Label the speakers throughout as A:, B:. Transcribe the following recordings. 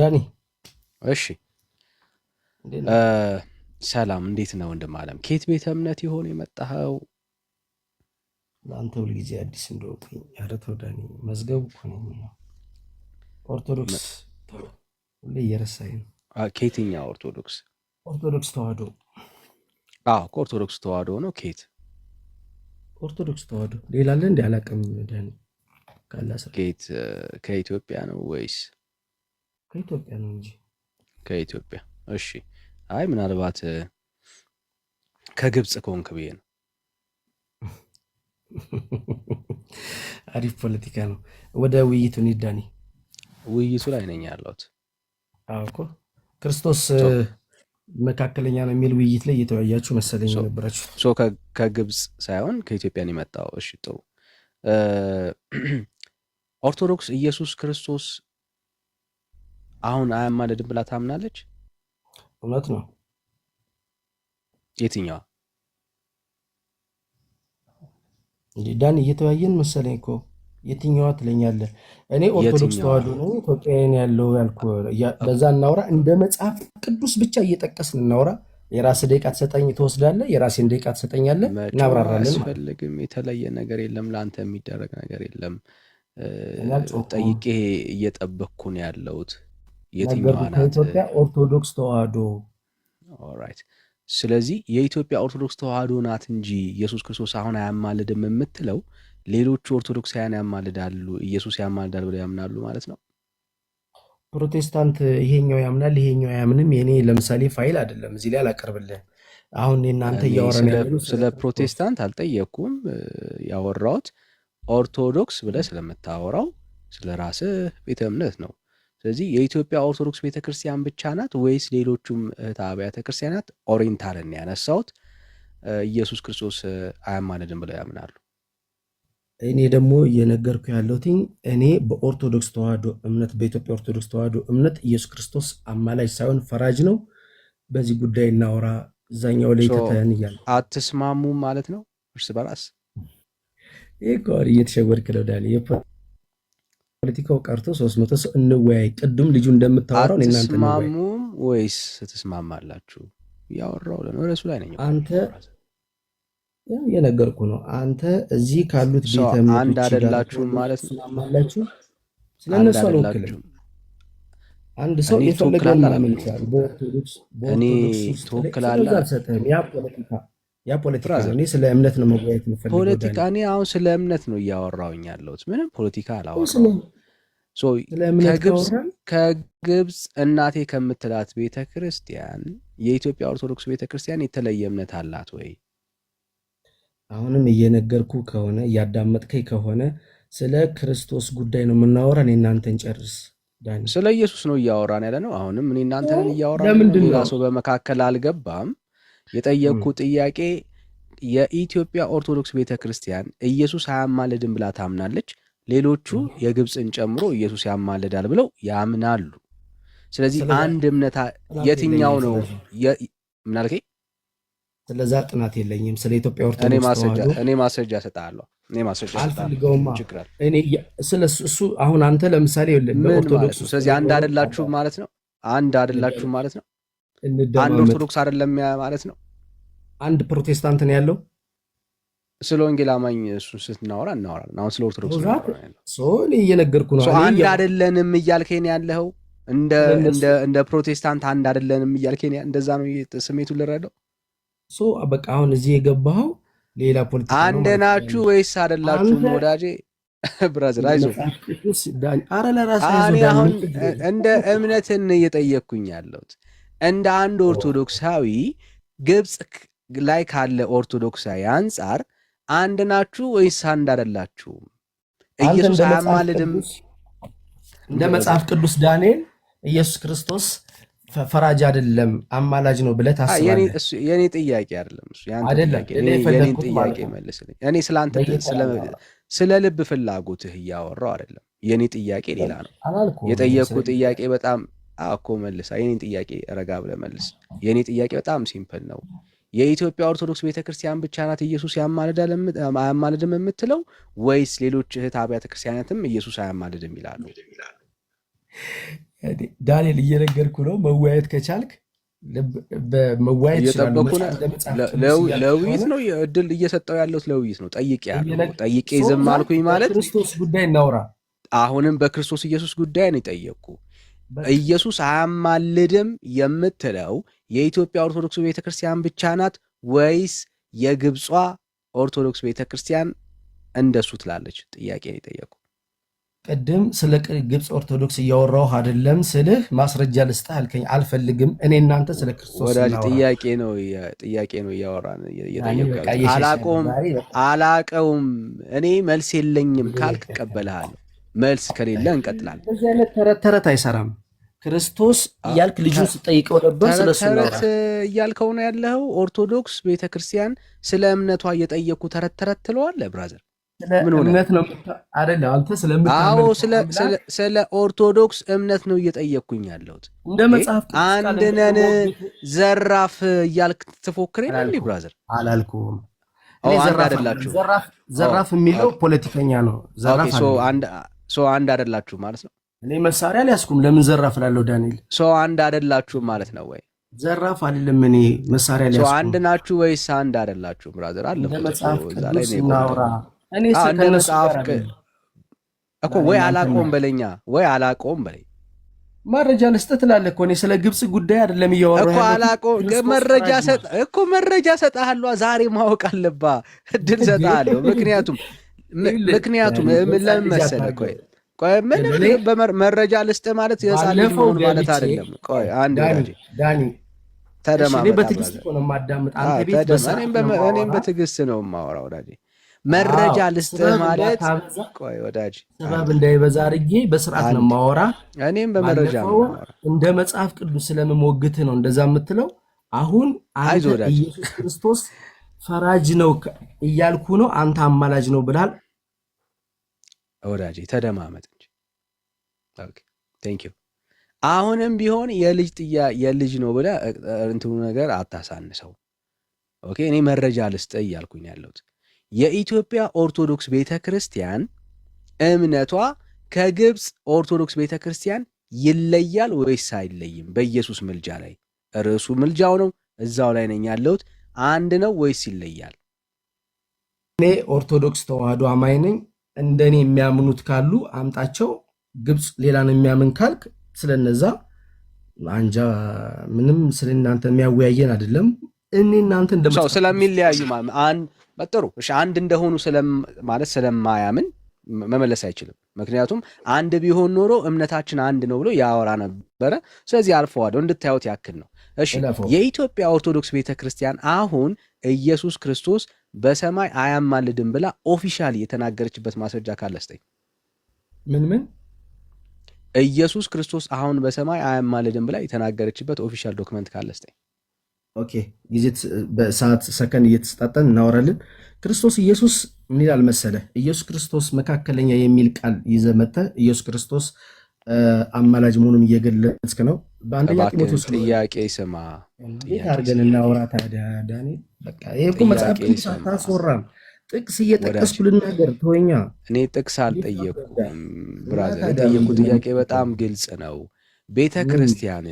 A: ዳኒ
B: እሺ
A: እንዴት
B: እ
A: ነህ?
B: ሰላም እንዴት ነው ወንድም አለም? ከየት ቤተ እምነት ይሆን የመጣኸው?
A: ለአንተ ሁልጊዜ አዲስ እንደሆንኩኝ። ኧረ ተው ዳኒ፣ መዝገቡ እኮ ነው የምለው። ኦርቶዶክስ
B: መ-
A: ሁሌ እየረሳኝ ነው።
B: ከየትኛው ኦርቶዶክስ?
A: ኦርቶዶክስ ተዋህዶ
B: ከኦርቶዶክስ ተዋህዶ ነው። ከየት?
A: ኦርቶዶክስ ተዋህዶ ሌላ አለ እንዲ አላውቅም ዳኒ። ካለ አስረዳ።
B: ከየት ከኢትዮጵያ ነው ወይስ?
A: ከኢትዮጵያ ነው እንጂ።
B: ከኢትዮጵያ። እሺ። አይ ምናልባት ከግብፅ ከሆንክ ብዬ ነው።
A: አሪፍ ፖለቲካ ነው። ወደ ውይይቱ እንሂድ ዳኒ።
B: ውይይቱ ላይ ነኝ ያለሁት።
A: አዎ እኮ ክርስቶስ
B: ሶ
A: መካከለኛ ነው የሚል ውይይት ላይ እየተወያያችሁ መሰለኝ
B: ሶ
A: የነበራችሁ።
B: ሶ ከግብፅ ሳይሆን ከኢትዮጵያ ነው የመጣው። እሺ ጥሩ። እ፣ ኦርቶዶክስ ኢየሱስ ክርስቶስ አሁን አያማልድም ብላ ታምናለች?
A: እውነት ነው
B: የትኛዋ?
A: እንዴ ዳኒ? እየተወያየን መሰለኝ እኮ። የትኛዋ ትለኛለህ? እኔ ኦርቶዶክስ
B: የትኛዋ?
A: ተዋህዶ ነኝ ኢትዮጵያውያን ያለው ያልኩ በዛ እናውራ። እንደ መጽሐፍ ቅዱስ ብቻ እየጠቀስን እናውራ። የራስ ደቂቃ ትወስዳለህ፣ የራሴን ደቂቃ ትሰጠኛለህ፣
B: መጮህ
A: እናብራራለን ማለት ነው።
B: አያስፈልግም። የተለየ ነገር የለም። ለአንተ የሚደረግ ነገር የለም።
A: እኔ አልጮኩም
B: ጠይቄ እየጠበቅኩ ነው ያለሁት። የትኛዋ
A: ነገርኩህ።
B: ናት?
A: ከኢትዮጵያ ኦርቶዶክስ ተዋህዶ
B: ኦራይት። ስለዚህ የኢትዮጵያ ኦርቶዶክስ ተዋህዶ ናት እንጂ ኢየሱስ ክርስቶስ አሁን አያማልድም የምትለው ሌሎቹ ኦርቶዶክሳውያን ያማልዳሉ፣ ኢየሱስ ያማልዳል ብለው ያምናሉ ማለት ነው።
A: ፕሮቴስታንት ይሄኛው ያምናል ይሄኛው አያምንም። የኔ ለምሳሌ ፋይል አይደለም እዚህ ላይ አላቀርብልህ። አሁን እናንተ
B: እኔ
A: እያወራን
B: ስለ
A: ያለነው ስለ
B: ስለ
A: ክርስቶስ
B: ፕሮቴስታንት አልጠየቅኩም። ያወራሁት ኦርቶዶክስ ብለህ ስለምታወራው ስለ ራስህ ቤተ እምነት ነው። ስለዚህ የኢትዮጵያ ኦርቶዶክስ ቤተ ክርስቲያን ብቻ ናት ወይስ ሌሎቹም እህት አብያተ ክርስቲያናት? ኦሪየንታልን ያነሳሁት ኢየሱስ ክርስቶስ አያማልድም ብለው ያምናሉ።
A: እኔ ደግሞ እየነገርኩ ያለሁት እኔ በኦርቶዶክስ ተዋህዶ እምነት በኢትዮጵያ ኦርቶዶክስ ተዋህዶ እምነት ኢየሱስ ክርስቶስ አማላጅ ሳይሆን ፈራጅ ነው። በዚህ ጉዳይ እናወራ። እዛኛው ላይ
B: ሶ
A: ተተን እያለ
B: አትስማሙም ማለት ነው እርስ በራስ?
A: ይህ እኮ እየተሸወድክ ነው ዳኒ። የፖለቲካው ቀርቶ 300 ሰው እንወያይ። ቅድም ልጁ እንደምታወራው እኔ እናንተ እንወያይ።
B: አትስማሙም ወይስ ትስማማላችሁ? እያወራሁ እሱ ላይ ነኝ እኮ
A: አንተ
B: ብራዘር።
A: ያው እየነገርኩ ነው። አንተ እዚህ ካሉት
B: ሶ
A: ቤተ
B: አንድ
A: እምነቶች ጋር
B: አይደላችሁም ማለት ነው?
A: ትስማማላችሁ? ስለ
B: አንድ
A: እነሱ አልወክልም።
B: አይደላችሁም።
A: አንድ ሰው
B: እኔ
A: የፈለገውን
B: ትወክላለህ
A: ማመን
B: አላልኩም።
A: ይችላል።
B: እኔ
A: በኦርቶዶክስ ውስጥ ላይ ስለዛ
B: ትወክላለህ
A: አልሰጥህም። ያ ፖለቲካ ነው።
B: ብራዘር።
A: እኔ ስለ እምነት ነው መወያየት የምፈልገው
B: ፖለቲካ
A: ዳኒ።
B: እኔ አሁን ስለ እምነት ነው እያወራሁኝ ያለሁት። ምንም ፖለቲካ
A: ስለ
B: አላወራሁም። ሶ
A: ስለ እምነት ካወራን
B: ከግብፅ እናቴ ከምትላት ቤተ ክርስቲያን የኢትዮጵያ ኦርቶዶክስ ቤተ ክርስቲያን የተለየ እምነት አላት ወይ?
A: አሁንም እየነገርኩ ከሆነ እያዳመጥከኝ ከሆነ ስለ ክርስቶስ ጉዳይ ነው የምናወራ። እኔ እናንተን ጨርስ ዳኒ።
B: ስለ ኢየሱስ ነው እያወራን ያለ ነው። አሁንም እኔ እናንተንን እያወራን ያለ ነው።
A: ለምንድን
B: ሌላ
A: ነው
B: ሰው በመካከል አልገባም። የጠየቅኩ ጥያቄ የኢትዮጵያ ኦርቶዶክስ ቤተ ክርስቲያን ኢየሱስ አያማልድም ብላ ታምናለች። ሌሎቹ የግብፅን ጨምሮ ኢየሱስ ያማልዳል ብለው ያምናሉ። ስለዚህ
A: ስለዛ
B: አንድ እምነት
A: ጥናት
B: የትኛው
A: የለኝም።
B: ነው?
A: ስለዛ
B: ምን አልከኝ?
A: ስለዛ ጥናት የለኝም። ስለ ኢትዮጵያ
B: እኔ
A: ኦርቶዶክስ
B: ማስረጃ
A: ተዋህዶ
B: እኔ ማስረጃ እሰጥሃለሁ።
A: አልፈልገውማ።
B: ምን ችግር አለ?
A: እኔ ስለ እሱ አሁን አንተ ለምሳሌ
B: ምን ማለት
A: በኦርቶዶክስ
B: ነው?
A: ውስጥ
B: ስለዚህ አንድ
A: የሚኖሩ
B: አይደላችሁም ማለት ነው። አንድ አይደላችሁም ማለት ነው። አንድ
A: እንደማመጥ
B: ኦርቶዶክስ አይደለም ማለት ነው።
A: አንድ ፕሮቴስታንት ነው ያለው።
B: ስለ ወንጌል አማኝ እሱን ስትናወራ እናወራለን። አሁን ስለ ኦርቶዶክስ ነው
A: ዛት
B: እናወራለን ያለው።
A: እኔ እየነገርኩ ነው። እኔ
B: አንድ አይደለንም እያልከኝ ያለኸው እንደ
A: ስለነሱ
B: እንደ ፕሮቴስታንት አንድ አይደለንም እያልከኝ እንደዛ ነው ስሜቱን ልረዳው።
A: በቃ አሁን እዚህ የገባኸው ሌላ ፖለቲካ ነው
B: አንድ
A: ማለት
B: ናችሁ
A: ነው።
B: ወይስ አይደላችሁም?
A: አንተ
B: ወዳጄ ብራዘር
A: እንደ
B: አይዞህ።
A: መጽሐፍ ቅዱስ ዳኒ፣ አረ ለራስህ አይዞህ
B: እኔ
A: ዳኒ፣
B: አሁን
A: ምን ችግር የለም።
B: እንደ እምነትን እየጠየቅኩኝ ያለሁት እንደ አንድ ኦርቶዶክሳዊ ግብፅ ላይ ካለ ኦርቶዶክሳዊ አንጻር አንድ ናችሁ ወይስ አንድ አይደላችሁም?
A: አንተ
B: ኢየሱስ አያማልድም።
A: እንደ መጽሐፍ ቅዱስ ዳንኤል ኢየሱስ ክርስቶስ ፈራጅ አይደለም አማላጅ ነው ብለህ ታስባለህ?
B: የኔ ጥያቄ አይደለም እሱ፣ ያንተ
A: አይደለም
B: ጥያቄ።
A: እኔ
B: የኔን
A: የፈለግኩት
B: ጥያቄ
A: ማለት ነው
B: መልስልኝ። እኔ ስለአንተ
A: በየተራ
B: ስለ ልብ ፍላጎትህ እያወራው አይደለም። የኔ ጥያቄ ሌላ ነው።
A: አላልኩም።
B: የጠየቅኩ ጥያቄ በጣም እኮ መልሳ። የኔን ጥያቄ ረጋ ብለህ መልስ። የኔ ጥያቄ በጣም ሲምፕል ነው። የኢትዮጵያ ኦርቶዶክስ ቤተክርስቲያን ብቻ ናት ኢየሱስ አያማልድም የምትለው ወይስ ሌሎች እህት አብያተ ክርስቲያናትም ኢየሱስ አያማልድም ይላሉ?
A: ዳንኤል እየነገርኩ ነው። መወያየት ከቻልክ በመወያየት ይችላል።
B: እየጠበኩ ለውይይት ነው እድል እየሰጠው ያለሁት ለውይይት ነው። ጠይቄ ዝም አልኩኝ ማለት
A: ክርስቶስ ጉዳይ እናውራ።
B: አሁንም በክርስቶስ ኢየሱስ ጉዳይ ነው የጠየቅኩ። ኢየሱስ አያማልድም የምትለው የኢትዮጵያ ኦርቶዶክስ ቤተክርስቲያን ብቻ ናት ወይስ የግብጿ ኦርቶዶክስ ቤተክርስቲያን እንደሱ ትላለች? ጥያቄ ነው የጠየቅኩ።
A: ቅድም ስለ ግብፅ ኦርቶዶክስ እያወራሁ አይደለም ስልህ ማስረጃ ልስጥህ አልከኝ። አልፈልግም። እኔ እናንተ ስለ ክርስቶስ
B: ወዳጅ ጥያቄ ነው እያወራን አላቀውም። እኔ መልስ የለኝም ካልክ እቀበልሃለሁ። መልስ ከሌለ እንቀጥላለን።
A: በዚህ አይነት ተረት አይሰራም። ክርስቶስ እያልክ ልጁን ስጠይቀው ነበር። ስለሱ
B: ተረት እያልከው ነው ያለኸው። ኦርቶዶክስ ቤተክርስቲያን ስለ እምነቷ እየጠየኩ ተረት ትለዋለህ ብራዘር።
A: ምን እምነት ነው አይደል? አንተ
B: ስለ ኦርቶዶክስ እምነት ነው እየጠየቅኩኝ ያለሁት።
A: እንደ መጽሐፍ
B: አንድ ነን ዘራፍ እያልክ ትፎክር ይላል ብራዘር።
A: አላልኩም።
B: አንድ አይደላችሁ።
A: ዘራፍ የሚለው ፖለቲከኛ ነው። ዘራፍ
B: አንድ አይደላችሁ ማለት ነው።
A: እኔ መሳሪያ ሊያስኩም ለምን ዘራፍ እላለሁ? ዳንኤል
B: አንድ አይደላችሁ ማለት ነው ወይ?
A: ዘራፍ አይደለም። እኔ መሳሪያ ሊያስኩም
B: አንድ ናችሁ ወይስ አንድ አይደላችሁ ብራዘር? አለ
A: መጽሐፍ ቅዱስ እናውራ። እኔ
B: እንደ መጽሐፍ እኮ ወይ አላቆም በለኛ ወይ አላቆም በለኝ።
A: መረጃ ልስጥህ ትላለህ እኮ። እኔ ስለ ግብፅ ጉዳይ አይደለም እያወራሁ
B: እኮ አላቆም። መረጃ ሰጥሃለሁ። ዛሬ ማወቅ አለብህ። እድል ሰጥሃለሁ። ምክንያቱም ለምን መሰለህ? ቆይ መረጃ ልስጥህ ማለት የሕፃን ልጅ መሆን ማለት አይደለም። ቆይ አንድ
A: ዳኒ
B: ተደማመጥ።
A: በትዕግስት እኮ ነው የማዳምጥ። አንተ ቤት
B: እኔም በትዕግስት ነው የማወራው ወዳጄ። መረጃ ልስጥህ ማለት ቆይ ወዳጅ
A: ሰበብ እንዳይበዛ አድርጌ በስርዓት ነው የማወራ።
B: እኔም በመረጃ ነው
A: እንደ መጽሐፍ ቅዱስ ስለምሞግትህ ነው እንደዛ የምትለው። አሁን አንተ ኢየሱስ ክርስቶስ ፈራጅ ነው እያልኩ ነው፣ አንተ አማላጅ ነው ብላል።
B: ወዳጄ ተደማመጥ እንጂ። ኦኬ ቴንክ ዩ። አሁንም ቢሆን የልጅ ነው ብለህ እንትኑ ነገር አታሳንሰው። ኦኬ እኔ መረጃ ልስጥህ እያልኩኝ ያለሁት የኢትዮጵያ ኦርቶዶክስ ቤተክርስቲያን እምነቷ ከግብፅ ኦርቶዶክስ ቤተክርስቲያን ይለያል ወይስ አይለይም? በኢየሱስ ምልጃ ላይ ርዕሱ ምልጃው ነው። እዛው ላይ ነኝ ያለሁት። አንድ ነው ወይስ ይለያል?
A: እኔ ኦርቶዶክስ ተዋህዶ አማኝ ነኝ። እንደኔ የሚያምኑት ካሉ አምጣቸው። ግብፅ ሌላን የሚያምን ካልክ ስለነዛ አንጃ ምንም ስለናንተ የሚያወያየን አይደለም። እኔ እናንተ እንደምታው
B: ስለሚለያዩ በጥሩ እሺ፣ አንድ እንደሆኑ ማለት ስለማያምን መመለስ አይችልም። ምክንያቱም አንድ ቢሆን ኖሮ እምነታችን አንድ ነው ብሎ ያወራ ነበረ። ስለዚህ አልፈዋለሁ እንድታዩት ያክል ነው። እሺ የኢትዮጵያ ኦርቶዶክስ ቤተክርስቲያን አሁን ኢየሱስ ክርስቶስ በሰማይ አያማልድም ብላ ኦፊሻሊ የተናገረችበት ማስረጃ ካለ እስጠኝ።
A: ምን
B: ኢየሱስ ክርስቶስ አሁን በሰማይ አያማልድም ብላ የተናገረችበት ኦፊሻል ዶክመንት ካለ እስጠኝ።
A: ኦኬ ጊዜ በሰዓት ሰከንድ እየተሰጣጠን እናወራለን። ክርስቶስ ኢየሱስ ምን ይላል መሰለህ? ኢየሱስ ክርስቶስ መካከለኛ የሚል ቃል ይዘህ መጥተህ ኢየሱስ ክርስቶስ አማላጅ መሆኑን እየገለጽክ ነው። በአንደኛ ጢሞቴዎስ
B: ጥያቄ ስማ፣
A: እንዴት አድርገን እናወራ ታዲያ ዳንኤል? በቃ ይሄ እኮ መጽሐፍ ቅዱስ አታስወራም። ጥቅስ እየጠቀስኩ ልናገር ተወኛ።
B: እኔ ጥቅስ አልጠየቅኩም ብራዘር። የጠየቅኩት ጥያቄ በጣም ግልጽ ነው። ቤተ ክርስቲያን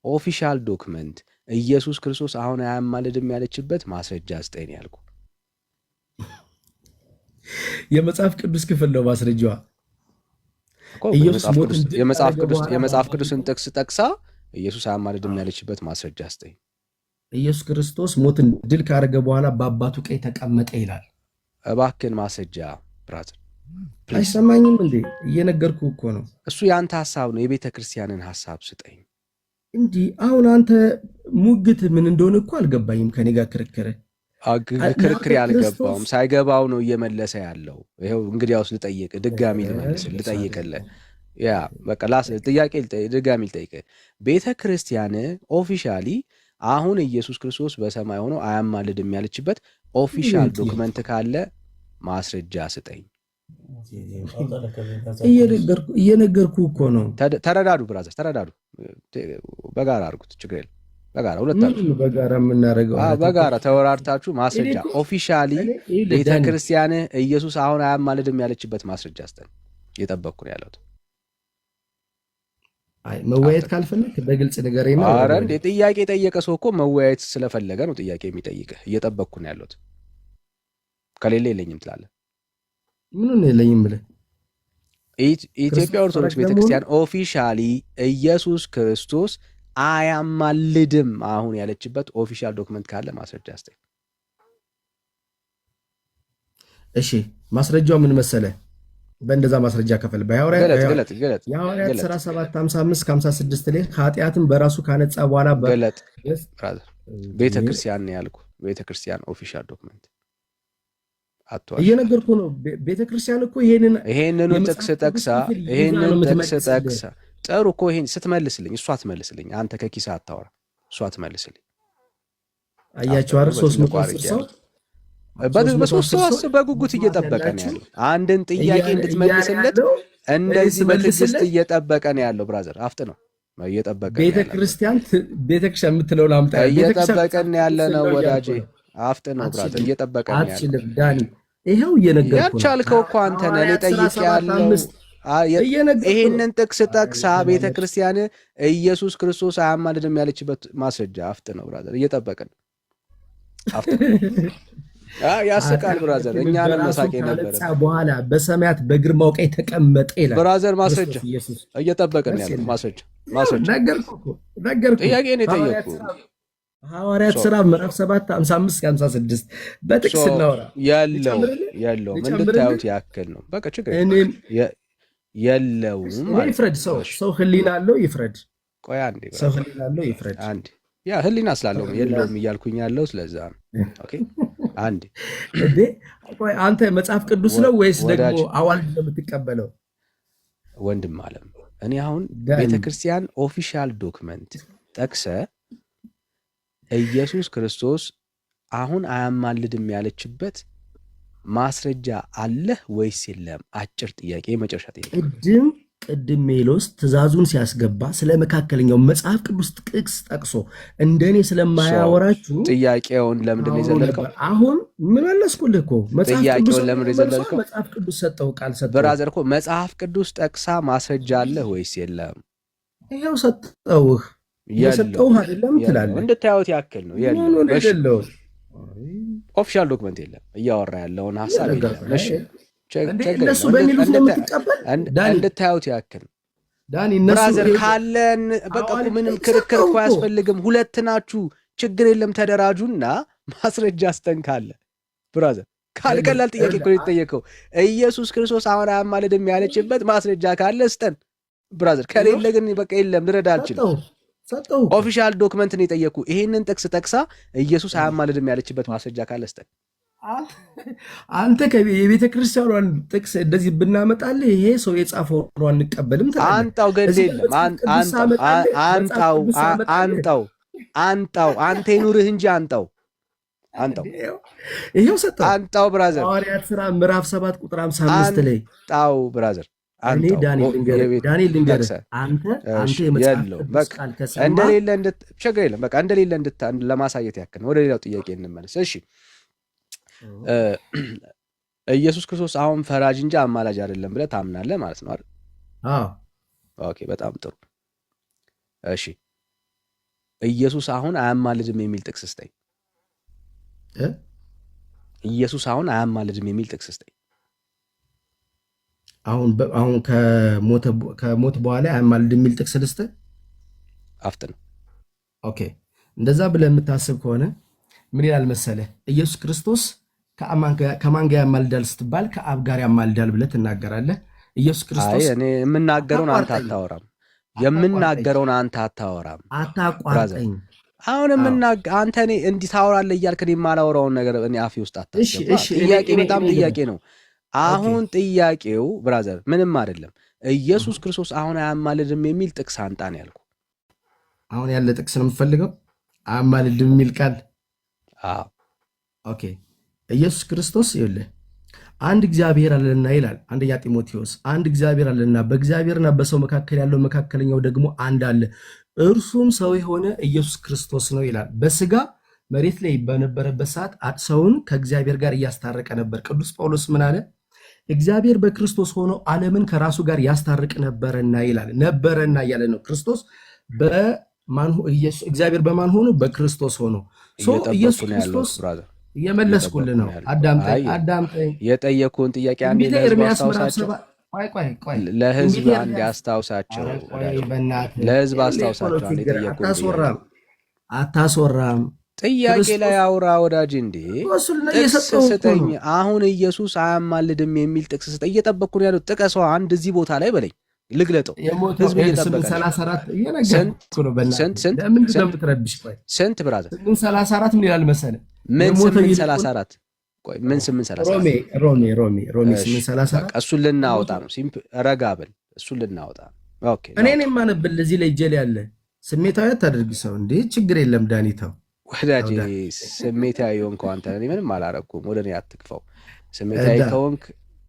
B: ኦፊሻል ዶክመንት ኢየሱስ ክርስቶስ አሁን አያማልድም ያለችበት ማስረጃ ስጠኝ ያልኩ።
A: የመጽሐፍ ቅዱስ ክፍል ነው ማስረጃዋ።
B: የመጽሐፍ ቅዱስን ጥቅስ ጠቅሳ ኢየሱስ አያማልድም ያለችበት ማስረጃ ስጠኝ።
A: ኢየሱስ ክርስቶስ ሞትን ድል ካደረገ በኋላ በአባቱ ቀኝ ተቀመጠ ይላል።
B: እባክን ማስረጃ ብራዘር።
A: አይሰማኝም እንዴ? እየነገርኩ እኮ ነው።
B: እሱ የአንተ ሀሳብ ነው፣ የቤተ ክርስቲያንን ሀሳብ ስጠኝ።
A: እንዲህ አሁን አንተ ሙግት ምን እንደሆነ እኮ አልገባኝም። ከኔ ጋር
B: ክርክር ያልገባውም ሳይገባው ነው እየመለሰ ያለው። ይኸው እንግዲያውስ ድጋሚ ልጠይቅልህ። ያ በቃ ጥያቄ ድጋሚ ልጠይቅህ። ቤተ ክርስቲያን ኦፊሻሊ አሁን ኢየሱስ ክርስቶስ በሰማይ ሆኖ አያማልድም ያለችበት ኦፊሻል ዶክመንት ካለ ማስረጃ ስጠኝ።
A: እየነገርኩ እኮ ነው።
B: ተረዳዱ ብራዘር፣ ተረዳዱ። በጋራ አድርጉት፣ ችግር የለም። በጋራ ሁለታችሁ
A: በጋራ የምናደርገው
B: በጋራ ተወራርታችሁ ማስረጃ ኦፊሻሊ ቤተክርስቲያን ኢየሱስ አሁን አያማልድም ያለችበት ማስረጃ ስጠን። እየጠበቅኩ ነው ያለሁት።
A: አይ መወያየት ካልፈለክ በግልጽ ንገረኝ ነው።
B: ኧረ እንዴ ጥያቄ የጠየቀ ሰው እኮ መወያየት ስለፈለገ ነው ጥያቄ የሚጠይቅህ። እየጠበቅኩ ነው ያለሁት። ከሌለ የለኝም ትላለህ።
A: ምኑን የለኝም ብለህ
B: ኢትዮጵያ ኦርቶዶክስ ቤተክርስቲያን ኦፊሻሊ ኢየሱስ ክርስቶስ አያማልድም አሁን ያለችበት ኦፊሻል ዶክመንት ካለ ማስረጃ አስጠኝ።
A: እሺ ማስረጃው ምን መሰለ? በእንደዛ ማስረጃ ከፈል የሐዋርያት ሥራ 7:55-56 ላይ ኃጢአትን በራሱ ካነጻ በኋላ
B: ገለጥ ቤተክርስቲያን ነው ያልኩ። ቤተክርስቲያን ኦፊሻል ዶክመንት
A: እየነገርኩ ነው። ቤተክርስቲያን እኮ ይሄንኑ
B: ጥቅስ ጠቅሳ ጥሩ እኮ ይሄን ስትመልስልኝ እሷ ትመልስልኝ። አንተ ከኪሳ አታወራ፣ እሷ ትመልስልኝ።
A: አያችሁ አይደል? 310 ሰው
B: በሶስት ሰው በጉጉት እየጠበቀ ነው ያለው። አንድን ጥያቄ እንድትመልስለት እንደዚህ በትዕግስት እየጠበቀ ነው ያለው። ብራዘር አፍጥ ነው እየጠበቀ ነው።
A: ቤተክርስቲያን የምትለው ላምጣ
B: እየጠበቀን ያለ ነው ወዳጄ። አፍጥ ነው ብራዘር እየጠበቀ ነው ያለው።
A: ዳኒ ይሄው እየነገርኩህ ነው።
B: ያልቻልከው እኮ አንተ ነህ። እኔ ጠይቄ ያለው ይሄንን ጥቅስ ጠቅሳ ቤተክርስቲያን ኢየሱስ ክርስቶስ አያማልድም ያለችበት ማስረጃ አፍጥ ነው ብራዘር። እየጠበቀን አፍጥ ያስቃል ብራዘር። እኛንም መሳቄ ነበር።
A: በኋላ በሰማያት በግርማው ቀኝ ተቀመጠ ይላል
B: ብራዘር። ማስረጃ እየጠበቅን ያለው ማስረጃ ነገርኩህ። ጥያቄ ነው የጠየቅኩህ።
A: ሐዋርያት ሥራ ምዕራፍ 7:55-56 በጥቅስ እናወራ።
B: የለውም እንድታዩት ያክል ነው። በቃ ችግር የለውም።
A: ይፍረድ ሰው ህሊና አለው ይፍረድ።
B: ቆይ አንዴ
A: ሰው ህሊና አለው ይፍረድ።
B: አንዴ ያ ህሊና ስላለው ነው የለውም እያልኩኝ ያለው ስለዛ ነው። ኦኬ አንዴ
A: ቆይ አንተ መጽሐፍ ቅዱስ ነው ወይስ ደግሞ አዋልድ ነው የምትቀበለው?
B: ወንድም አለም እኔ አሁን ቤተክርስቲያን ኦፊሻል ዶክመንት ጠቅሰ ኢየሱስ ክርስቶስ አሁን አያማልድም ያለችበት ማስረጃ አለህ ወይስ የለም? አጭር ጥያቄ፣ መጨረሻ ጥያቄ።
A: ቅድም ሜሎስ ትእዛዙን ሲያስገባ ስለ መካከለኛው መጽሐፍ ቅዱስ ጥቅስ ጠቅሶ እንደኔ ስለማያወራችሁ
B: ጥያቄውን ለምንድን ነው የዘለልከው?
A: አሁን ምን መለስኩልህ እኮ
B: ጥያቄውን ለምንድን ነው የዘለልከው?
A: መጽሐፍ ቅዱስ ሰጠው ቃል ሰጠው።
B: ብራዘር እኮ መጽሐፍ ቅዱስ ጠቅሳ ማስረጃ አለህ ወይስ የለም?
A: ይሄው ሰጠውህ። የሰጠውህ አይደለም ትላለህ።
B: እንድታዩት ያክል ነው። የለም ኦፊሻል ዶክመንት የለም። እያወራ ያለውን ሐሳብ የለም። እሺ
A: እነሱ በሚሉት ነው የምትቀበል?
B: እንድታዩት ያክል ብራዘር ካለን በቃ ምንም ክርክር እኮ አያስፈልግም። ሁለት ናችሁ፣ ችግር የለም። ተደራጁና ማስረጃ አስተን ካለ ብራዘር ቀላል ጥያቄ እኮ የተጠየቀው ኢየሱስ ክርስቶስ አሁን አያማልድም ያለችበት ማስረጃ ካለ ስጠን ብራዘር። ከሌለ ግን በቃ የለም ልረዳ አልችልም። ኦፊሻል ዶክመንት ነው የጠየቁ። ይሄንን ጥቅስ ጠቅሳ ኢየሱስ አያማልድም ያለችበት ማስረጃ ካለ ስጠን።
A: አንተ የቤተ ክርስቲያኗን ጥቅስ እንደዚህ ብናመጣልህ ይሄ ሰው የጻፈው ነው አንቀበልም ትላለህ።
B: አንጣው ገድ የለም አንጣው አንተ ይኑርህ እንጂ አንጣው
A: ይሄው ሰጠው።
B: አንጣው ብራዘር
A: ሐዋርያት ሥራ ምዕራፍ 7:55 ላይ
B: አንጣው ብራዘር።
A: እኔ ዳንኤል ልንገርህ አንተ የመጽሐፍ ቃል ከሰማ
B: እንደሌለ ችግር የለም። በቃ እንደሌለ ለማሳየት ያክል ነው። ወደ ሌላው ጥያቄ እንመለስ። እሺ ኢየሱስ ክርስቶስ አሁን ፈራጅ እንጂ አማላጅ አይደለም ብለህ ታምናለህ ማለት ነው አይደል?
A: አዎ።
B: ኦኬ በጣም ጥሩ። እሺ ኢየሱስ አሁን አያማልድም የሚል ጥቅስ ስጠኝ። ኢየሱስ አሁን አያማልድም የሚል ጥቅስ ስጠኝ።
A: አሁን ከሞት በኋላ አያማልድም የሚል ጥቅስ ልስጥህ?
B: አፍጥን።
A: ኦኬ እንደዛ ብለህ የምታስብ ከሆነ ምን ይላል መሰለህ? ኢየሱስ ክርስቶስ ከማን ጋር ያማልዳል ስትባል ከአብ ጋር ያማልዳል ብለህ ትናገራለህ። ኢየሱስ ክርስቶስ
B: እኔ የምናገረውን አንተ አታወራም። የምናገረውን አንተ አታወራም።
A: አታቋርጠኝ።
B: አሁን አንተ እኔ እንዲህ ታወራለህ እያልክ እኔ የማላወራውን ነገር እኔ አፌ ውስጥ አታስገባ። ጥያቄ በጣም ጥያቄ ነው። አሁን ጥያቄው ብራዘር ምንም አይደለም። ኢየሱስ ክርስቶስ አሁን አያማልድም የሚል ጥቅስ አንጣ ነው ያልኩ።
A: አሁን ያለ ጥቅስ ነው የምትፈልገው? አያማልድም የሚል ቃል? ኦኬ ኢየሱስ ክርስቶስ ይኸውልህ አንድ እግዚአብሔር አለና ይላል አንደኛ ጢሞቴዎስ። አንድ እግዚአብሔር አለና በእግዚአብሔርና በሰው መካከል ያለው መካከለኛው ደግሞ አንድ አለ፣ እርሱም ሰው የሆነ ኢየሱስ ክርስቶስ ነው ይላል። በስጋ መሬት ላይ በነበረበት ሰዓት ሰውን ከእግዚአብሔር ጋር እያስታረቀ ነበር። ቅዱስ ጳውሎስ ምን አለ? እግዚአብሔር በክርስቶስ ሆኖ ዓለምን ከራሱ ጋር ያስታርቅ ነበረና ይላል። ነበረና እያለ ነው። ክርስቶስ እግዚአብሔር በማን ሆኖ? በክርስቶስ ሆኖ። ኢየሱስ ክርስቶስ እየመለስኩልህ ነው። አዳምጠኝ።
B: የጠየኩህን ጥያቄ አንዴ ለህዝብ አንዴ አስታውሳቸው። ለህዝብ አስታውሳቸው። አንዴ የጠየኩህን
A: አታስወራም።
B: ጥያቄ ላይ አውራ ወዳጅ። እንዴ ጥቅስ ስጠኝ። አሁን ኢየሱስ አያማልድም የሚል ጥቅስ ስጠኝ። እየጠበቅኩ ነው ያለው። ጥቀሰው አንድ እዚህ ቦታ ላይ በለኝ፣ ልግለጠው። ህዝብ እየጠበቀ ስንት ብራዘር?
A: 34 ምን ይላል መሰለህ?
B: ምን 834? ቆይ ምን 834?
A: ሮሜ 834።
B: እሱን ልናወጣ ነው። ረጋ በል፣ እሱን ልናወጣ ነው። ኦኬ
A: እኔ የማነብል እዚህ ላይ ጀል ያለ ስሜታዊ አታደርግ ሰው። እንዴ ችግር የለም ዳኒታው
B: ወዳጅ። ስሜታዊ ሆንክ አንተ። እኔ ምንም አላረኩም። ወደ እኔ አትክፈው። ስሜታዊ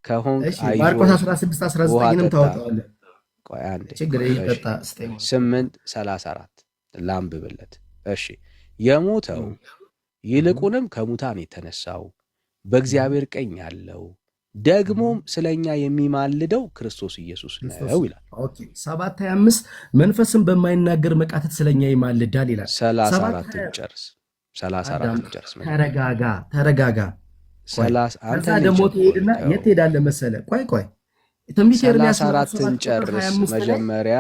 B: ከሆንክ
A: ማርቆስ 16 19ንም ታወጣዋለህ።
B: ቆይ አንዴ
A: 8:34
B: ላንብብለት። እሺ የሞተው ይልቁንም ከሙታን የተነሳው በእግዚአብሔር ቀኝ ያለው ደግሞም ስለኛ የሚማልደው ክርስቶስ ኢየሱስ ነው ይላል።
A: ኦኬ 7:25 መንፈስን በማይናገር መቃተት ስለኛ ይማልዳል ይላል።
B: 34 ጨርስ።
A: ተረጋጋ። አንተ ደግሞ ትሄድና የት ትሄዳለህ መሰለህ? ቆይ ትንቢተ ኤርምያስ
B: 34ን ጨርስ መጀመሪያ።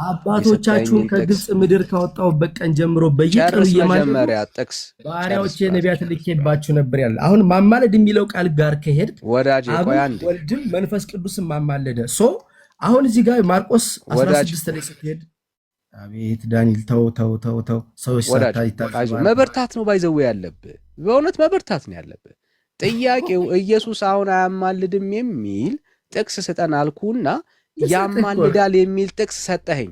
A: አባቶቻችሁን ከግብፅ ምድር ካወጣሁበት ቀን ጀምሮ በየቀኑ
B: መጀመሪያ ጥቅስ
A: ባሪያዎቼ ነቢያት ልኬባችሁ ነበር ያለ። አሁን ማማለድ የሚለው ቃል ጋር ከሄድ
B: ወዳጅ ቆይ አንዴ፣
A: ወልድም መንፈስ ቅዱስም ማማለደ። አሁን እዚህ ጋር ማርቆስ 16 ላይ ስትሄድ፣ አቤት ዳንኤል ተው ሰዎች
B: መበርታት ነው ባይዘው ያለብህ። በእውነት መበርታት ነው ያለብህ። ጥያቄው ኢየሱስ አሁን አያማልድም የሚል ጥቅስ ስጠን አልኩና ያማልዳል የሚል ጥቅስ ሰጠኸኝ።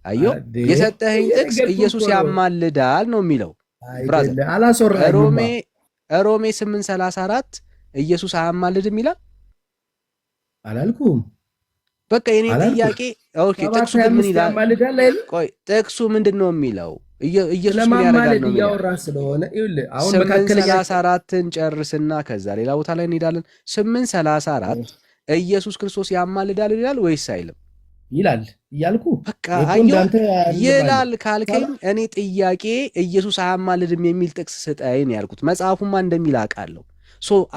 B: አዮ የሰጠኸኝ ጥቅስ ኢየሱስ ያማልዳል ነው የሚለው። ብራዘር ሮሜ 8:34 ኢየሱስ አያማልድም ይላል
A: አላልኩም?
B: በቃ የኔ ጥያቄ ኦኬ፣ ጥቅሱ ምን ይላል? ቆይ ጥቅሱ ምንድነው የሚለው? ኢየሱስ ምን ያደርጋል ነው
A: ያወራ ስለሆነ ይኸውልህ፣ አሁን መካከለኛ
B: 8:34ን ጨርስና ከዛ ሌላ ቦታ ላይ እንሄዳለን። 8:34 ኢየሱስ ክርስቶስ ያማልዳል ይላል ወይስ አይልም?
A: ይላል እያልኩ
B: በቃ ይላል ካልከኝ እኔ ጥያቄ ኢየሱስ አያማልድም የሚል ጥቅስ ስጠኝ ነው ያልኩት። መጽሐፉማ እንደሚል አውቃለሁ።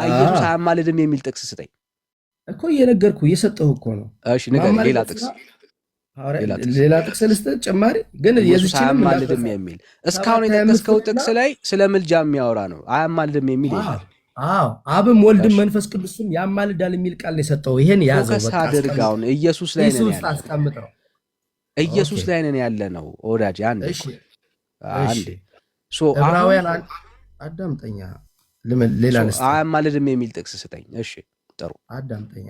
B: ኢየሱስ አያማልድም የሚል ጥቅስ ስጠኝ
A: እኮ እየነገርኩ እየሰጠሁ እኮ ነው።
B: እሺ ንገረኝ።
A: ሌላ ጥቅስ ልስጥህ ጨማሪ። ግን
B: ኢየሱስ አያማልድም የሚል እስካሁን የጠቀስከው ጥቅስ ላይ ስለ ምልጃ የሚያወራ ነው። አያማልድም የሚል ይላል።
A: አብም ወልድም መንፈስ ቅዱስም ያማልዳል የሚል ቃል የሰጠው። ይሄን ያዘው
B: በቃ አድርጋውን ኢየሱስ ላይ ነን ያለ
A: አስቀምጠው።
B: ኢየሱስ ላይ ነን ያለ ነው ወዳጅ። አንዴ
A: ዕብራውያን አዳምጠኛ ሌላ ልስጥ።
B: አያማልድም የሚል ጥቅስ ስጠኝ። እሺ ጥሩ
A: አዳምጠኛ።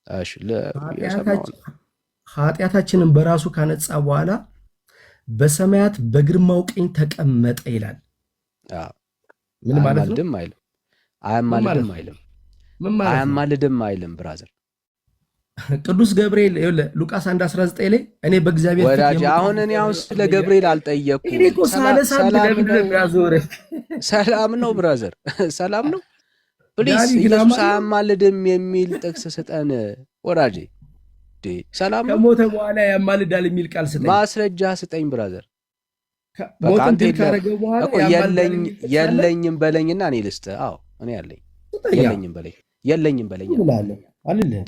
B: እሺ
A: ኃጢአታችንን በራሱ ካነጻ በኋላ በሰማያት በግርማው ቀኝ ተቀመጠ ይላል። ምን ማለት ነው?
B: አያማልድም አይልም። አያማልድም አይልም ብራዘር።
A: ቅዱስ ገብርኤል ይኸውልህ ሉቃስ 1:19 ላይ እኔ በእግዚአብሔር
B: ወዳጅ አሁን እኔ አሁን ስለ ገብርኤል አልጠየቅኩም። ሰላም ነው ብራዘር፣ ሰላም ነው። ፕሊዝ ኢየሱስ አያማልድም የሚል ጥቅስ ስጠን ወዳጄ። ሰላም ነው።
A: ከሞተ በኋላ ያማልዳል የሚል ቃል ስጠኝ፣ ማስረጃ
B: ስጠኝ ብራዘር። የለኝም በለኝና እኔ ልስጥህ። አዎ እኔ ያለኝ የለኝም በለኝ።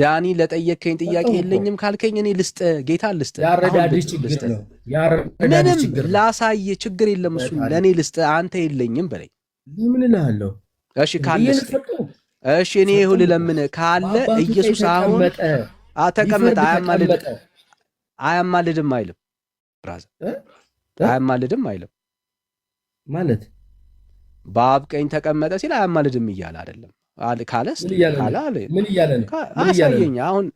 B: ዳኒ ለጠየከኝ ጥያቄ የለኝም ካልከኝ እኔ ልስጥህ፣ ጌታ ልስጥህ። ምንም ላሳየ ችግር የለም። እሱ ለእኔ ልስጥህ፣ አንተ የለኝም በለኝ።
A: ምን እልሃለሁ?
B: እሺ ካለ እሺ እኔ ይሁን ለምን ካለ ኢየሱስ አሁን ተቀመጠ። አያማልድም አይልም ብራዘር፣ አያማልድም አይልም
A: ማለት
B: በአብ ቀኝ ተቀመጠ ሲል አያማልድም እያለ አይደለም። ካለስ
A: ምን እያለ ነው?
B: አሳየኝ። አሁን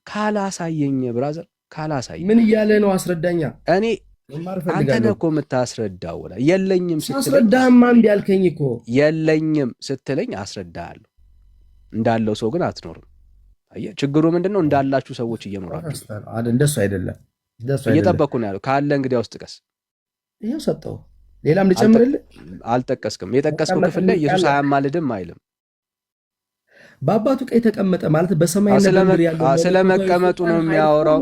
B: ካላሳየኝ ብራዘር፣ ካላሳየኝ
A: ምን እያለ ነው? አስረዳኛ።
B: እኔ አንተ ነህ እኮ የምታስረዳው። የለኝም ስትለኝ
A: አስረዳህማ። እምቢ አልከኝ እኮ።
B: የለኝም ስትለኝ አስረዳሃለሁ። እንዳለው ሰው ግን አትኖርም። አየህ ችግሩ ምንድነው? እንዳላችሁ ሰዎች እየኖራችሁ
A: እንደሱ አይደለም።
B: እየጠበኩ ነው ያለው። ካለ እንግዲህ ውስጥ ጥቀስ።
A: ይሄው ሰጠው። ሌላም ልጨምርልህ?
B: አልጠቀስክም። የጠቀስከው ክፍል ላይ ኢየሱስ አያማልድም አይልም።
A: በአባቱ ቀኝ ተቀመጠ ማለት በሰማይና በምድር ያለው
B: ስለመቀመጡ ነው የሚያወራው።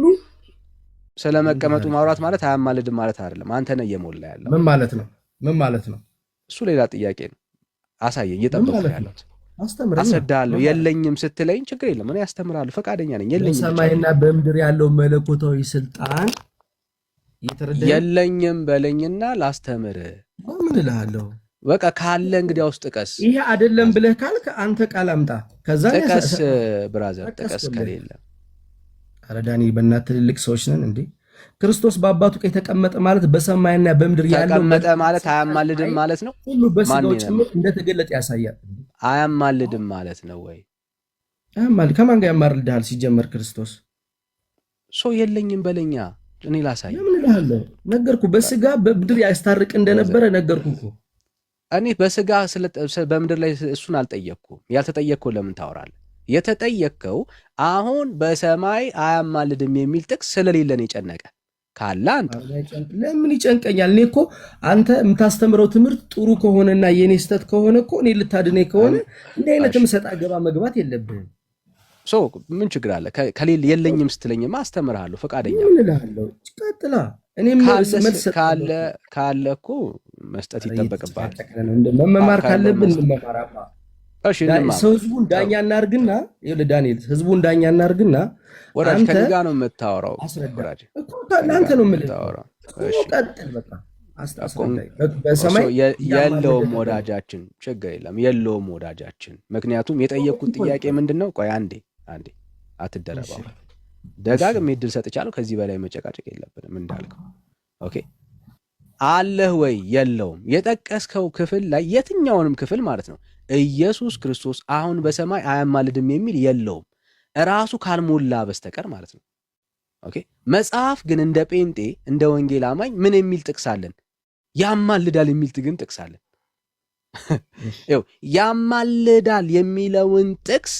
B: ስለመቀመጡ ማውራት ማለት አያማልድም ማለት አይደለም። አንተ ነህ እየሞላ ያለው።
A: ምን ማለት ነው? ምን ማለት ነው?
B: እሱ ሌላ ጥያቄ ነው። አሳየኝ። እየጠበቅኩ ያለሁት አስረዳለሁ። የለኝም ስትለኝ ችግር የለም እኔ አስተምራለሁ፣ ፈቃደኛ ነኝ። የለኝም
A: በሰማይና በምድር ያለው መለኮታዊ ስልጣን
B: የለኝም በለኝና ላስተምር።
A: ምን እልሃለሁ?
B: በቃ ካለ እንግዲህ ውስጥ ጥቀስ።
A: ይሄ አይደለም ብለህ ካልክ አንተ ቃል አምጣ። ከዛ
B: ጥቀስ ብራዘር፣ ጥቀስ ከሌለ።
A: ኧረ ዳኒ በእናትህ ትልልቅ ሰዎች ነን እንዴ? ክርስቶስ በአባቱ ቀኝ ተቀመጠ ማለት በሰማይና በምድር ያለው
B: ተቀመጠ ማለት አያማልድም ማለት ነው።
A: ሁሉ በስጋው ጭምር እንደተገለጠ ያሳያል።
B: አያማልድም ማለት ነው ወይ?
A: አያማልድ። ከማን ጋር ያማልድሃል? ሲጀመር ክርስቶስ
B: ሰው የለኝም በለኛ እኔ ላሳይ።
A: ምን እልሃለሁ? ነገርኩ። በስጋ በምድር ያስታርቅ እንደነበረ ነገርኩ እኮ።
B: እኔ በስጋ በምድር ላይ እሱን አልጠየቅኩም። ያልተጠየቅከው ለምን ታወራለህ? የተጠየቅከው አሁን በሰማይ አያማልድም የሚል ጥቅስ ስለሌለን የጨነቀ ካለ አንተ
A: ለምን ይጨንቀኛል? እኔ እኮ አንተ የምታስተምረው ትምህርት ጥሩ ከሆነና የኔ ስተት ከሆነ እኮ እኔ ልታድነኝ ከሆነ እንዲህ አይነትም ሰጣ ገባ መግባት የለብህም።
B: ምን ችግር አለ? ከሌለ የለኝም ስትለኝማ አስተምርሃለሁ፣ ፈቃደኛ
A: ምን እልሃለሁ? ቀጥላ እኔም
B: ካለ እኮ መስጠት ይጠበቅብሃል።
A: መማር ካለብን እንመማር። ህዝቡን ዳኛ እናርግና፣ ዳንኤል ህዝቡን ዳኛ እናርግና፣
B: ወዳጅ ከኔ ጋር ነው የምታወራው።
A: ለአንተ ነው የምልህ። ቀጥል በቃ
B: የለውም ወዳጃችን፣ ችግር የለም የለውም ወዳጃችን። ምክንያቱም የጠየቅኩት ጥያቄ ምንድን ነው? ቆይ አንዴ አትደረባው። ደጋግሜ እድል ሰጥቻለሁ። ከዚህ በላይ መጨቃጨቅ የለብንም እንዳልከው። ኦኬ አለህ ወይ? የለውም። የጠቀስከው ክፍል ላይ የትኛውንም ክፍል ማለት ነው ኢየሱስ ክርስቶስ አሁን በሰማይ አያማልድም የሚል የለውም፣ እራሱ ካልሞላ በስተቀር ማለት ነው። ኦኬ መጽሐፍ ግን እንደ ጴንጤ እንደ ወንጌል አማኝ ምን የሚል ጥቅስ አለን? ያማልዳል የሚል ግን ጥቅስ አለን። ያማልዳል የሚለውን ጥቅስ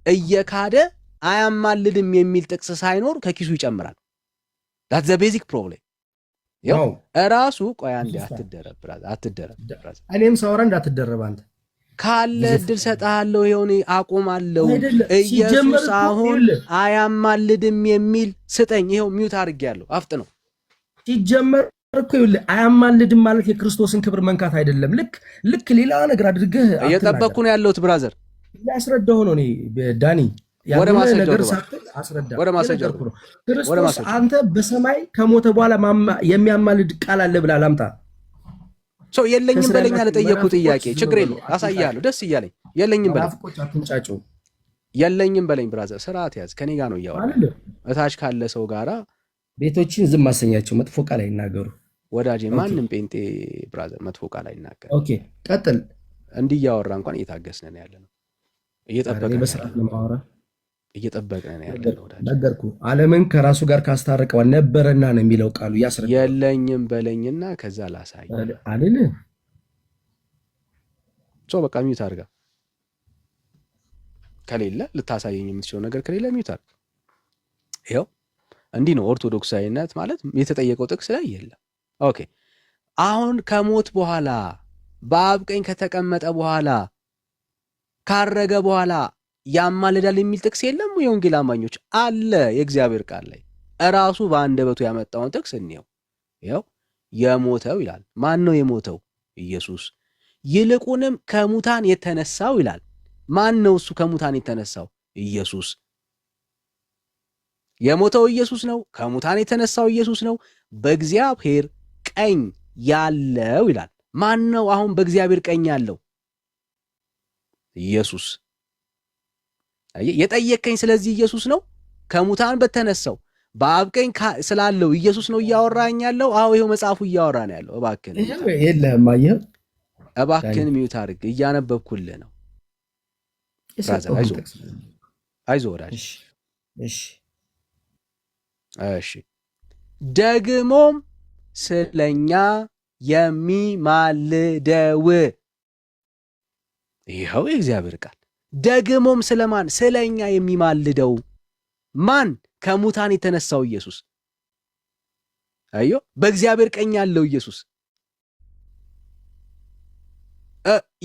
B: እየካደ አያማልድም የሚል ጥቅስ ሳይኖር ከኪሱ ይጨምራል። that's the basic problem። እራሱ ቆይ አንዴ አትደረብ።
A: እኔም ሳወራ እንዳትደረብ አንተ
B: ካለ እድል ሰጥሃለሁ። ይኸውኔ አቆማለሁ። ኢየሱስ አሁን አያማልድም የሚል ስጠኝ። ይኸው ሚውት አድርጌያለሁ። አፍጥነው።
A: ሲጀመር እኮ ይኸውልህ አያማልድም ማለት የክርስቶስን ክብር መንካት አይደለም። ልክ ሌላ ነገር አድርገህ
B: እየጠበቅኩ ነው ያለሁት ብራዘር።
A: ያስረዳሁ ነው እኔ ዳኒ።
B: ወደ ማስረጃው
A: ክርስቶስ አንተ በሰማይ ከሞተ በኋላ የሚያማልድ ቃል አለ ብለህ አላምጣ።
B: ሰው የለኝም በለኝ ለጠየቅኩ ጥያቄ ችግር የለው አሳያለሁ። ደስ እያለኝ የለኝም በለኝ። የለኝም በለኝ ብራዘር፣ ስርዓት ያዝ። ከኔ ጋር ነው እያወራህ። እታች ካለ ሰው ጋራ
A: ቤቶችን ዝም ማሰኛቸው፣ መጥፎ ቃል አይናገሩ
B: ወዳጄ። ማንም ጴንጤ ብራዘር መጥፎ ቃል አይናገር።
A: ኦኬ ቀጥል።
B: እንዲህ እያወራ እንኳን እየታገስን ነው ያለነው። እየጠበቅን ነው ያለነው ወዳጄ።
A: ነገርኩህ። ዓለምን ከራሱ ጋር ካስታረቀዋል ነበረና ነው የሚለው ቃሉ። ያስረዳል።
B: የለኝም በለኝና ከዛ ላሳይ
A: አልል
B: ሰው በቃ ሚውት አድርጋ። ከሌለ ልታሳየኝ የምትችለው ነገር ከሌለ ሚውት አድርጋ። ይኸው እንዲህ ነው ኦርቶዶክሳዊነት ማለት። የተጠየቀው ጥቅስ ላይ የለም። ኦኬ አሁን ከሞት በኋላ በአብ ቀኝ ከተቀመጠ በኋላ ካረገ በኋላ ያማልዳል የሚል ጥቅስ የለም። የወንጌል አማኞች አለ። የእግዚአብሔር ቃል ላይ እራሱ በአንደበቱ ያመጣውን ጥቅስ እንየው። ይኸው የሞተው ይላል። ማን ነው የሞተው? ኢየሱስ። ይልቁንም ከሙታን የተነሳው ይላል። ማን ነው እሱ ከሙታን የተነሳው? ኢየሱስ። የሞተው ኢየሱስ ነው። ከሙታን የተነሳው ኢየሱስ ነው። በእግዚአብሔር ቀኝ ያለው ይላል። ማን ነው አሁን በእግዚአብሔር ቀኝ ያለው? ኢየሱስ። የጠየቀኝ ስለዚህ ኢየሱስ ነው። ከሙታን በተነሳው በአብ ቀኝ ስላለው ኢየሱስ ነው እያወራኝ ያለው። አዎ ይኸው መጽሐፉ እያወራ ነው ያለው። እባክህን
A: የለህም። አየህ፣
B: እባክህን ሚውት አድርግ። እያነበብኩልህ ነው። አይዞህ ወዳጅ። እሺ ደግሞም ስለኛ የሚማልደው ይኸው የእግዚአብሔር ቃል። ደግሞም ስለማን? ስለኛ የሚማልደው ማን? ከሙታን የተነሳው ኢየሱስ። አዮ በእግዚአብሔር ቀኝ ያለው ኢየሱስ፣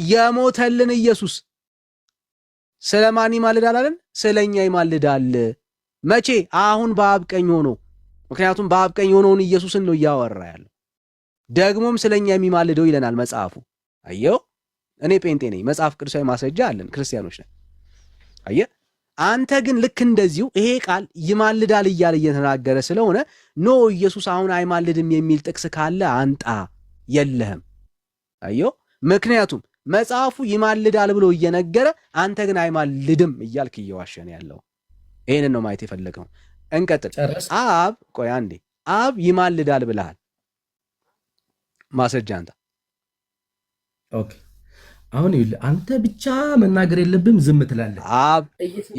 B: የሞተልን ኢየሱስ። ስለማን ይማልዳል አለን? ስለኛ ይማልዳል። መቼ? አሁን በአብ ቀኝ ሆኖ። ምክንያቱም በአብ ቀኝ ሆኖውን ኢየሱስን ነው እያወራ ያለው። ደግሞም ስለኛ የሚማልደው ይለናል መጽሐፉ። አየው፣ እኔ ጴንጤ ነኝ፣ መጽሐፍ ቅዱሳዊ ማስረጃ አለን፣ ክርስቲያኖች ነን። አየህ፣ አንተ ግን ልክ እንደዚሁ ይሄ ቃል ይማልዳል እያለ እየተናገረ ስለሆነ ኖ ኢየሱስ አሁን አይማልድም የሚል ጥቅስ ካለ አንጣ። የለህም። አየው፣ ምክንያቱም መጽሐፉ ይማልዳል ብሎ እየነገረ አንተ ግን አይማልድም እያልክ እየዋሸን ያለው። ይህንን ነው ማየት የፈለገው። እንቀጥል። አብ ቆይ አንዴ፣ አብ ይማልዳል ብለሃል፣ ማስረጃ አንተ።
A: ኦኬ አሁን ይኸውልህ አንተ ብቻ መናገር የለብህም፣ ዝም ትላለህ።
B: አብ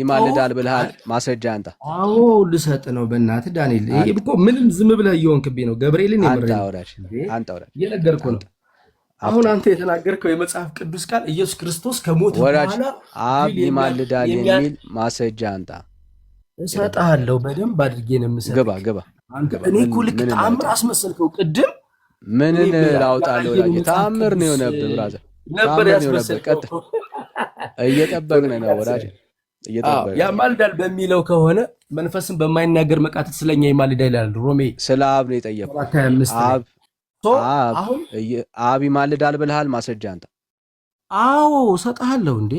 B: ይማልዳል ብለሃል፣ ማስረጃ አንተ።
A: አዎ ልሰጥ ነው። በእናትህ ዳንኤል፣ ይሄ እኮ ምንም ዝም ብለህ እየሆንክብኝ ነው። ገብርኤልን
B: አንተ አውራሽ
A: እየነገርኩህ ነው። አሁን አንተ የተናገርከው የመጽሐፍ ቅዱስ ቃል ኢየሱስ ክርስቶስ ከሞት በኋላ
B: አብ ይማልዳል የሚል ማስረጃ አንተ።
A: እሰጥሃለሁ፣ በደንብ አድርጌ ነው የምሰጥህ።
B: ግባ።
A: እኔ እኮ ልክ ተአምር አስመሰልከው ቅድም።
B: ምንን ላውጣለህ? ወላጅ ተአምር ነው የሆነብህ ብራዘር፣
A: ነበር ያስመሰልከው።
B: እየጠበቅን ነው ወዳጅ፣ እየጠበቅን።
A: ያማልዳል በሚለው ከሆነ መንፈስን በማይናገር መቃተት ስለኛ ይማልዳል ይላል ሮሜ።
B: ስለ አብ ነው የጠየቅኩት። አብ ይማልዳል ብለሃል፣ ማስረጃ አንተ።
A: አዎ እሰጥሃለሁ። እንዴ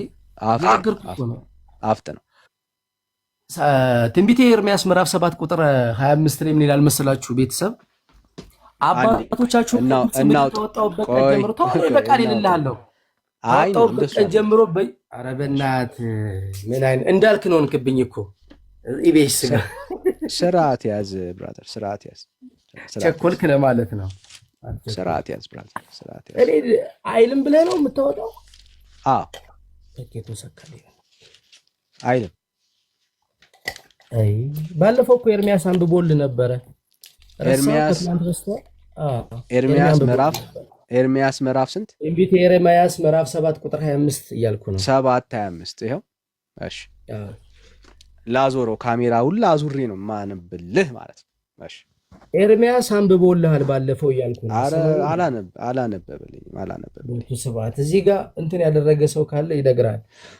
B: አፍጥ ነው።
A: ትንቢተ ኤርምያስ ምዕራፍ 7 ቁጥር 25 ላይ ምን ይላል መሰላችሁ? ቤተሰብ አባቶቻችሁ ከወጣሁበት ቀን ጀምሮ በቃል ይልልሃለሁ። ከወጣሁበት ቀን ጀምሮ ኧረ በእናትህ ምን አይነት እንዳልክ ነው እንክብኝ እኮ ኢቤስ ጋር።
B: ስርዓት ያዝ ብራዘር፣ ስርዓት ያዝ።
A: ቸኮልክ ለማለት ነው።
B: ስርዓት ያዝ ብራዘር፣ ስርዓት ያዝ።
A: እኔ አይልም ብለህ ነው የምታወጣው?
B: አዎ
A: ተኬቶ ሰከለ
B: አይልም።
A: አይ ባለፈው እኮ ኤርሚያስ አንብቦልህ ነበረ።
B: ኤርሚያስ ምዕራፍ ስንት?
A: ትንቢተ ኤርምያስ ምዕራፍ 7 ቁጥር 25 እያልኩ ነው።
B: 7:25 ይኸው። እሺ ላዞረው ካሜራውን ላዙሪ ነው ማንብልህ ማለት ነው። እሺ
A: ኤርሚያስ አንብቦልሃል ባለፈው እያልኩ ነው።
B: አረ አላነበበልኝም።
A: ስብሐት እዚህ ጋር እንትን ያደረገ ሰው ካለ ይነግራል።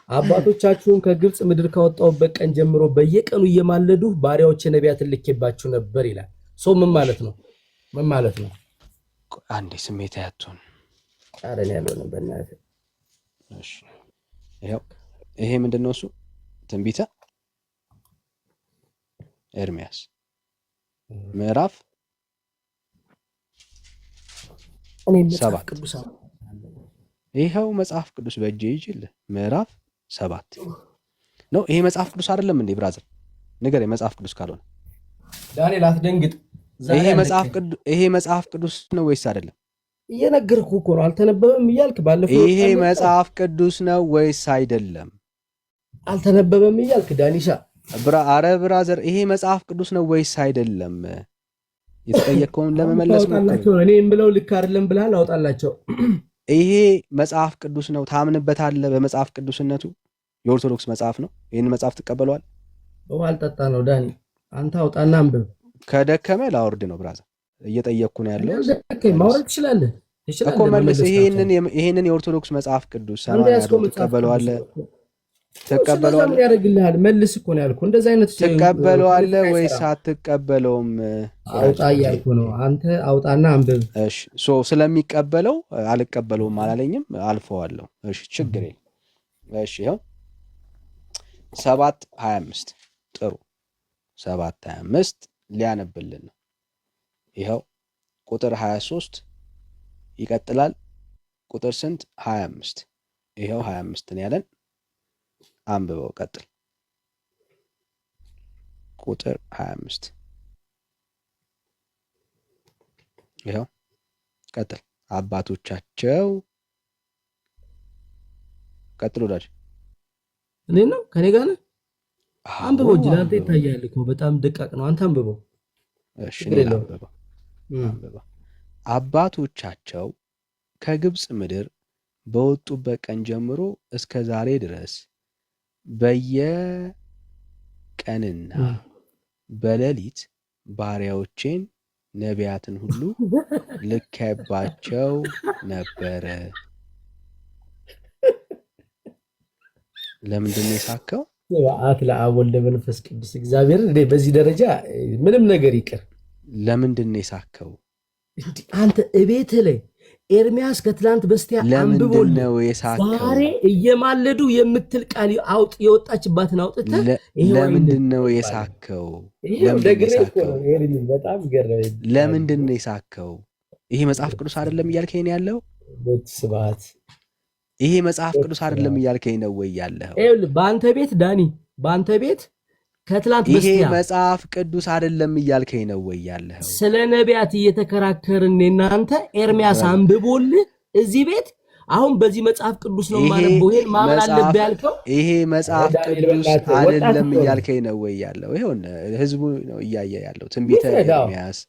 A: አባቶቻችሁን ከግብፅ ምድር ካወጣሁበት ቀን ጀምሮ በየቀኑ እየማለዱ ባሪያዎች ነቢያትን ልኬባችሁ ነበር ይላል። ሰው ምን ማለት ነው? ምን ማለት ነው?
B: አንዴ ስሜት ያቱን
A: አረን ያለው ነው በእናትህ።
B: እሺ ይሄ ምንድነው? እሱ ትንቢተ ኤርምያስ ምዕራፍ 7 ይኸው መጽሐፍ ቅዱስ በእጄ ይዤልህ ምዕራፍ 7 ነው። ይሄ መጽሐፍ ቅዱስ አይደለም እንዴ ብራዘር? ንገረኝ፣ መጽሐፍ ቅዱስ ካልሆነ
A: ዳንኤል አትደንግጥ።
B: ይሄ መጽሐፍ ቅዱስ ነው ወይስ አይደለም?
A: እየነገርኩ እኮ ነው። አልተነበበም እያልክ ባለፈው።
B: ይሄ መጽሐፍ ቅዱስ ነው ወይስ አይደለም?
A: አልተነበበም እያልክ ዳኒሻ።
B: አረ ብራዘር፣ ይሄ መጽሐፍ ቅዱስ ነው ወይስ አይደለም? የተጠየቀውን ለመመለስ
A: ነው። እኔ የምለው ልክ አይደለም ብለሃል፣ አውጣላቸው።
B: ይሄ መጽሐፍ ቅዱስ ነው፣ ታምንበታለህ በመጽሐፍ ቅዱስነቱ? የኦርቶዶክስ መጽሐፍ ነው። ይህን መጽሐፍ ትቀበለዋል?
A: ውሃ አልጠጣ ነው ዳኒ። አንተ አውጣና አንብብ።
B: ከደከመ ላወርድ ነው ብራዘር፣ እየጠየቅኩ ነው ያለው።
A: ማውረድ ትችላለህ
B: እኮ መልስ። ይሄንን የኦርቶዶክስ መጽሐፍ ቅዱስ ትቀበለዋለህ?
A: ትቀበለዋለህ? ያደርግልሃል። መልስ እኮ ነው ያልኩህ። እንደዛ አይነት
B: ትቀበለዋለህ ወይስ አትቀበለውም?
A: አውጣ እያልኩ ነው። አንተ አውጣና አንብብ።
B: እሺ ስለሚቀበለው አልቀበለውም አላለኝም፣ አልፈዋለሁ። እሺ ችግር የለም። እሺ ይኸው 7:25 ጥሩ 7:25 ሊያነብልን ነው። ይኸው ቁጥር 23 ይቀጥላል። ቁጥር ስንት? 25 ይኸው 25 ነው ያለን። አንብበው ቀጥል። ቁጥር 25 ይኸው ቀጥል። አባቶቻቸው ቀጥል። ወዳጅ
A: እኔ ነው ከኔ ጋር ነህ? አንብበው እንጂ ለአንተ ይታያል እኮ በጣም ደቃቅ ነው። አንተ አንብበው።
B: እሺ አንብበው። አባቶቻቸው ከግብፅ ምድር በወጡበት ቀን ጀምሮ እስከ ዛሬ ድረስ በየቀንና በሌሊት ባሪያዎቼን ነቢያትን ሁሉ ልኬባቸው ነበረ። ለምንድን ነው የሳከው?
A: ስብሐት ለአብ ወልድ መንፈስ ቅዱስ። እግዚአብሔር በዚህ ደረጃ ምንም ነገር ይቅር።
B: ለምንድን ነው የሳከው?
A: አንተ እቤትህ ላይ ኤርሚያስ ከትላንት በስቲያ አንብቦልህ ዛሬ እየማለዱ የምትል ቃል የወጣችባትን አውጥተህ
B: ለምንድን ነው የሳከው? ለምንድን ነው የሳከው? ይሄ መጽሐፍ ቅዱስ አይደለም እያልከኝ ነው ያለው?
A: ስብሐት
B: ይሄ መጽሐፍ ቅዱስ አይደለም እያልከኝ ነው ወይ ያለው?
A: በአንተ ቤት ዳኒ፣ በአንተ ቤት ከትላንት በስቲያ
B: ይሄ መጽሐፍ ቅዱስ አይደለም እያልከኝ ነው ወይ ያለው?
A: ስለ ነቢያት እየተከራከርን እናንተ ኤርሚያስ አንብቦልህ እዚህ ቤት አሁን በዚህ መጽሐፍ ቅዱስ ነው ማለት ነው ማመን አለብህ ያልከው?
B: ይሄ መጽሐፍ ቅዱስ አይደለም እያልከኝ ነው ወይ ያለው? ይሁን ህዝቡ ነው እያየ ያለው ትንቢተ ኤርሚያስ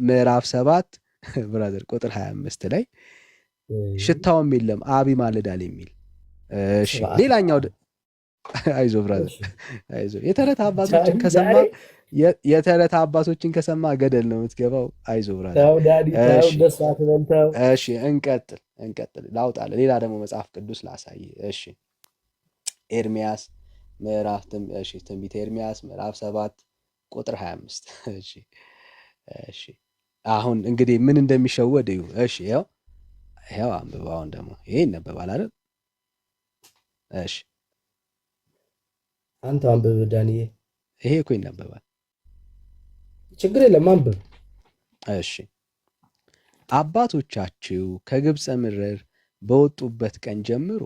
B: ምዕራፍ 7 ብራዘር ቁጥር 25 ላይ ሽታውም የለም አብ ይማልዳል የሚል። እሺ ሌላኛው አይዞ ብራዘር አይዞ። የተረት አባቶችን ከሰማ ገደል ነው የምትገባው። አይዞ ብራዘር። እሺ እንቀጥል ላውጣለ። ሌላ ደግሞ መጽሐፍ ቅዱስ ላሳይ። እሺ ኤርሚያስ ምዕራፍ ትንቢተ ኤርሚያስ ምዕራፍ 7 ቁጥር 25 እሺ አሁን እንግዲህ ምን እንደሚሸወድ እዩ። እሺ ያው አንብበው። አሁን ደግሞ ይሄ ይነበባል አይደል? እሺ
A: አንተ አንብብ ዳንኤ።
B: ይሄ እኮ ይነበባል፣
A: ችግር የለም አንብብ።
B: እሺ አባቶቻችሁ ከግብፅ ምድር በወጡበት ቀን ጀምሮ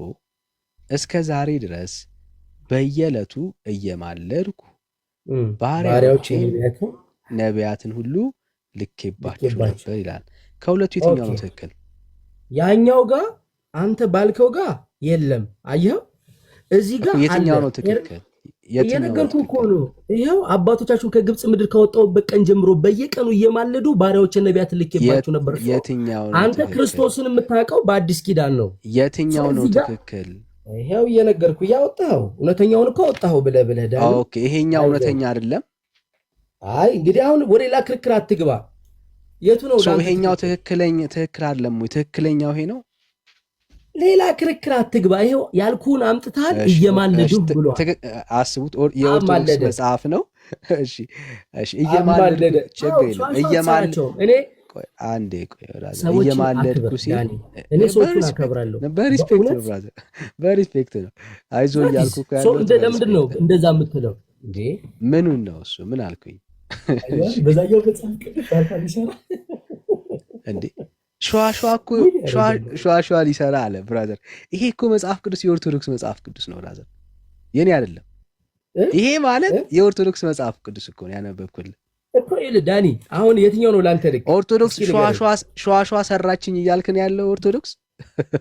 B: እስከ ዛሬ ድረስ በየዕለቱ እየማለድኩ ባሪያዎቼን ነቢያትን ሁሉ ልኬባችሁ ነበር ይላል። ከሁለቱ የትኛው ነው ትክክል?
A: ያኛው ጋር አንተ ባልከው ጋር የለም። አየኸው እዚህ ጋር
B: የትኛው ነው ትክክል?
A: የነገርኩህ እኮ ነው። ይኸው አባቶቻችሁ ከግብፅ ምድር ከወጣሁበት ቀን ጀምሮ በየቀኑ እየማለዱ ባሪያዎችን ነቢያትን ልኬባችሁ ነበር።
B: የትኛው ነው?
A: አንተ ክርስቶስን የምታውቀው በአዲስ ኪዳን ነው።
B: የትኛው ነው ትክክል?
A: ይኸው እየነገርኩህ ያወጣኸው እውነተኛውን እኮ አወጣኸው ብለህ ዳኒ።
B: ኦኬ ይሄኛው እውነተኛ አይደለም።
A: አይ እንግዲህ አሁን ወደ ሌላ ክርክር አትግባ። የቱ ነው
B: ይሄኛው ትክክል አይደለም ወይ? ትክክለኛው ይሄ ነው።
A: ሌላ ክርክር አትግባ። ይሄው ያልኩህን አምጥታል እየማለዱ ብሏል።
B: አስቡት፣ የኦርቶዶክስ መጽሐፍ ነው። እሺ እየማለዱ እኔ አንዴ እየማለድኩ ሲል
A: እኔ ሰዎችን አከብራለሁ።
B: በሪስፔክት ነው ብራዘር፣ በሪስፔክት ነው። አይዞ እያልኩ
A: ለምንድን ነው እንደዛ የምትለው እንዴ?
B: ምኑን ነው እሱ? ምን አልኩኝ?
A: በዛኛው መጽሐፍ ቅዱስ ሊሰራ
B: እንዴ? ሸዋ ሊሰራ አለ ብራዘር። ይሄ እኮ መጽሐፍ ቅዱስ የኦርቶዶክስ መጽሐፍ ቅዱስ ነው ብራዘር፣ የኔ አይደለም። ይሄ ማለት የኦርቶዶክስ መጽሐፍ ቅዱስ እኮ ነው ያነበብኩልህ
A: እኮ። ይኸውልህ ዳኒ፣ አሁን የትኛው ነው ለአንተ ልክ?
B: ኦርቶዶክስ ሸዋ ሰራችኝ እያልክን ያለው ኦርቶዶክስ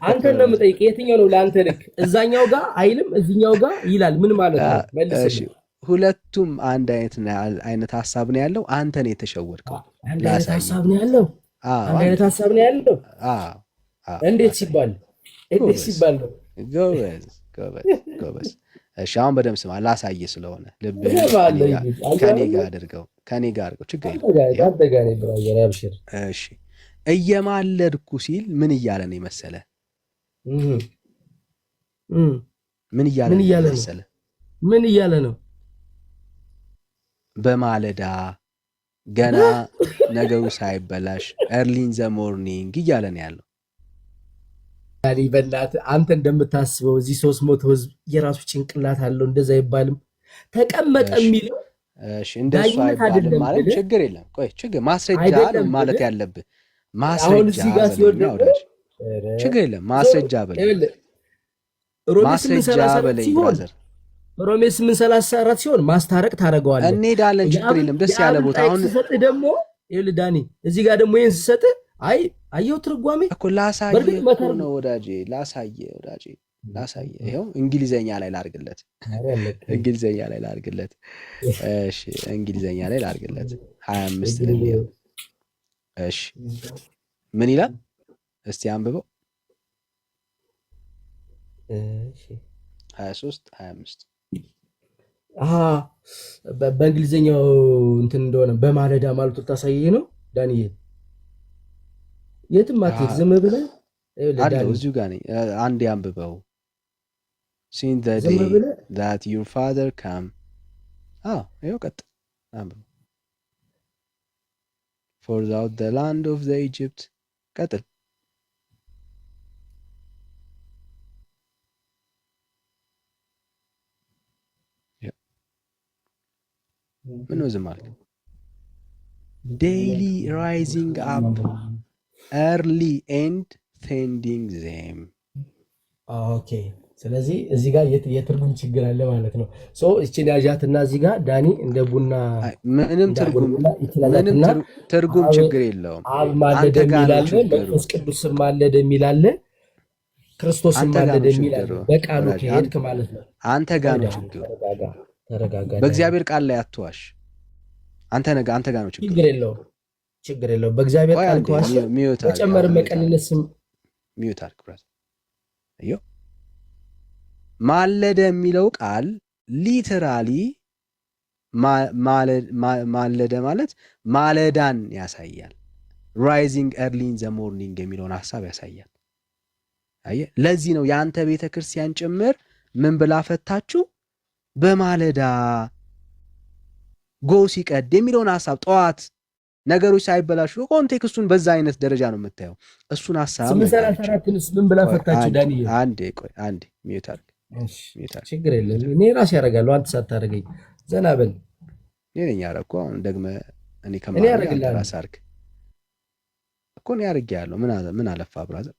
A: አንተ ነው የምጠይቅ። የትኛው ነው ለአንተ ልክ? እዛኛው ጋር አይልም እዚኛው ጋር ይላል። ምን ማለት ነው? መልስ።
B: ሁለቱም አንድ አይነት ሀሳብ ነው ያለው። አንተ ነው የተሸወድከው።
A: አንድ አይነት ሀሳብ ነው ያለው። አንድ አይነት ሀሳብ ነው ያለው። እንዴት ሲባል ነው? ጎበዝ። እሺ አሁን በደምብ ስማ፣ ላሳየህ ስለሆነ ልብህን ከኔ ጋር አድርገው፣ ችግር የለም። እሺ እየማለድኩ ሲል ምን እያለ ነው መሰለ? ምን እያለ ነው? በማለዳ ገና ነገሩ ሳይበላሽ ኤርሊን ዘ ሞርኒንግ እያለ ነው ያለው። በእናትህ አንተ እንደምታስበው እዚህ 300 ህዝብ የራሱ ጭንቅላት አለው። እንደዛ አይባልም። ተቀመጠ የሚለው
B: እንደሱ አይባልም ማለት ችግር የለም። ቆይ ማስረጃ ነው ማለት ያለብህ። ማስረጃ ችግር የለም። ማስረጃ በለኝ ብራዘር።
A: ሮሜ 8:34 ሲሆን ማስታረቅ ታደርገዋለህ።
B: እንሄዳለን፣ ችግር የለም። ደስ ያለ ቦታ አሁን
A: ስሰጥህ ደግሞ ይኸውልህ ዳኒ፣ እዚህ ጋር ደግሞ ይሄን ስሰጥህ አየው ትርጓሜ
B: እኮ ላሳየህ ነው ወዳጄ፣ ላሳየህ። ይኸው እንግሊዘኛ ላይ ላድርግለት። እሺ እንግሊዘኛ ላይ ላድርግለት 25 ለሚለው። እሺ ምን ይላል እስቲ አንብበው። 23-25
A: በእንግሊዘኛው እንትን እንደሆነ በማለዳ ማለቱ ታሳየህ ነው ዳንኤል። የትም አትሄድ፣ ዝም ብለህ
B: አለው እዚሁ ጋር ነኝ። አንድ ያንብበው። ሲን ዘ
A: ዝም
B: ዴይ
A: ብለህ
B: ዛት ዩር ፋዘር ካም። ይኸው ቀጥል አንብበው። ፎር ዛውት ዘ ላንድ ኦፍ ዘ ኢጅፕት ቀጥል። ምን ነው ዝም አልክ? ዴይሊ ራይዚንግ አፕ ኤርሊ ኤንድ ቴንዲንግ ዜም።
A: ኦኬ። ስለዚህ እዚህ ጋር የትርጉም ችግር አለ ማለት ነው። እችን ያዣትና እዚህ ጋር ዳኒ እንደ ቡና
B: ምንም ትርጉም ችግር የለውም።
A: አብ ማለደ የሚላለ፣ መንፈስ ቅዱስም ማለደ የሚላለ፣ ክርስቶስም ማለደ የሚላለ በቃሉ ከሄድክ ማለት ነው።
B: አንተ ጋር ነው ችግሩ።
A: ተረጋጋ።
B: በእግዚአብሔር ቃል ላይ አትዋሽ። አንተ ጋር ነው ችግሩ።
A: ችግር የለውም። በእግዚአብሔር ቃል ከዋሽ መጨመር መቀነስም
B: ሚዩት አድርግ ብራዘር። አየሁ ማለደ የሚለው ቃል ሊተራሊ ማለደ ማለት ማለዳን ያሳያል። ራይዚንግ ኤርሊ ኢን ዘ ሞርኒንግ የሚለውን ሀሳብ ያሳያል። አየህ፣ ለዚህ ነው የአንተ ቤተ ክርስቲያን ጭምር ምን ብላ ፈታችሁ? በማለዳ ጎ ሲቀድ የሚለውን ሀሳብ ጠዋት ነገሮች ሳይበላሹ ኮንቴክስቱን በዛ አይነት ደረጃ ነው የምታየው። እሱን ሀሳብ
A: ምን ብላ ፈታችሁ? ዳንኤል
B: አንዴ ሚዩት አድርግ።
A: ችግር የለም እኔ ራሴ ያደርጋለሁ። አንተ ሳታደርገኝ ዘና በል።
B: እኔ ነኝ ያደረኩ። አሁን ደግመህ እኔ ከማድረግ ራስ አድርግ እኮ እኔ አድርጌያለሁ። ምን አለፋ ብራዘር።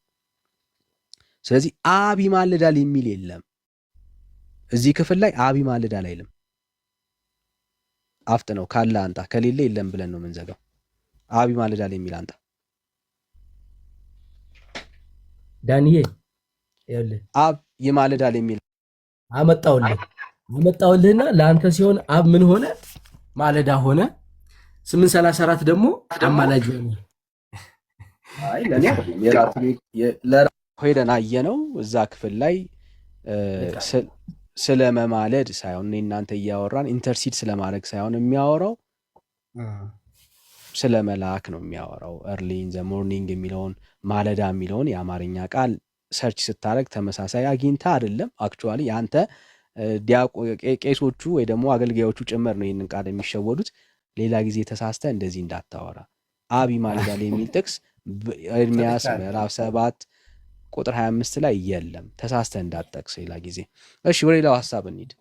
B: ስለዚህ አብ ይማልዳል የሚል የለም እዚህ ክፍል ላይ። አብ ይማልዳል አይልም። አፍጥ ነው ካለ አንጣ፣ ከሌለ የለም ብለን ነው የምንዘጋው። አብ ይማልዳል የሚል አንጣ
A: ዳንኤል። ይኸውልህ
B: አብ ይማልዳል የሚል
A: አመጣውልህና ለአንተ ሲሆን አብ ምን ሆነ? ማለዳ ሆነ። 834 ደግሞ አማላጅ ሆነ።
B: ሄደን አየነው እዛ ክፍል ላይ ስለ መማለድ ሳይሆን እናንተ እያወራን ኢንተርሲድ ስለማድረግ ሳይሆን የሚያወራው ስለ መልአክ ነው የሚያወራው። ኤርሊ ኢን ዘ ሞርኒንግ የሚለውን ማለዳ የሚለውን የአማርኛ ቃል ሰርች ስታደርግ ተመሳሳይ አግኝታ አይደለም። አክቹዋሊ የአንተ ቄሶቹ ወይ ደግሞ አገልጋዮቹ ጭምር ነው ይህንን ቃል የሚሸወዱት። ሌላ ጊዜ ተሳስተ እንደዚህ እንዳታወራ። አብ ይማልዳል የሚል ጥቅስ ኤርምያስ ምዕራፍ 7 ቁጥር 25 ላይ የለም። ተሳስተ እንዳትጠቅስ ሌላ ጊዜ። እሺ ወደ ሌላው ሐሳብ እንሂድ።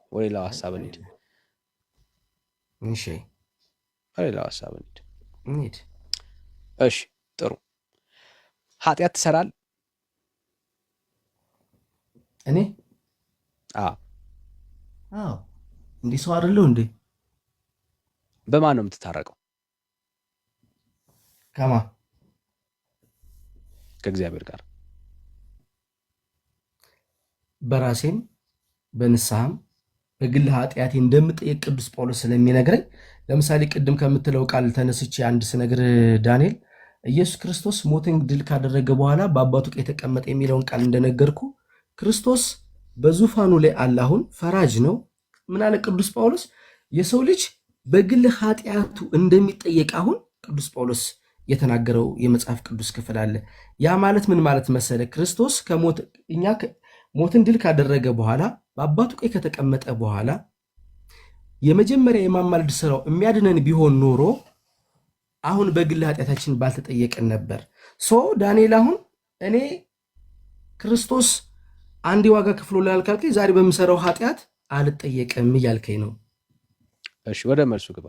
B: እሺ ጥሩ። ኃጢአት ትሰራል?
A: እኔ እንዲህ ሰው አይደለሁ እንዴ?
B: በማን ነው የምትታረቀው? ከእግዚአብሔር ጋር።
A: በራሴም በንስሐም በግል ኃጢአቴ እንደምጠየቅ ቅዱስ ጳውሎስ ስለሚነግረኝ፣ ለምሳሌ ቅድም ከምትለው ቃል ተነስቼ አንድ ስነግር ዳንኤል፣ ኢየሱስ ክርስቶስ ሞትን ድል ካደረገ በኋላ በአባቱ ቀኝ ተቀመጠ የሚለውን ቃል እንደነገርኩ ክርስቶስ በዙፋኑ ላይ አለ። አሁን ፈራጅ ነው። ምን አለ ቅዱስ ጳውሎስ? የሰው ልጅ በግል ኃጢአቱ እንደሚጠየቅ አሁን ቅዱስ ጳውሎስ የተናገረው የመጽሐፍ ቅዱስ ክፍል አለ። ያ ማለት ምን ማለት መሰለ? ክርስቶስ ሞትን ድል ካደረገ በኋላ በአባቱ ቀኝ ከተቀመጠ በኋላ የመጀመሪያ የማማለድ ስራው የሚያድነን ቢሆን ኖሮ አሁን በግል ኃጢአታችን ባልተጠየቅን ነበር። ዳንኤል፣ አሁን እኔ ክርስቶስ አንድ ዋጋ ክፍሎ ላልካልከኝ ዛሬ በምሰራው ኃጢአት አልጠየቅም እያልከኝ ነው።
B: እሺ ወደ መልሱ ግባ።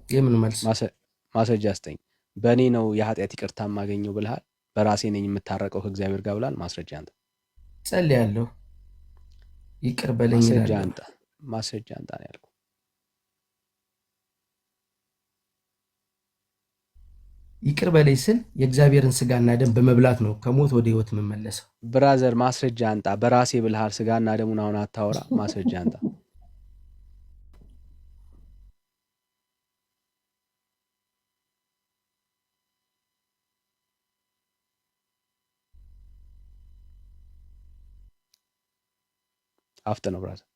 A: የምን መልስ?
B: ማስረጃ ስጠኝ። በእኔ ነው የኃጢአት ይቅርታ የማገኘው ብልሃል። በራሴ ነኝ የምታረቀው ከእግዚአብሔር ጋር ብልሃል። ማስረጃ አንጣ።
A: ጸልያለሁ፣ ይቅር በለኝ።
B: ማስረጃ አንጣ ነው ያልኩህ።
A: ይቅር በለኝ ስል የእግዚአብሔርን ስጋና ደም በመብላት ነው ከሞት ወደ ህይወት የምመለሰው።
B: ብራዘር ማስረጃ አንጣ። በራሴ ብልሃል። ስጋና ደሙን አሁን አታወራ። ማስረጃ አንጣ። አፍጥ ነው ብራዘር።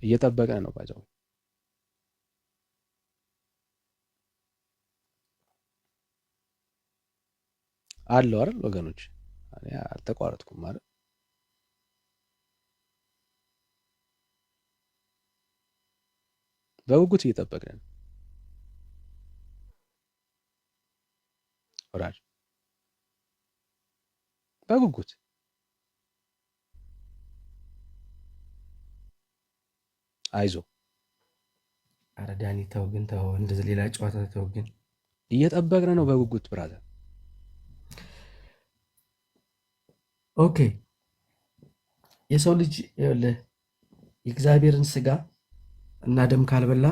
B: እየጠበቀ ነው ባይዘው። አለው አይደል ወገኖች? እኔ አልተቋረጥኩም አይደል? በጉጉት እየጠበቅን ነው ወዳጅ፣ በጉጉት አይዞ።
A: ኧረ ዳኒ ተው ግን ተው፣ እንደዚህ ሌላ ጨዋታ ተው ግን።
B: እየጠበቅን ነው በጉጉት ብራዘር።
A: ኦኬ የሰው ልጅ ይኸውልህ የእግዚአብሔርን ስጋ እና ደም ካልበላ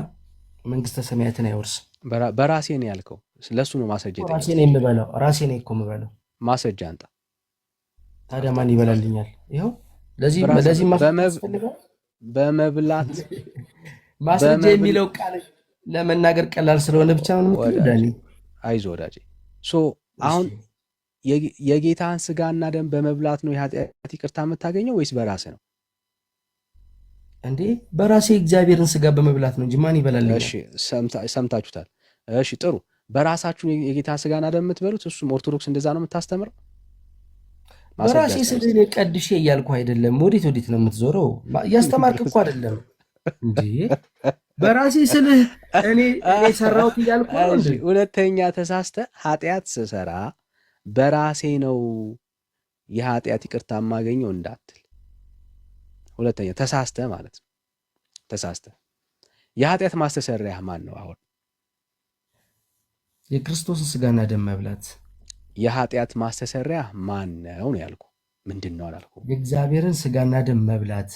A: መንግስተ ሰማያትን አይወርስም።
B: በራሴ ነው ያልከው፣ ለሱ ነው ማስረጃ የጠየቀው።
A: ራሴ ነው የምበላው፣ ራሴ ነው እኮ የምበላው።
B: ማስረጃ አንጣ።
A: ታዲያ ማን ይበላልኛል? ይኸው ለዚህ
B: በመብላት
A: ማስረጃ የሚለው ቃል ለመናገር ቀላል ስለሆነ ብቻ ነው የምትለው ዳኒ።
B: አይዞህ ወዳጄ። አሁን የጌታን ስጋና ደም በመብላት ነው የኃጢአት ይቅርታ የምታገኘው ወይስ በራስህ ነው?
A: እንዴ በራሴ እግዚአብሔርን ስጋ በመብላት ነው እንጂ ማን ይበላልኛል?
B: እሺ ሰምታችሁታል። እሺ ጥሩ። በራሳችሁ የጌታ ስጋና ደም የምትበሉት፣ እሱም ኦርቶዶክስ እንደዛ ነው የምታስተምረው?
A: በራሴ ስልህ ቀድሼ እያልኩ አይደለም። ወዴት ነው የምትዞረው? እያስተማርክ እኮ አይደለም እንዴ። በራሴ ስልህ እኔ ሰራሁት እያልኩ ነው እንዴ።
B: ሁለተኛ ተሳስተ ኃጢአት ስሰራ በራሴ ነው የኃጢአት ይቅርታ የማገኘው እንዳትል። ሁለተኛ ተሳስተ ማለት ነው። ተሳስተ የኃጢአት ማስተሰሪያ ማን ነው? አሁን
A: የክርስቶስን ስጋና ደም መብላት።
B: የኃጢአት ማስተሰሪያ ማን ነው ያልኩ። ምንድን ነው አላልኩ?
A: የእግዚአብሔርን ስጋና ደም መብላት።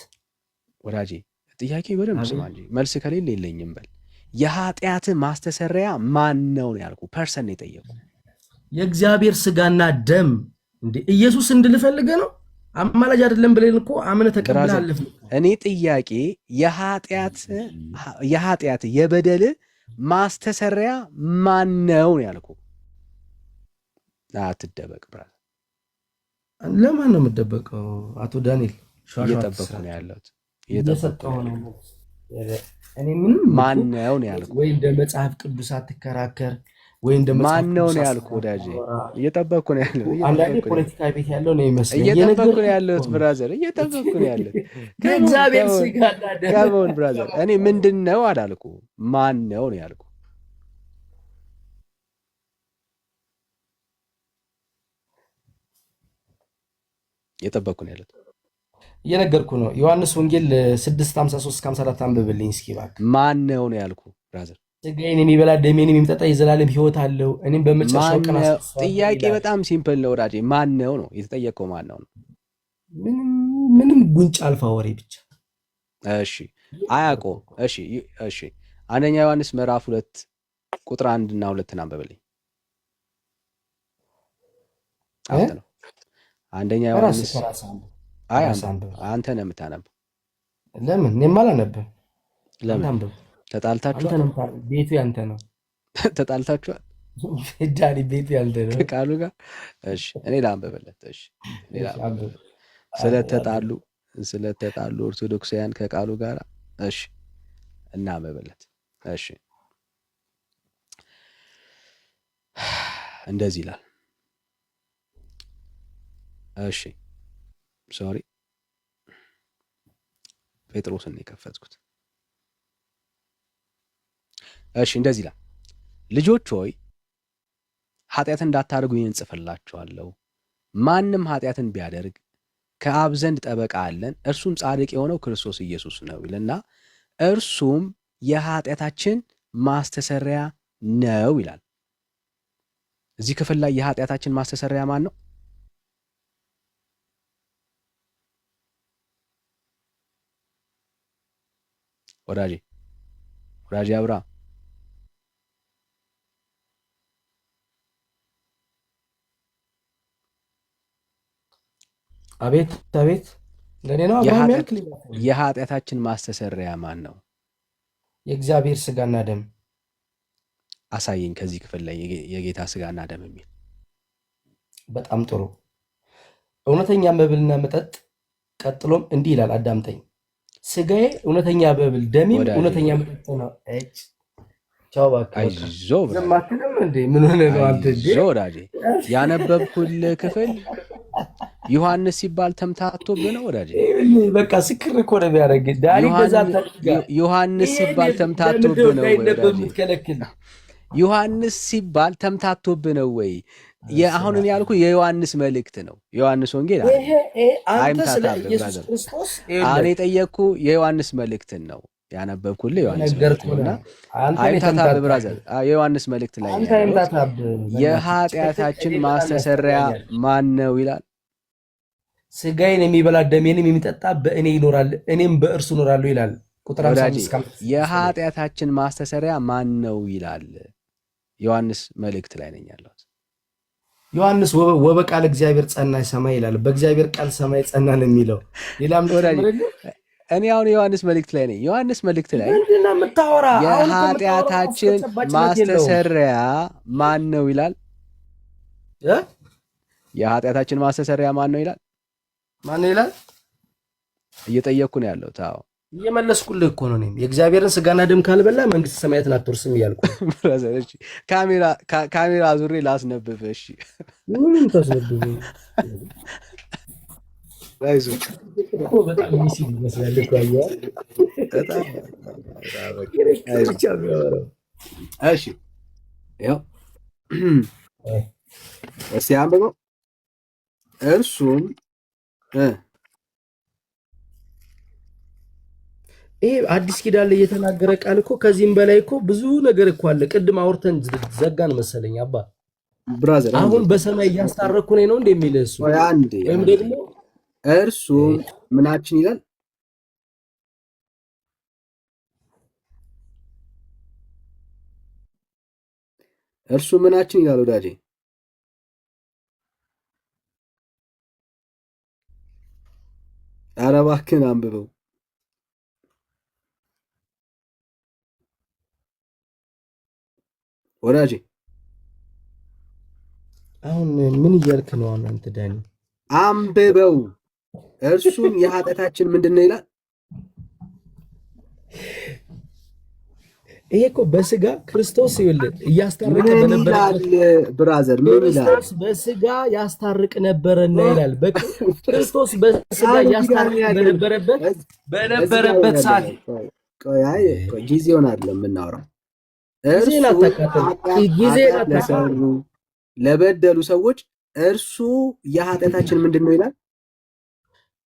B: ወዳጄ ጥያቄ በደንብ ስማ እንጂ መልስ ከሌለ የለኝም በል። የኃጢአት ማስተሰሪያ ማን ነው ያልኩ። ፐርሰን ነው የጠየቁ።
A: የእግዚአብሔር ስጋና ደም እንዴ ኢየሱስ እንድልፈልገ ነው። አማላጅ አይደለም ብለን እኮ አምነ ተቀብላለህ።
B: እኔ ጥያቄ የኃጢአት የበደል ማስተሰሪያ ማን ነው ያልኩ። አትደበቅ ብራዘር።
A: ለማን ነው የምትደበቀው? አቶ ዳንኤል
B: እየጠበቅኩ ነው ያለሁት።
A: እኔ ምንም
B: ማን ነው ያልኩ።
A: ወይ እንደ መጽሐፍ ቅዱስ አትከራከር ወይ እንደ
B: ማን ነው ያልኩ። ወዳጄ እየጠበቅኩ ነው ያለሁት።
A: አንዳንዴ ፖለቲካ ቤት ያለው ነው ይመስለኝ።
B: እየጠበቅኩ ነው ያለሁት ብራዘር፣ እየጠበቅኩ ነው ያለሁት።
A: ከእግዚአብሔር ስጋና ደም
B: ብራዘር። እኔ ምንድን ነው አላልኩ፣ ማን ነው ያልኩ። እየጠበቅኩ ነው ያለሁት።
A: እየነገርኩ ነው። ዮሐንስ ወንጌል 6:53-54 አንብብልኝ እስኪ እባክህ።
B: ማን ነው ያልኩ ብራዘር።
A: ስጋዬን የሚበላ ደሜን የሚጠጣ የዘላለም ሕይወት አለው፣ እኔም በመጨረሻው ቀን አስነሳዋለሁ።
B: ጥያቄ በጣም ሲምፕል ነው ወዳጄ። ማን ነው የተጠየቀው? ማን ነው?
A: ምንም ጉንጭ አልፋ ወሬ ብቻ።
B: እሺ አያውቀውም። እሺ አንደኛ ዮሐንስ ምዕራፍ 2 ቁጥር 1 እና 2 አንብብልኝ። አንደኛ ዮሐንስ አንተ ነው የምታነበው።
A: ለምን? እኔም አላነብም።
B: ለምን? ተጣልታችኋል?
A: ቤቱ ያንተ ነው።
B: ተጣልታችኋል?
A: ዳኒ ቤቱ ያንተ ነው
B: ከቃሉ ጋር። እሺ እኔ ላንብብለት። እሺ ስለተጣሉ ኦርቶዶክሳውያን ከቃሉ ጋር። እሺ እናንብብለት። እሺ እንደዚህ ይላል። እሺ ሶሪ ጴጥሮስን ነው የከፈትኩት። እሺ እንደዚህ ይላል። ልጆች ሆይ ኃጢአት እንዳታደርጉ ይህን ጽፍላችኋለሁ። ማንም ኃጢአትን ቢያደርግ ከአብ ዘንድ ጠበቃ አለን፣ እርሱም ጻድቅ የሆነው ክርስቶስ ኢየሱስ ነው ይልና እርሱም የኃጢአታችን ማስተሰሪያ ነው ይላል። እዚህ ክፍል ላይ የኃጢአታችን ማስተሰሪያ ማን ነው? ወዳጄ አብራ
A: አቤት ለኔ ነው።
B: የኃጢአታችን ማስተሰሪያ ማን ነው?
A: የእግዚአብሔር ስጋና ደም።
B: አሳየኝ ከዚህ ክፍል ላይ የጌታ ስጋና ደም የሚል።
A: በጣም ጥሩ። እውነተኛ መብልና መጠጥ፣ ቀጥሎም እንዲህ ይላል፣ አዳምጠኝ። ስጋዬ እውነተኛ መብል፣ ደሜም እውነተኛ መጠጥ ነው። ቻው እባክህ በቃ
B: አይዞ
A: ዝም
B: ብራዘር፣
A: አትልም እንዴ? ምን ሆነ ነው አንተ እንዴ?
B: አይዞ ወዳጄ። ያነበብኩልህ ክፍል ዮሐንስ ሲባል ተምታቶብህ ነው ወዳጄ።
A: በቃ ስክር እኮ ነው የሚያደርግህ ዳኒ። እንደዛ
B: ዮሐንስ ሲባል ተምታቶብህ ነው ወይ ወዳጄ? ዮሐንስ ሲባል ተምታቶብህ ነው ወይ? አሁን እኔ ያልኩ የዮሐንስ መልእክት ነው፣ ዮሐንስ ወንጌል አይምታታብህ ብራዘር። እኔ የጠየቅኩ የዮሐንስ መልእክትን ነው ያነበብኩልህ፣ ዮሐንስ መልእክት ነውና አይምታታብህ ብራዘር። የዮሐንስ መልእክት ላይ የኃጢአታችን ማስተሰሪያ ማን ነው ይላል?
A: ስጋዬን የሚበላ ደሜንም የሚጠጣ በእኔ ይኖራል፣ እኔም በእርሱ እኖራለሁ ይላል። ቁጥር 55
B: የኃጢአታችን ማስተሰሪያ ማን ነው ይላል። ዮሐንስ መልእክት ላይ ነኝ ያለሁት።
A: ዮሐንስ ወበቃል እግዚአብሔር ጸና ሰማይ ይላል። በእግዚአብሔር ቃል ሰማይ ጸና ነው የሚለው። ሌላም
B: እኔ አሁን ዮሐንስ መልእክት ላይ ነኝ። ዮሐንስ መልእክት ላይ
A: ምንድነው የምታወራ?
B: የኃጢአታችን ማስተሰሪያ ማን ነው ይላል። የኃጢአታችን ማስተሰሪያ ማን ነው ይላል።
A: ማን ነው ይላል?
B: እየጠየቅኩ ነው ያለሁት። አዎ
A: እየመለስኩልህ እኮ ነው። እኔም የእግዚአብሔርን ስጋና ደም ካልበላ መንግስተ ሰማያትን አትወርስም እያልኩ።
B: እሺ ካሜራ ዙሬ ላስነብብ። እሺ
A: ምንም ተስነብብ።
B: አይዞህ
A: እኮ በጣም ሚሲል ይመስላል እኮ አየህ።
B: እሺ ያው እስቲ አንብበው። እርሱም
A: ይሄ አዲስ ኪዳን ላይ የተናገረ ቃል እኮ ከዚህም በላይ እኮ ብዙ ነገር እኮ አለ። ቅድም አውርተን ዘጋን መሰለኝ አባ
B: ብራዘር።
A: አሁን በሰማይ እያስታረኩ ነው እንደሚል እሱ ወይም ደግሞ
B: እርሱ ምናችን ይላል። እርሱ ምናችን ይላል ወዳጄ። ኧረ እባክህን አንብበው ወዳጄ።
A: አሁን ምን እያልክ ነው አንተ ዳኒ?
B: አንብበው። እርሱም የኃጢአታችን ምንድን ነው ይላል።
A: ይሄ እኮ በስጋ ክርስቶስ ይኸውልህ እያስታረቀ
B: በነበረበት ብራዘር ምን ይላል?
A: ክርስቶስ በስጋ ያስታርቅ ነበረና ይላል። ክርስቶስ በስጋ ያስታርቅ በነበረበት ሰዓት
B: ጊዜውን አይደለም የምናወራው።
A: ጊዜ
B: ለበደሉ ሰዎች እርሱ የኃጢአታችን ምንድን ነው ይላል።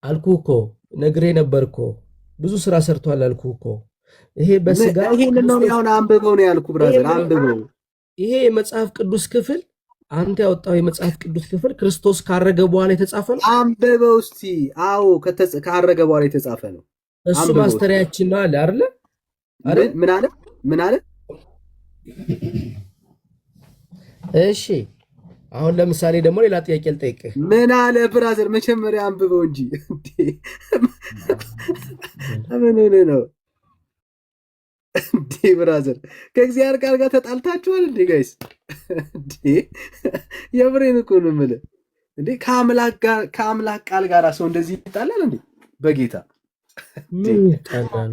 A: አልኩህ እኮ ነግሬ ነበር እኮ ብዙ ስራ ሰርቷል አልኩህ እኮ። ይሄ በስጋ
B: ይሄንን ነው አሁን አንብበው ነው ያልኩህ ብራዘር፣ አንብበው።
A: ይሄ የመጽሐፍ ቅዱስ ክፍል አንተ ያወጣው የመጽሐፍ ቅዱስ ክፍል ክርስቶስ ካረገ በኋላ የተጻፈ ነው።
B: አንብበው እስቲ። አዎ ካረገ በኋላ የተጻፈ ነው።
A: እሱ ማስተሪያችን ነው አለ አይደለ?
B: ምን አለ?
A: እሺ አሁን ለምሳሌ ደግሞ ሌላ ጥያቄ ልጠይቅህ።
B: ምን አለ ብራዘር? መጀመሪያ አንብበው እንጂ ምን ሆነ ነው እንዴ ብራዘር? ከእግዚአብሔር ቃል ጋር ተጣልታችኋል እንዴ ጋይስ? እንዴ የምሬን እኮ ነው የምልህ። እንዴ ከአምላክ ቃል ጋር ሰው እንደዚህ ይጣላል እንዴ? በጌታ
A: ምን ይጣላል?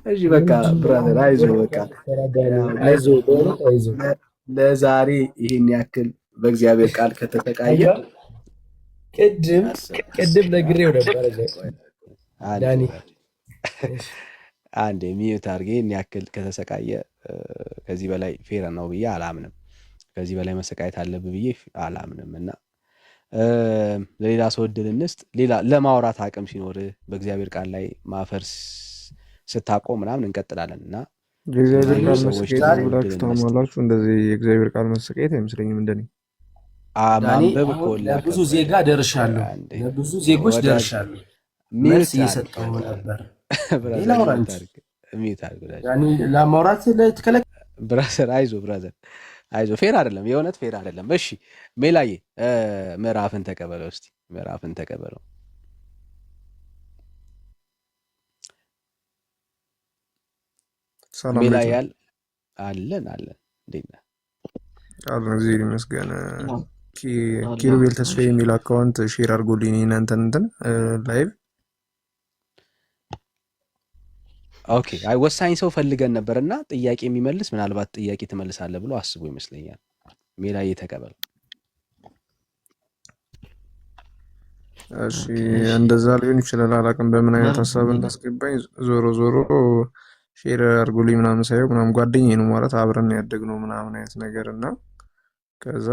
B: እሺ በቃ ብራዘር አይዞህ፣ በቃ
A: አይዞህ።
B: ለዛሬ ይሄን ያክል በእግዚአብሔር ቃል ከተሰቃየ
A: ቅድም ነግሬው ነበር ዳኒ።
B: አንዴ ሚዩት አድርጌ ይሄን ያክል ከተሰቃየ ከዚህ በላይ ፌር ነው ብዬ አላምንም። ከዚህ በላይ መሰቃየት አለብህ ብዬ አላምንም። እና ለሌላ ሰው እድል እንስጥ። ሌላ ለማውራት አቅም ሲኖርህ በእግዚአብሔር ቃል ላይ ማፈርስ ስታቆም ምናምን እንቀጥላለን። እና
C: የእግዚአብሔር ቃል መሰቃየት ብላችሁ ታማላችሁ። እንደዚህ የእግዚአብሔር ቃል መሰቃየት አይመስለኝም እንደኔ።
B: ማንበብ እኮ
A: ለብዙ ዜጋ ደርሻለሁ፣ ለብዙ ዜጎች ደርሻለሁ። መልስ እየሰጠሁ ነበር። ለማውራት
B: ብራዘር አይዞህ፣ ብራዘር አይዞህ። ፌር አይደለም፣ የእውነት ፌር አይደለም። እሺ ሜላዬ ምዕራፍን ተቀበለው እስቲ፣ ምዕራፍን ተቀበለው። ሜላዬ አለን እንዴት ነህ?
C: እዚህ ይመስገን። ኪሩቤል ተስፋዬ የሚል አካውንት ሼር አድርጎልኝ እናንተን ላይቭ
B: ኦኬ አይ ወሳኝ ሰው ፈልገን ነበርና ጥያቄ የሚመልስ ምናልባት ጥያቄ ትመልሳለህ ብሎ አስቦ ይመስለኛል። ሜላ እየተቀበል
C: እሺ እንደዛ ሊሆን ይችላል። አላውቅም በምን አይነት ሀሳብ እንዳስገባኝ። ዞሮ ዞሮ ሼር አድርጉልኝ ምናምን ሳይሆን ምናምን ጓደኛዬ ነው ማለት አብረን ያደግነው ምናምን አይነት ነገር እና ከዛ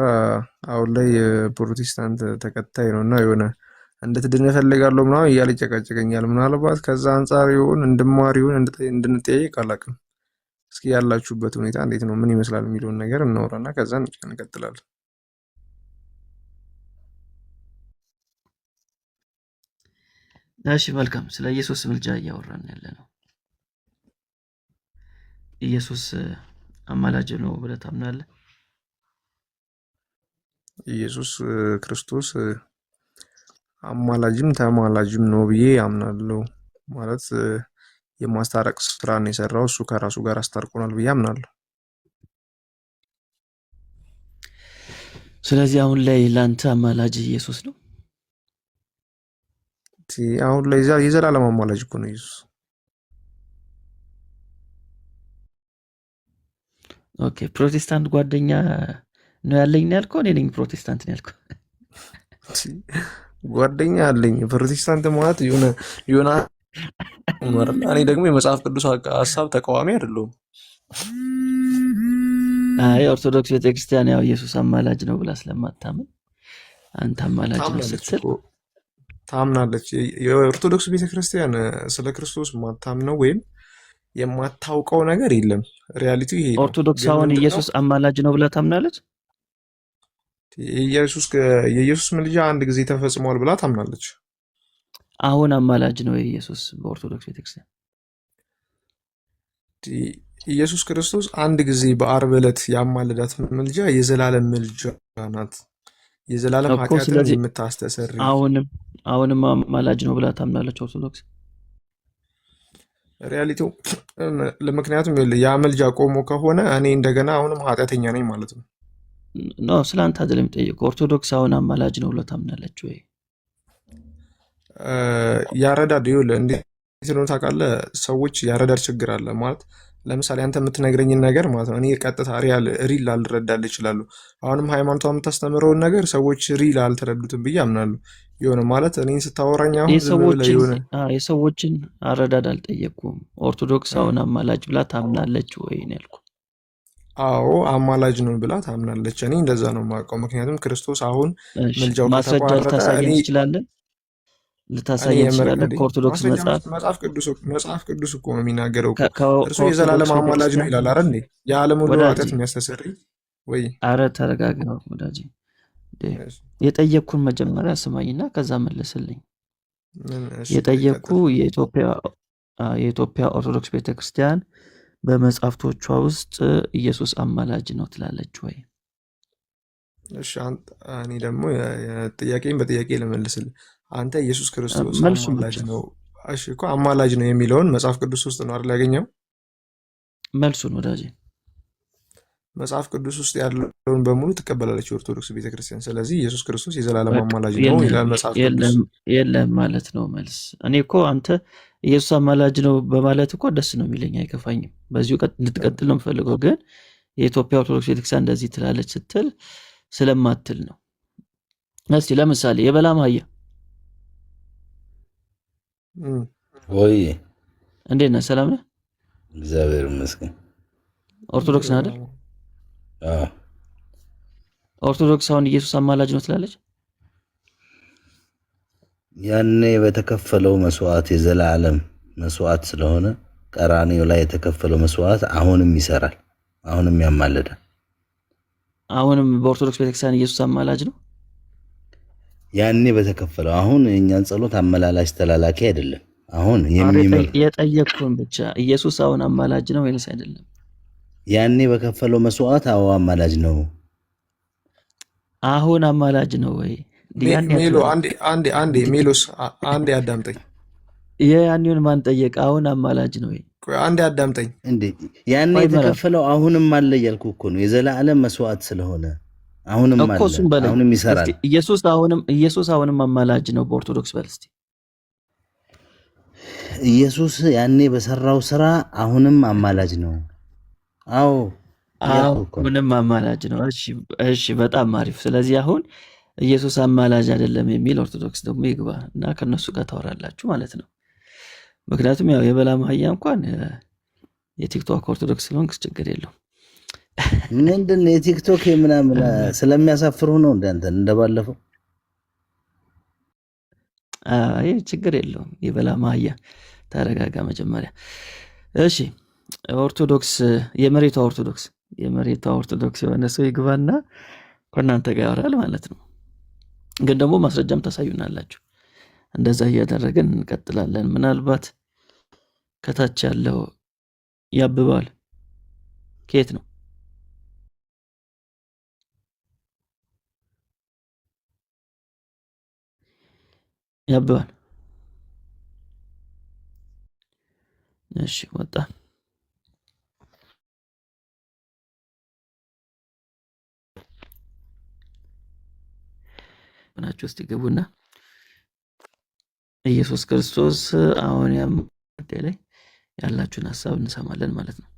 C: አሁን ላይ ፕሮቴስታንት ተከታይ ነው እና የሆነ እንድትድን እፈልጋለሁ ምናምን እያለ ይጨቃጨቀኛል። ምናልባት ከዛ አንጻር ይሁን እንድማር ይሁን እንድንጠያየቅ አላውቅም። እስኪ ያላችሁበት ሁኔታ እንዴት ነው ምን ይመስላል የሚለውን ነገር እናወራና ከዛ እንቀጥላለን።
D: እሺ መልካም። ስለ ኢየሱስ ምልጃ እያወራን ያለ ነው። ኢየሱስ አማላጅ ነው ብለህ ታምናለህ?
C: ኢየሱስ ክርስቶስ አማላጅም ተማላጅም ነው ብዬ አምናለሁ። ማለት የማስታረቅ ስራን የሰራው እሱ ከራሱ ጋር አስታርቆናል ብዬ አምናለሁ።
D: ስለዚህ አሁን ላይ ላንተ አማላጅ ኢየሱስ ነው?
C: አሁን ላይ የዘላለም አማላጅ እኮ ነው ኢየሱስ።
D: ኦኬ ፕሮቴስታንት ጓደኛ ነው ያለኝ ነው ያልከው? እኔ ነኝ ፕሮቴስታንት ነው ያልከው?
C: ጓደኛ አለኝ ፕሮቴስታንት ማለት የሆነ እኔ ደግሞ የመጽሐፍ ቅዱስ ሀሳብ ተቃዋሚ አይደለሁም።
D: አይ ኦርቶዶክስ ቤተክርስቲያን ያው ኢየሱስ አማላጅ ነው ብላ ስለማታምን አንተ አማላጅ ነው ስትል
C: ታምናለች። የኦርቶዶክስ ቤተክርስቲያን ስለ ክርስቶስ ማታምነው ወይም የማታውቀው ነገር የለም። ሪያሊቲ ይሄ ነው።
D: ኦርቶዶክስ አሁን ኢየሱስ አማላጅ ነው ብላ ታምናለች።
C: የኢየሱስ ምልጃ አንድ ጊዜ ተፈጽሟል ብላ ታምናለች።
D: አሁን አማላጅ ነው ኢየሱስ በኦርቶዶክስ ቤተክርስቲያን።
C: ኢየሱስ ክርስቶስ አንድ ጊዜ በአርብ ዕለት ያማልዳት ምልጃ የዘላለም ምልጃ ናት። የዘላለም ኃጢአትን የምታስተሰርይ
D: አሁንም አማላጅ ነው ብላ ታምናለች ኦርቶዶክስ።
C: ሪያሊቲው ለምክንያቱም ያ ምልጃ ቆሞ ከሆነ እኔ እንደገና አሁንም ኃጢአተኛ ነኝ ማለት ነው።
D: ኖ ስለ አንተ አይደለም ጠየቀው። ኦርቶዶክስ አሁን አማላጅ ነው ብላ ታምናለች ወይ?
C: ያረዳድ ይኸውልህ እንዴት ነው ታውቃለህ? ሰዎች ያረዳድ ችግር አለ ማለት ለምሳሌ አንተ የምትነግረኝን ነገር ማለት ነው እኔ ቀጥታ ሪል ላልረዳልህ እችላለሁ። አሁንም ሃይማኖቷ የምታስተምረውን ነገር ሰዎች ሪል አልተረዱትም ብዬ አምናለሁ። የሆነ ማለት እኔን ስታወራኝ አሁን
D: የሰዎችን አረዳድ አልጠየቅኩም። ኦርቶዶክስ አሁን አማላጅ ብላ ታምናለች ወይ ነው ያልኩህ።
C: አዎ አማላጅ ነው ብላ ታምናለች። እኔ እንደዛ ነው የማውቀው። ምክንያቱም ክርስቶስ አሁን ምልጃው
D: ማስረጃ ልታሳየን ትችላለህ? ልታሳየን ትችላለህ? ከኦርቶዶክስ
C: መጽሐፍ ቅዱስ እኮ ነው የሚናገረው። እርሱ የዘላለም አማላጅ ነው ይላል። አረ እንዴ የዓለም ሁሉ ኃጢአት የሚያስተሰርይ ወይ? አረ
D: ተረጋጋ ወዳጄ። የጠየቅኩን መጀመሪያ ስማኝና ከዛ መለስልኝ። የጠየቅኩ የኢትዮጵያ ኦርቶዶክስ ቤተክርስቲያን በመጽሐፍቶቿ ውስጥ ኢየሱስ አማላጅ ነው ትላለች ወይ?
C: እሺ እኔ ደግሞ ጥያቄን በጥያቄ ልመልስልህ። አንተ ኢየሱስ ክርስቶስ አማላጅ ነው እሺ እኮ አማላጅ ነው የሚለውን መጽሐፍ ቅዱስ ውስጥ ነው አይደል ያገኘው?
D: መልሱን ወዳጄ
C: መጽሐፍ ቅዱስ ውስጥ ያለውን በሙሉ ትቀበላለች የኦርቶዶክስ ቤተክርስቲያን። ስለዚህ ኢየሱስ ክርስቶስ የዘላለም አማላጅ ነው ይላል መጽሐፍ ቅዱስ።
D: የለም ማለት ነው መልስ። እኔ እኮ አንተ ኢየሱስ አማላጅ ነው በማለት እኮ ደስ ነው የሚለኝ፣ አይከፋኝም። በዚሁ ልትቀጥል ነው የምፈልገው። ግን የኢትዮጵያ ኦርቶዶክስ ቤተክርስቲያን እንደዚህ ትላለች ስትል ስለማትል ነው። እስቲ ለምሳሌ የበላም አህያ
E: ወይ
D: እንዴት ነህ? ሰላም ነህ?
E: እግዚአብሔር ይመስገን።
D: ኦርቶዶክስ ነህ አይደል? ኦርቶዶክስ አሁን ኢየሱስ አማላጅ ነው ትላለች።
E: ያኔ በተከፈለው መስዋዕት የዘላለም መስዋዕት ስለሆነ ቀራንዮ ላይ የተከፈለው መስዋዕት አሁንም ይሰራል፣ አሁንም ያማልዳል።
D: አሁንም በኦርቶዶክስ ቤተክርስቲያን ኢየሱስ አማላጅ ነው።
E: ያኔ በተከፈለው አሁን የእኛን ጸሎት አመላላሽ ተላላኪ አይደለም። አሁን
D: የጠየቅኩን ብቻ ኢየሱስ አሁን አማላጅ ነው ወይስ አይደለም?
E: ያኔ በከፈለው መስዋዕት አዎ አማላጅ ነው።
D: አሁን አማላጅ ነው ወይ?
C: ሜሎ አንዴ ሜሎስ አንዴ አዳምጠኝ።
D: ያኔውን ማን ጠየቀ? አሁን አማላጅ ነው ወይ?
C: አንዴ አዳምጠኝ።
E: እንዴ ያኔ የተከፈለው አሁንም አለ እያልኩ እኮ ነው። የዘላለም መስዋዕት ስለሆነ አሁንም አለ፣ አሁንም ይሰራል።
D: ኢየሱስ አሁንም አማላጅ ነው በኦርቶዶክስ በል እስቲ።
E: ኢየሱስ ያኔ በሰራው ስራ አሁንም አማላጅ ነው። አዎ እያልኩ እኮ ነው።
D: አሁንም አማላጅ ነው። እሺ፣ በጣም አሪፍ። ስለዚህ አሁን ኢየሱስ አማላጅ አይደለም የሚል ኦርቶዶክስ ደግሞ ይግባ እና ከነሱ ጋር ታወራላችሁ ማለት ነው። ምክንያቱም ያው የበላም አህያ እንኳን የቲክቶክ ኦርቶዶክስ ስለሆንክ ችግር የለውም።
E: ምንድን ነው የቲክቶክ ምናምን ስለሚያሳፍሩ ነው እንዳንተ እንደባለፈው።
D: አይ ችግር የለውም። የበላም አህያ ተረጋጋ መጀመሪያ። እሺ ኦርቶዶክስ የመሬቷ ኦርቶዶክስ የሆነ ሰው ይግባና ከእናንተ ጋር ያወራል ማለት ነው። ግን ደግሞ ማስረጃም ታሳዩናላችሁ። እንደዛ እያደረግን እንቀጥላለን። ምናልባት ከታች ያለው ያብባል። ከየት ነው? ያብባል። እሺ ወጣ። ናችሁ ውስጥ ይገቡና ኢየሱስ ክርስቶስ አሁን ያም ጉዳይ ላይ ያላችሁን ሀሳብ እንሰማለን ማለት ነው።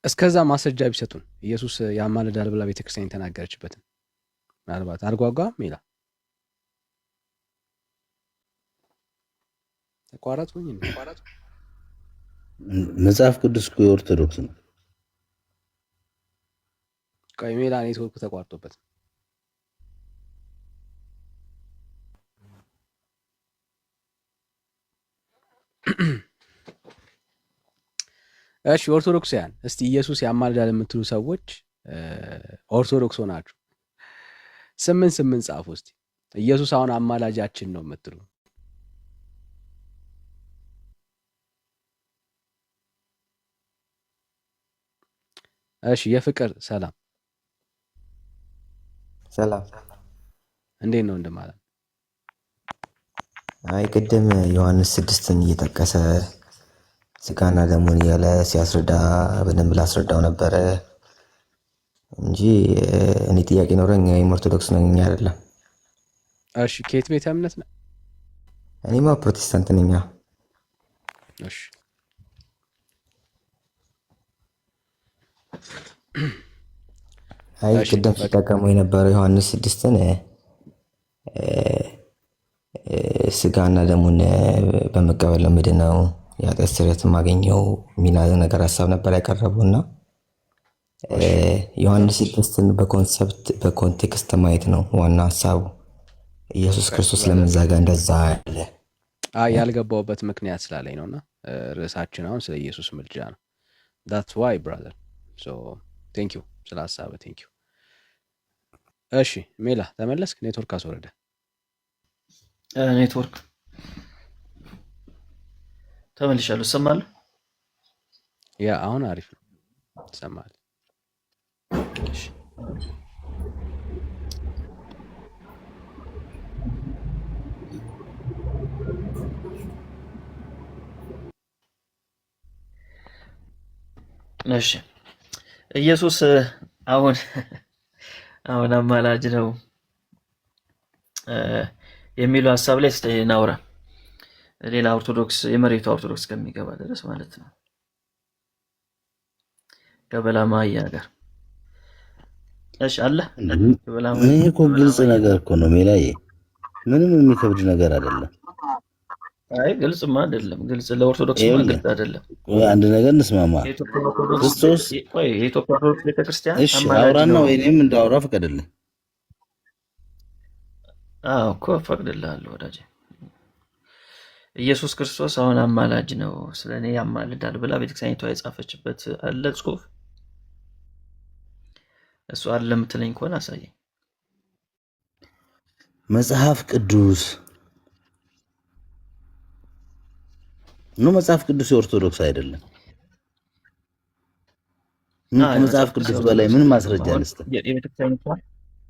B: እስከዛ ማስረጃ ቢሰጡን ኢየሱስ ያማልዳል ብላ ቤተክርስቲያን የተናገረችበትን ምናልባት አርጓጓም ይላል። ተቋረጥኩኝ።
E: መጽሐፍ ቅዱስ እኮ የኦርቶዶክስ ነው።
B: ቆይ ሜላ ኔትወርኩ ተቋርጦበት እሺ ኦርቶዶክሳውያን እስቲ ኢየሱስ ያማልዳል የምትሉ ሰዎች ኦርቶዶክስ ሆናችሁ 8 ጻፉ እስቲ። ኢየሱስ አሁን አማላጃችን ነው የምትሉ እሺ። የፍቅር ሰላም እንዴት ነው እንደማለት?
F: አይ ቅድም ዮሐንስ 6ን እየጠቀሰ ስጋና ደሙን እያለ ሲያስረዳ በደንብ ላስረዳው ነበረ እንጂ እኔ ጥያቄ ኖረኝ ኦርቶዶክስ ነኝ አይደለም።
B: እሺ ከየት ቤተ እምነት ነው?
F: እኔማ ፕሮቴስታንት ነኝ።
B: እሺ
F: አይ ቅድም ሲጠቀሙ የነበረው ዮሐንስ 6ን ስጋና ደሙን በመቀበል ምንድነው የኃጢአት ስርየት የማገኘው ሚና ነገር ሀሳብ ነበር ያቀረቡና ዮሐንስ 6ን በኮንሰፕት በኮንቴክስት ማየት ነው ዋና ሀሳቡ። ኢየሱስ ክርስቶስ ለምን ዛጋ እንደዛ አለ?
B: ያልገባውበት ምክንያት ስላለኝ ነውና ርዕሳችን አሁን ስለ ኢየሱስ ምልጃ ነው። that's why brother so thank you ስለ ሀሳብ thank you። እሺ ሜላ ተመለስክ? ኔትወርክ አስወረደ።
D: ኔትወርክ ተመልሻለሁ። እሰማለሁ።
B: ያ አሁን አሪፍ ነው ትሰማለህ? እሺ
D: እሺ ኢየሱስ አሁን አማላጅ ነው የሚለው ሀሳብ ላይ እናውራ። ሌላ ኦርቶዶክስ የመሬቷ ኦርቶዶክስ ከሚገባ ድረስ ማለት ነው። ከበላማ አህያ ጋር እሺ አለ።
E: ይሄ እኮ ግልጽ ነገር እኮ ነው ሜላዬ፣ ምንም የሚከብድ ነገር አይደለም።
D: አይ ግልጽማ አይደለም። ግልጽ ለኦርቶዶክስ ግልጽ አይደለም።
E: አንድ ነገር እንስማማ። ክርስቶስ
D: የኢትዮጵያ ኦርቶዶክስ ቤተክርስቲያን
E: እሺ አውራና ወይኔም እንዳውራ ፈቀደልኝ።
D: አዎ እኮ ፈቅድልሃለሁ ወዳጄ። ኢየሱስ ክርስቶስ አሁን አማላጅ ነው ስለኔ ያማልዳል ብላ ቤተክርስቲያኒቷ የጻፈችበት አለ ጽሑፍ። እሱ አለ የምትለኝ ከሆነ አሳየኝ።
E: መጽሐፍ ቅዱስ ነው። መጽሐፍ ቅዱስ የኦርቶዶክስ አይደለም። ከመጽሐፍ ቅዱስ በላይ ምን ማስረጃ ልስጥ?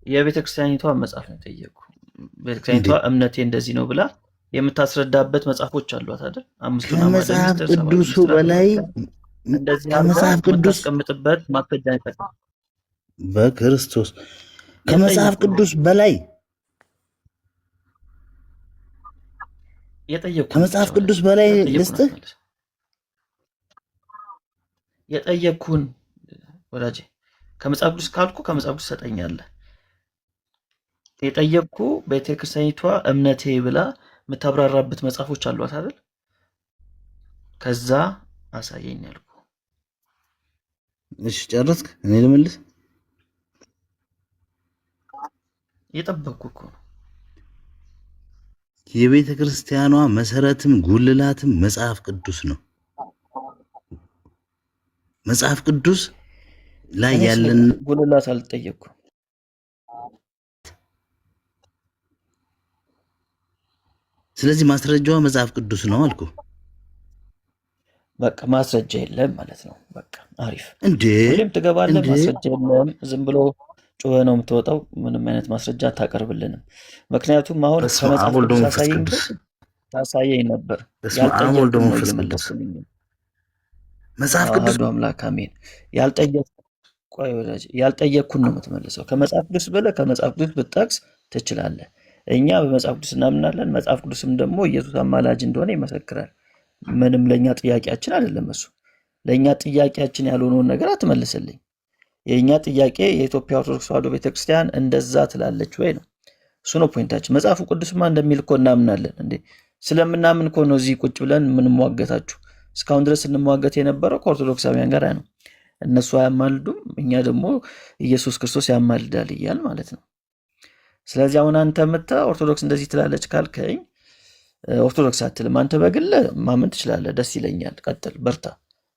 D: የቤተክርስቲያኒቷ መጽሐፍ ነው ጠየቁ። ቤተክርስቲያኒቷ እምነቴ እንደዚህ ነው ብላ የምታስረዳበት መጽሐፎች አሏት አይደል? አምስቱን አዕማደ
E: ከመጽሐፍ
D: ምስጢር፣ ሰባቱ
E: ቅዱሱ
D: ምስጢራተ
E: በላይ
D: ክርስቲያን እንደዚህ አድርጋ
E: ከመጽሐፍ ቅዱስ
D: የምታስቀምጥበት ማስረጃ አይጠቅም።
E: በክርስቶስ ከመጽሐፍ
D: የጠየኩህ
E: ቅዱስ በላይ
D: የጠየኩህ
E: ከመጽሐፍ
D: ብቻ
E: ቅዱስ በላይ
D: የጠየኩህን
E: ልስጥህ።
D: አትመልስ። የጠየኩህን ወዳጄ ከመጽሐፍ ቅዱስ ካልኩ ከመጽሐፍ ቅዱስ ሰጠኛለህ። የጠየቅኩህ ቤተክርስቲያኒቷ እምነቴ ብላ የምታብራራበት መጽሐፎች አሏት አይደል? ከዛ አሳየኝ ያልኩ።
E: እሺ ጨረስክ? እኔ ልመልስ።
D: እየጠበቅኩ እኮ ነው።
E: የቤተ ክርስቲያኗ መሰረትም ጉልላትም መጽሐፍ ቅዱስ ነው። መጽሐፍ ቅዱስ ላይ
D: እኔ ስለ
E: ያለን
D: ጉልላት አልጠየቅኩም።
E: ስለዚህ ማስረጃዋ መጽሐፍ ቅዱስ ነው አልኩ።
D: በቃ ማስረጃ የለም ማለት ነው። በቃ አሪፍ።
E: እንዴ
D: ሁሌም ትገባለህ፣
E: እንዴ
D: ማስረጃ የለም። ዝም ብሎ ጩኸ ነው የምትወጣው። ምንም አይነት ማስረጃ አታቀርብልንም። ምክንያቱም አሁን
E: በስመ አብ
D: ከመጽሐፍ
E: ወወልድ
D: ቅዱስ
E: ወመንፈስ
D: አሳየኝ
E: ቅዱስ
D: ብል ታሳየኝ ነበር።
E: በስመ አብ ወወልድ
D: ያልጠየቅኩን ነው
E: ወመንፈስ ቅዱስ
D: እየመለስልኝ።
E: መጽሐፍ ቅዱስ
D: አሐዱ አምላክ አሜን። ያልጠየቅ ቆይ ወዳጅ፣ ያልጠየቅኩን ነው የምትመልሰው። ከመጽሐፍ ቅዱስ ብለህ ከመጽሐፍ ቅዱስ ብትጠቅስ ትችላለህ። እኛ በመጽሐፍ ቅዱስ እናምናለን። መጽሐፍ ቅዱስም ደግሞ ኢየሱስ አማላጅ እንደሆነ ይመሰክራል። ምንም ለእኛ ጥያቄያችን አይደለም እሱ። ለእኛ ጥያቄያችን ያልሆነውን ነገር አትመልስልኝ። የእኛ ጥያቄ የኢትዮጵያ ኦርቶዶክስ ተዋሕዶ ቤተክርስቲያን እንደዛ ትላለች ወይ ነው። እሱ ነው ፖይንታችን። መጽሐፉ ቅዱስማ እንደሚል እኮ እናምናለን። እንዴ ስለምናምን እኮ ነው እዚህ ቁጭ ብለን የምንሟገታችሁ። እስካሁን ድረስ እንሟገት የነበረው ከኦርቶዶክሳውያን ጋር ነው። እነሱ አያማልዱም፣ እኛ ደግሞ ኢየሱስ ክርስቶስ ያማልዳል እያል ማለት ነው። ስለዚህ አሁን አንተ መጥተህ ኦርቶዶክስ እንደዚህ ትላለች ካልከኝ ኦርቶዶክስ አትልም። አንተ በግል ማመን ትችላለህ፣ ደስ ይለኛል። ቀጥል፣ በርታ።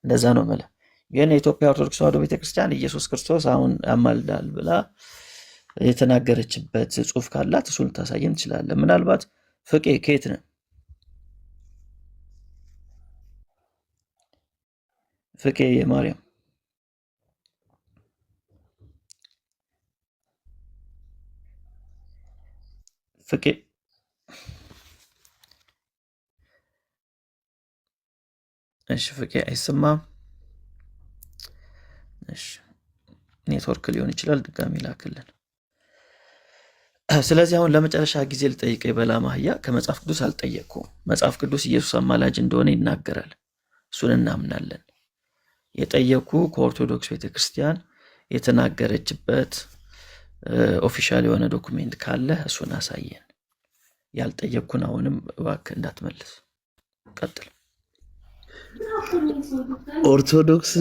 D: እንደዛ ነው የምልህ። ግን የኢትዮጵያ ኦርቶዶክስ ተዋሕዶ ቤተክርስቲያን ኢየሱስ ክርስቶስ አሁን ያማልዳል ብላ የተናገረችበት ጽሑፍ ካላት እሱን ልታሳየን ትችላለህ። ምናልባት ፍቄ ከየት ነህ? ፍቄ የማርያም ፍቄ እሺ፣ ፍቄ አይሰማም። እሺ፣ ኔትወርክ ሊሆን ይችላል። ድጋሚ ላክልን። ስለዚህ አሁን ለመጨረሻ ጊዜ ልጠይቀኝ በላም አህያ ከመጽሐፍ ቅዱስ አልጠየቅኩም። መጽሐፍ ቅዱስ ኢየሱስ አማላጅ እንደሆነ ይናገራል። እሱን እናምናለን። የጠየኩ ከኦርቶዶክስ ቤተክርስቲያን የተናገረችበት ኦፊሻል የሆነ ዶኩሜንት ካለ እሱን አሳየን። ያልጠየቅኩን አሁንም እባክህ እንዳትመልስ። ቀጥል።
E: ኦርቶዶክስ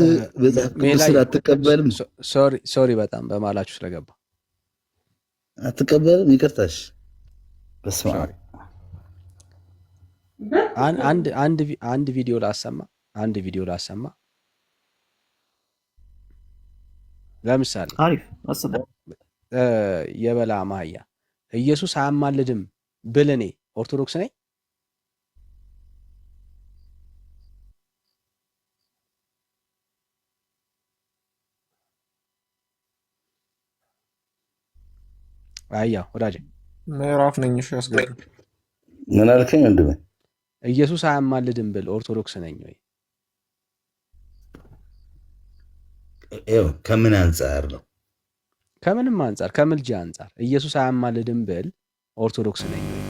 E: መጽሐፍ ቅዱስን አትቀበልም።
B: ሶሪ በጣም በማላችሁ ስለገባ
E: አትቀበልም። ይቅርታሽ። በስመ አብ
B: አንድ ቪዲዮ ላሰማ። ለምሳሌ
D: አሪፍ አስበው።
B: የበለዓም አህያ ኢየሱስ አያማልድም ብል እኔ ኦርቶዶክስ ነኝ? አያ ወዳጄ
C: ምዕራፍ ነኝ። እሺ ያስገድል።
E: ምን አልከኝ ወንድሜ?
B: ኢየሱስ አያማልድም ብል ኦርቶዶክስ ነኝ ወይ?
E: ይኸው ከምን አንጻር ነው?
B: ከምንም አንጻር፣ ከምልጃ አንጻር ኢየሱስ አያማልድም ብል ኦርቶዶክስ ነኝ ወይ?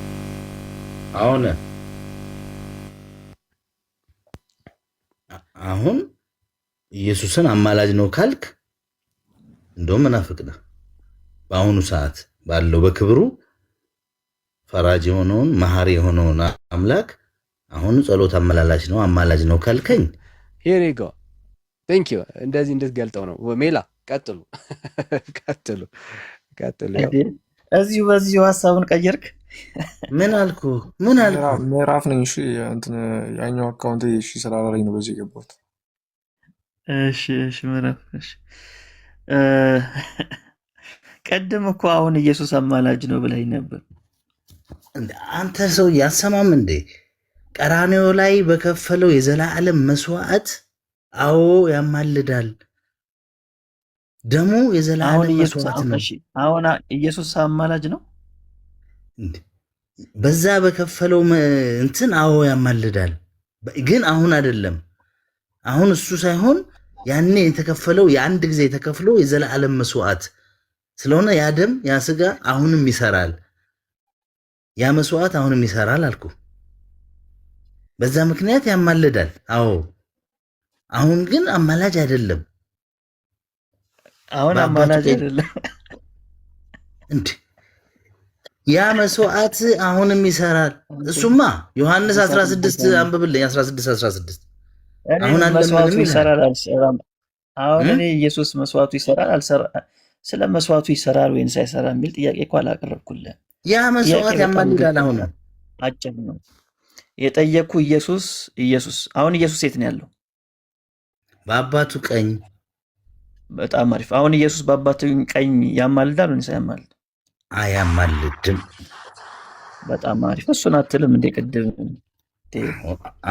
E: አሁን ኢየሱስን አማላጅ ነው ካልክ እንደውም መናፍቅ ነህ። በአሁኑ ሰዓት ባለው በክብሩ ፈራጅ የሆነውን መሐሪ የሆነውን አምላክ አሁን ጸሎት አመላላሽ ነው አማላጅ ነው ካልከኝ
B: ሄሪጎ ቴንክ ዩ። እንደዚህ እንድትገልጠው ነው። ሜላ ቀጥሉ።
D: እዚሁ በዚሁ ሀሳቡን ቀየርክ።
E: ምን አልኩ?
C: ምዕራፍ ነኝ። እሺ እንትን ያኛው አካውንት እሺ ስላላለኝ ነው በዚህ የገባሁት።
D: እሺ ምዕራፍ እሺ። ቀድም እኮ አሁን ኢየሱስ አማላጅ ነው ብለኝ ነበር።
E: አንተ ሰው ያሰማም እንዴ? ቀራንዮ ላይ በከፈለው የዘላለም መስዋዕት አዎ ያማልዳል። ደሙ የዘላለም መስዋዕት ነው።
D: አሁን ኢየሱስ አማላጅ ነው።
E: በዛ በከፈለው እንትን አዎ ያማልዳል። ግን አሁን አይደለም። አሁን እሱ ሳይሆን ያኔ የተከፈለው የአንድ ጊዜ የተከፍለው የዘላለም መስዋዕት ስለሆነ ያ ደም ያ ስጋ አሁንም ይሰራል። ያ መስዋዕት አሁንም ይሰራል አልኩ። በዛ ምክንያት ያማልዳል። አዎ አሁን ግን አማላጅ አይደለም።
D: አሁን አማላጅ አይደለም
E: እንዴ? ያ መስዋዕት አሁንም ይሰራል። እሱማ ዮሐንስ 16 አንብብልኝ። 16 አሁን
D: መስዋዕቱ ይሰራል አልሰራም? አሁን እኔ ኢየሱስ መስዋዕቱ ይሰራል አልሰራ ስለ መስዋዕቱ ይሰራል ወይን ሳይሰራ የሚል ጥያቄ እኮ አላቀረብኩልህ።
E: ያ መስዋዕት ያማልዳል። አሁን
D: አጭር ነው የጠየኩ። ኢየሱስ አሁን ኢየሱስ የት ነው ያለው?
E: በአባቱ ቀኝ።
D: በጣም አሪፍ። አሁን ኢየሱስ በአባቱ ቀኝ ያማልዳል ወይስ አያማልድም?
E: አያማልድም።
D: በጣም አሪፍ። እሱን አትልም እንዴ ቅድም?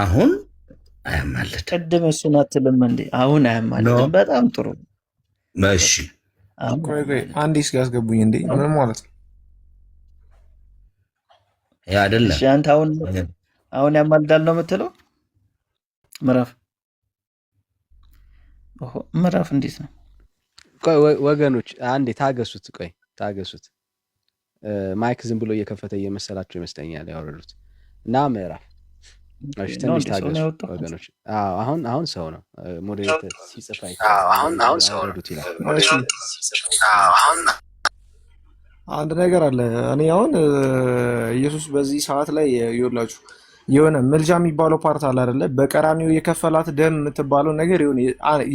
E: አሁን አያማልድም።
D: ቅድም እሱን አትልም እንዴ? አሁን አያማልድም። በጣም ጥሩ።
E: እሺ
C: አንዴ እስኪ ያስገቡኝ እንዴ? ምን ማለት ነው?
E: ያ አይደለም።
D: እሺ አንተ አሁን ያማልዳል ነው የምትለው? ምዕራፍ እንዴት ነው?
B: ቆይ ወገኖች አንዴ ታገሱት። ቆይ ታገሱት። ማይክ ዝም ብሎ እየከፈተ እየመሰላቸው ይመስለኛል ያወረዱት እና ምዕራፍ። እሺ ትንሽ ታገሱ ወገኖች። አሁን ሰው ነው ሞዴሬተር ሲጽፍ አሁን ሰው ነው ይላል።
C: አንድ ነገር አለ። እኔ አሁን ኢየሱስ በዚህ ሰዓት ላይ ይኸውላችሁ የሆነ ምልጃ የሚባለው ፓርት አለ አይደለ? በቀራኒው የከፈላት ደም የምትባለው ነገር ይሁን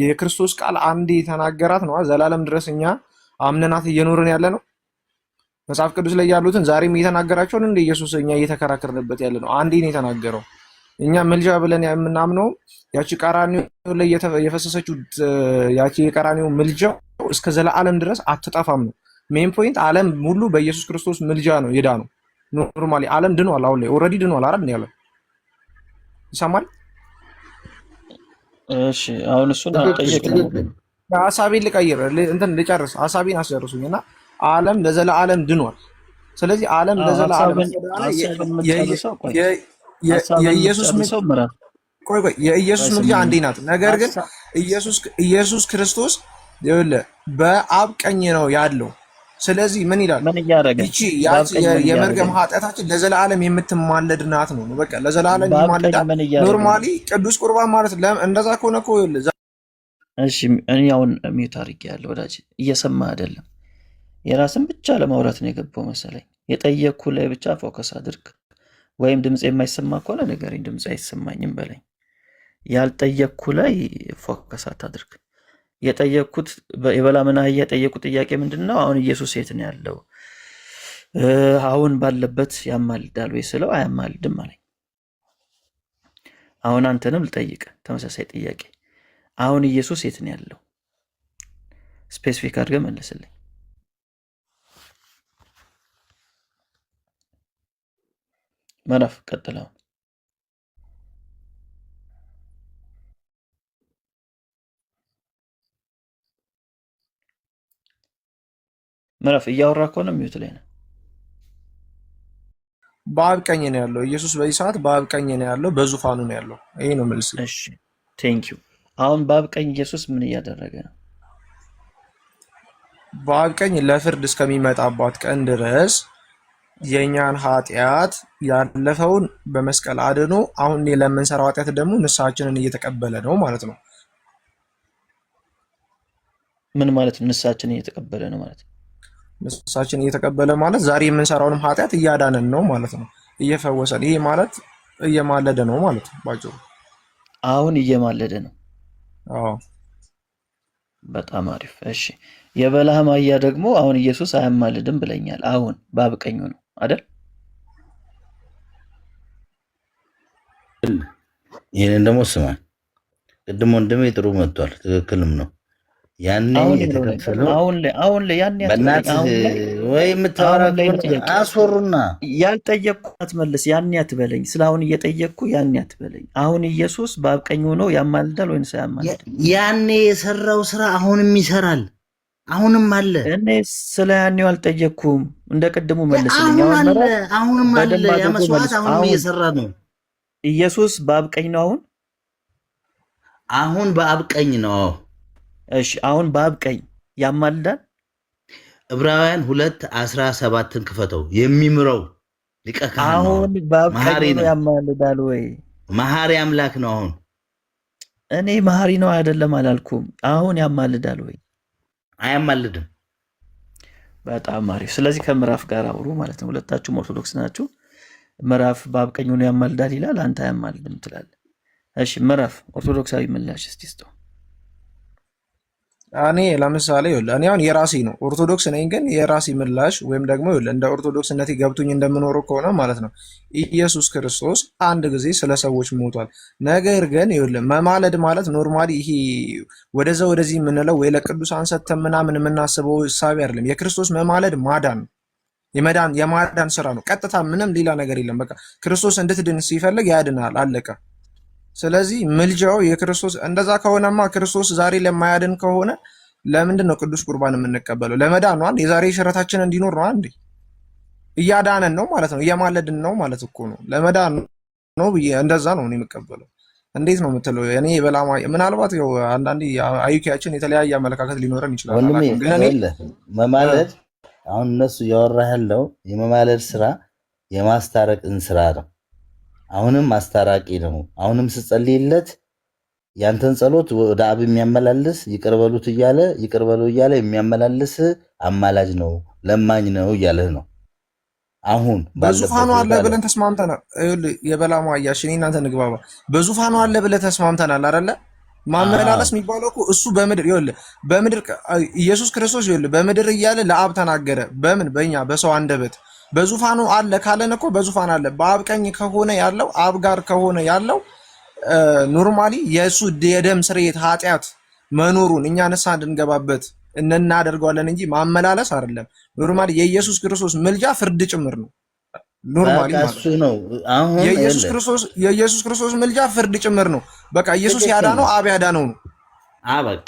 C: የክርስቶስ ቃል አንዴ የተናገራት ነው። ዘላለም ድረስ እኛ አምነናት እየኖርን ያለ ነው። መጽሐፍ ቅዱስ ላይ ያሉትን ዛሬም እየተናገራቸውን እንደ ኢየሱስ እኛ እየተከራከርንበት ያለ ነው። አንዴ ነው የተናገረው። እኛ ምልጃ ብለን የምናምነው ያቺ ቀራኒው ላይ የፈሰሰችው ያቺ የቀራኒው ምልጃው እስከ ዘላለም ድረስ አትጠፋም ነው። ሜን ፖይንት ዓለም ሙሉ በኢየሱስ ክርስቶስ ምልጃ ነው የዳነው። ኖርማሊ ዓለም ድኗል። አሁን ላይ ኦልሬዲ ድኗል አይደል? ያለው ይሰማል።
D: እሺ አሁን እሱን አጠየቅኝ።
C: ሐሳቤን ልቀይር እንትን ልጨርስ፣ ሐሳቤን አስጨርሱኝና ዓለም ለዘላለም ድኗል። ስለዚህ ዓለም ለዘላለም የኢየሱስ ምልጃ አንዴ ናት። ነገር ግን ኢየሱስ ክርስቶስ በአብ ቀኝ ነው ያለው። ስለዚህ ምን ይላል? ይቺ የመርገም ኃጢአታችን ለዘላለም የምትማለድ ናት ነው። በቃ ለዘላለም ይማለዳል። ኖርማሊ ቅዱስ ቁርባን ማለት እንደዛ ከሆነ እኮ
D: እሺ እኔ አሁን ሚውት አድርጌያለሁ። ወዳጅ እየሰማ አይደለም። የራስን ብቻ ለማውራት ነው የገባው መሰለኝ። የጠየቅኩ ላይ ብቻ ፎከስ አድርግ። ወይም ድምፅ የማይሰማ ከሆነ ንገረኝ፣ ድምፅ አይሰማኝም በለኝ። ያልጠየቅኩ ላይ ፎከስ አታድርግ። የጠየቅኩት የበላምና አህያ የጠየቁት ጥያቄ ምንድን ነው? አሁን ኢየሱስ የት ነው ያለው? አሁን ባለበት ያማልዳል ወይ ስለው አያማልድም አለኝ። አሁን አንተንም ልጠይቅ ተመሳሳይ ጥያቄ። አሁን ኢየሱስ የት ነው ያለው? ስፔሲፊክ አድርገህ መለስልኝ። መራፍ ቀጥለው። ምዕራፍ እያወራ ከሆነ ሚውት ላይ ነው።
C: በአብ ቀኝ ነው ያለው ኢየሱስ በዚህ ሰዓት በአብ ቀኝ ነው ያለው፣ በዙፋኑ ነው ያለው። ይሄ ነው መልስ።
D: እሺ ቴንክ ዩ። አሁን በአብ ቀኝ ኢየሱስ ምን እያደረገ ነው?
C: በአብ ቀኝ ለፍርድ እስከሚመጣባት ቀን ድረስ የኛን ኃጢአት ያለፈውን በመስቀል አድኖ አሁን ለምንሰራው ኃጢአት ደግሞ ንስሐችንን እየተቀበለ ነው ማለት ነው።
D: ምን ማለት ነው? ንስሐችንን እየተቀበለ ነው ማለት ነው።
C: ንስሐችንን እየተቀበለ ማለት ዛሬ የምንሰራውንም ኃጢአት እያዳነን ነው ማለት ነው፣ እየፈወሰን። ይሄ ማለት እየማለደ ነው ማለት ነው ባጭሩ።
D: አሁን እየማለደ ነው።
C: አዎ
D: በጣም አሪፍ። እሺ የበላህም አህያ ደግሞ አሁን ኢየሱስ አያማልድም ብለኛል። አሁን በአብ ቀኙ ነው አይደል?
E: ይህንን ደግሞ ስማ፣ ቅድም ወንድሜ ጥሩ መጥቷል፣ ትክክልም ነው። ያኔ የተከፈለው
D: አሁን ላይ ያኔ
E: ወይ የምታወራ አስወሩና
D: ያልጠየቅኩ አትመልስ። ያኔ አትበለኝ። ስለ አሁን እየጠየቅኩ ያኔ አትበለኝ። አሁን ኢየሱስ በአብ ቀኝ ሆኖ ያማልዳል ወይንስ አያማልድም?
E: ያኔ የሰራው ስራ አሁንም ይሰራል። አሁንም አለ።
D: እኔ ስለ ያኔው አልጠየቅኩም። እንደ ቅድሙ መልስልኝ።
E: አሁን
D: አሁን
E: አለ፣
D: ምዕራፍ
E: አሁንም አለ።
D: በደንብ
E: ያ
D: አድርጎ
E: መስዋዕት
D: መልስ።
E: አሁንም
D: አሁን
E: እየሰራ ነው።
D: ኢየሱስ በአብ ቀኝ ነው አሁን?
E: አሁን በአብ ቀኝ ነው።
D: እሺ፣ አሁን በአብ ቀኝ ያማልዳል?
E: ዕብራውያን 2:17 ክፈተው። የሚምረው ሊቀ ካህን ነው።
D: አሁን በአብ ቀኝ
E: መሐሪ
D: ነው
E: ነው።
D: ያማልዳል ወይ?
E: መሐሪ አምላክ ነው። አሁን
D: እኔ መሐሪ ነው አይደለም አላልኩም። አሁን ያማልዳል ወይ?
E: አያማልድም።
D: በጣም አሪፍ። ስለዚህ ከምዕራፍ ጋር አውሩ ማለት ነው። ሁለታችሁም ኦርቶዶክስ ናችሁ። ምዕራፍ በአብ ቀኝ ሆኖ ያማልዳል ይላል፣ አንተ አያማልድም ትላለህ። እሺ ምዕራፍ ኦርቶዶክሳዊ ምላሽ እስቲ ስጠው።
C: እኔ ለምሳሌ ይኸውልህ እኔ አሁን የራሴ ነው ኦርቶዶክስ ነኝ፣ ግን የራሴ ምላሽ ወይም ደግሞ ይኸውልህ እንደ ኦርቶዶክስነቴ ገብቶኝ እንደምኖረው ከሆነ ማለት ነው ኢየሱስ ክርስቶስ አንድ ጊዜ ስለ ሰዎች ሞቷል። ነገር ግን ይኸውልህ መማለድ ማለት ኖርማሊ ይሄ ወደዛ ወደዚህ የምንለው ወይ ለቅዱሳን ሰተን ምናምን የምናስበው እሳቤ አይደለም። የክርስቶስ መማለድ ማዳን የማዳን ስራ ነው። ቀጥታ ምንም ሌላ ነገር የለም። በቃ ክርስቶስ እንድትድን ሲፈልግ ያድናል፣ አለቀ። ስለዚህ ምልጃው የክርስቶስ እንደዛ ከሆነማ ክርስቶስ ዛሬ ለማያድን ከሆነ ለምንድን ነው ቅዱስ ቁርባን የምንቀበለው? ለመዳን ነው አንዴ፣ የዛሬ ሽረታችን እንዲኖር ነው አንዴ። እያዳነን ነው ማለት ነው፣ እያማለድን ነው ማለት እኮ ነው። ለመዳን ነው ብዬ እንደዛ ነው እኔ የምቀበለው። እንዴት ነው የምትለው? እኔ በላማ ምናልባት ያው አንዳንዴ አይኪያችን የተለያየ አመለካከት ሊኖረን ይችላል።
E: ወንድሜ
C: ግን እኔ
E: መማለድ አሁን እነሱ እያወራ ያለው የመማለድ ስራ የማስታረቅን ስራ ነው። አሁንም አስታራቂ ነው። አሁንም ስጸልይለት ያንተን ጸሎት ወደ አብ የሚያመላልስ ይቅርበሉት እያለ ይቅርበሉ እያለ የሚያመላልስ አማላጅ ነው፣ ለማኝ ነው እያለህ ነው። አሁን
C: በዙፋኑ አለ ብለን ተስማምተናል። የበላማ አያሽ እኔ እናንተ ንግባባ። በዙፋኑ አለ ብለን ተስማምተናል አይደለ? ማመላለስ የሚባለው እኮ እሱ በምድር ይኸውልህ፣ በምድር ኢየሱስ ክርስቶስ ይኸውልህ በምድር እያለ ለአብ ተናገረ። በምን በእኛ በሰው አንደበት በዙፋኑ አለ ካለን እኮ በዙፋን አለ። በአብ ቀኝ ከሆነ ያለው አብ ጋር ከሆነ ያለው ኖርማሊ የእሱ የደም ስርየት ኃጢአት መኖሩን እኛ ንስሐ እንድንገባበት እናደርገዋለን እንጂ ማመላለስ አይደለም። ኖርማሊ የኢየሱስ ክርስቶስ ምልጃ ፍርድ ጭምር ነው። ኖርማሊ
E: እሱ ነው። አሁን
C: የኢየሱስ ክርስቶስ ምልጃ ፍርድ ጭምር ነው። በቃ ኢየሱስ ያዳነው አብ ያዳነው ነው።
E: በቃ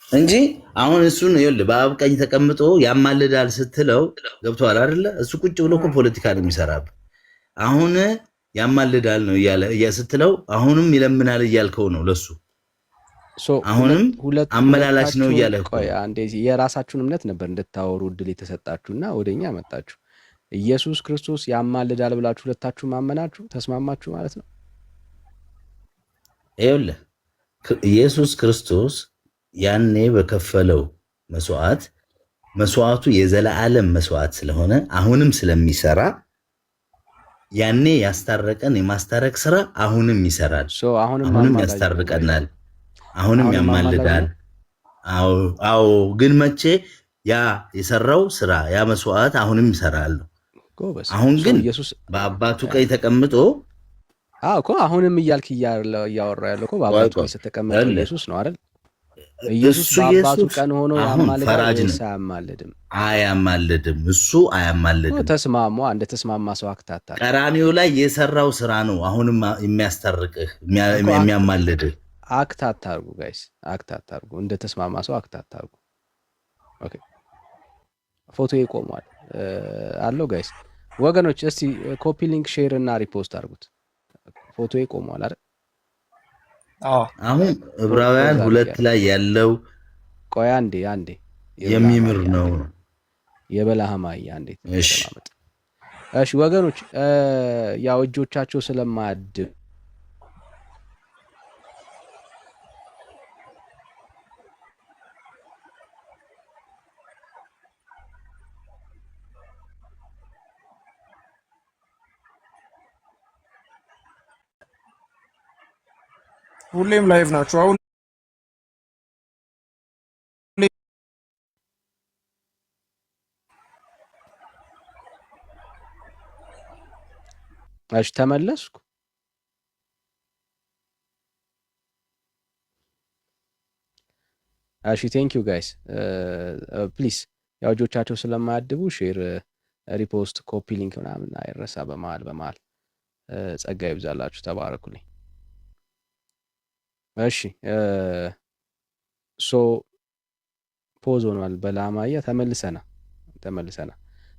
E: እንጂ አሁን እሱን ይኸውልህ በአብ ቀኝ ተቀምጦ ያማልዳል ስትለው ገብቶሃል አይደለ? እሱ ቁጭ ብሎ እኮ ፖለቲካ ነው የሚሰራብህ። አሁን ያማልዳል ነው እያለ ስትለው አሁንም ይለምናል እያልከው ነው ለሱ። አሁንም አመላላች ነው እያለ
B: የራሳችሁን እምነት ነበር እንድታወሩ እድል የተሰጣችሁና ወደኛ መጣችሁ። ኢየሱስ ክርስቶስ ያማልዳል ብላችሁ ሁለታችሁ ማመናችሁ ተስማማችሁ ማለት ነው።
E: ይኸውልህ ኢየሱስ ክርስቶስ ያኔ በከፈለው መስዋዕቱ የዘላለም መስዋዕት ስለሆነ አሁንም ስለሚሰራ ያኔ ያስታረቀን የማስታረቅ ስራ አሁንም ይሰራል። አሁንም ያስታርቀናል፣ አሁንም ያማልዳል። አዎ ግን መቼ ያ የሰራው ስራ ያ መስዋዕት አሁንም ይሰራል። አሁን ግን በአባቱ ቀኝ ተቀምጦ
B: እኮ አሁንም እያልክ እያወራ ያለው እኮ በአባቱ ቀኝ ተቀምጦ ኢየሱስ ነው አይደል? ኢየሱስ በአባቱ ቀን ሆኖ ያማልዳል ወይስ አያማልድም?
E: አያማልድም። እሱ አያማልድም።
B: ተስማሙ። እንደ ተስማማ ሰው አክታታ
E: ቀራኒዮ ላይ የሰራው ስራ ነው አሁንም የሚያስታርቅህ የሚያማልድህ።
B: አክታታ አድርጉ ጋይስ፣ አክታታ አድርጉ። እንደ ተስማማ ሰው አክታታ አድርጉ። ኦኬ ፎቶ ይቆማል አለው ጋይስ ወገኖች፣ እስቲ ኮፒ ሊንክ ሼር እና ሪፖስት አድርጉት። ፎቶ ይቆማል አይደል?
E: አሁን ዕብራውያን 2 ላይ ያለው
B: ቆይ አንዴ
E: የሚምር ነው
B: የበላህማይ አንዴ ተማመጥ። እሺ ወገኖች ያው እጆቻቸው ስለማያድብ
C: ሁሌም ላይቭ ናቸው። አሁን
B: እሺ ተመለስኩ። እሺ ቴንክ ዩ ጋይስ ፕሊዝ ያው እጆቻቸው ስለማያድቡ ሼር፣ ሪፖስት፣ ኮፒ ሊንክ ምናምን አይረሳ። በመሀል ጸጋ ይብዛላችሁ። ተባረኩልኝ። እሺ ሶ ፖዝ ሆኗል። በላማያ ተመልሰና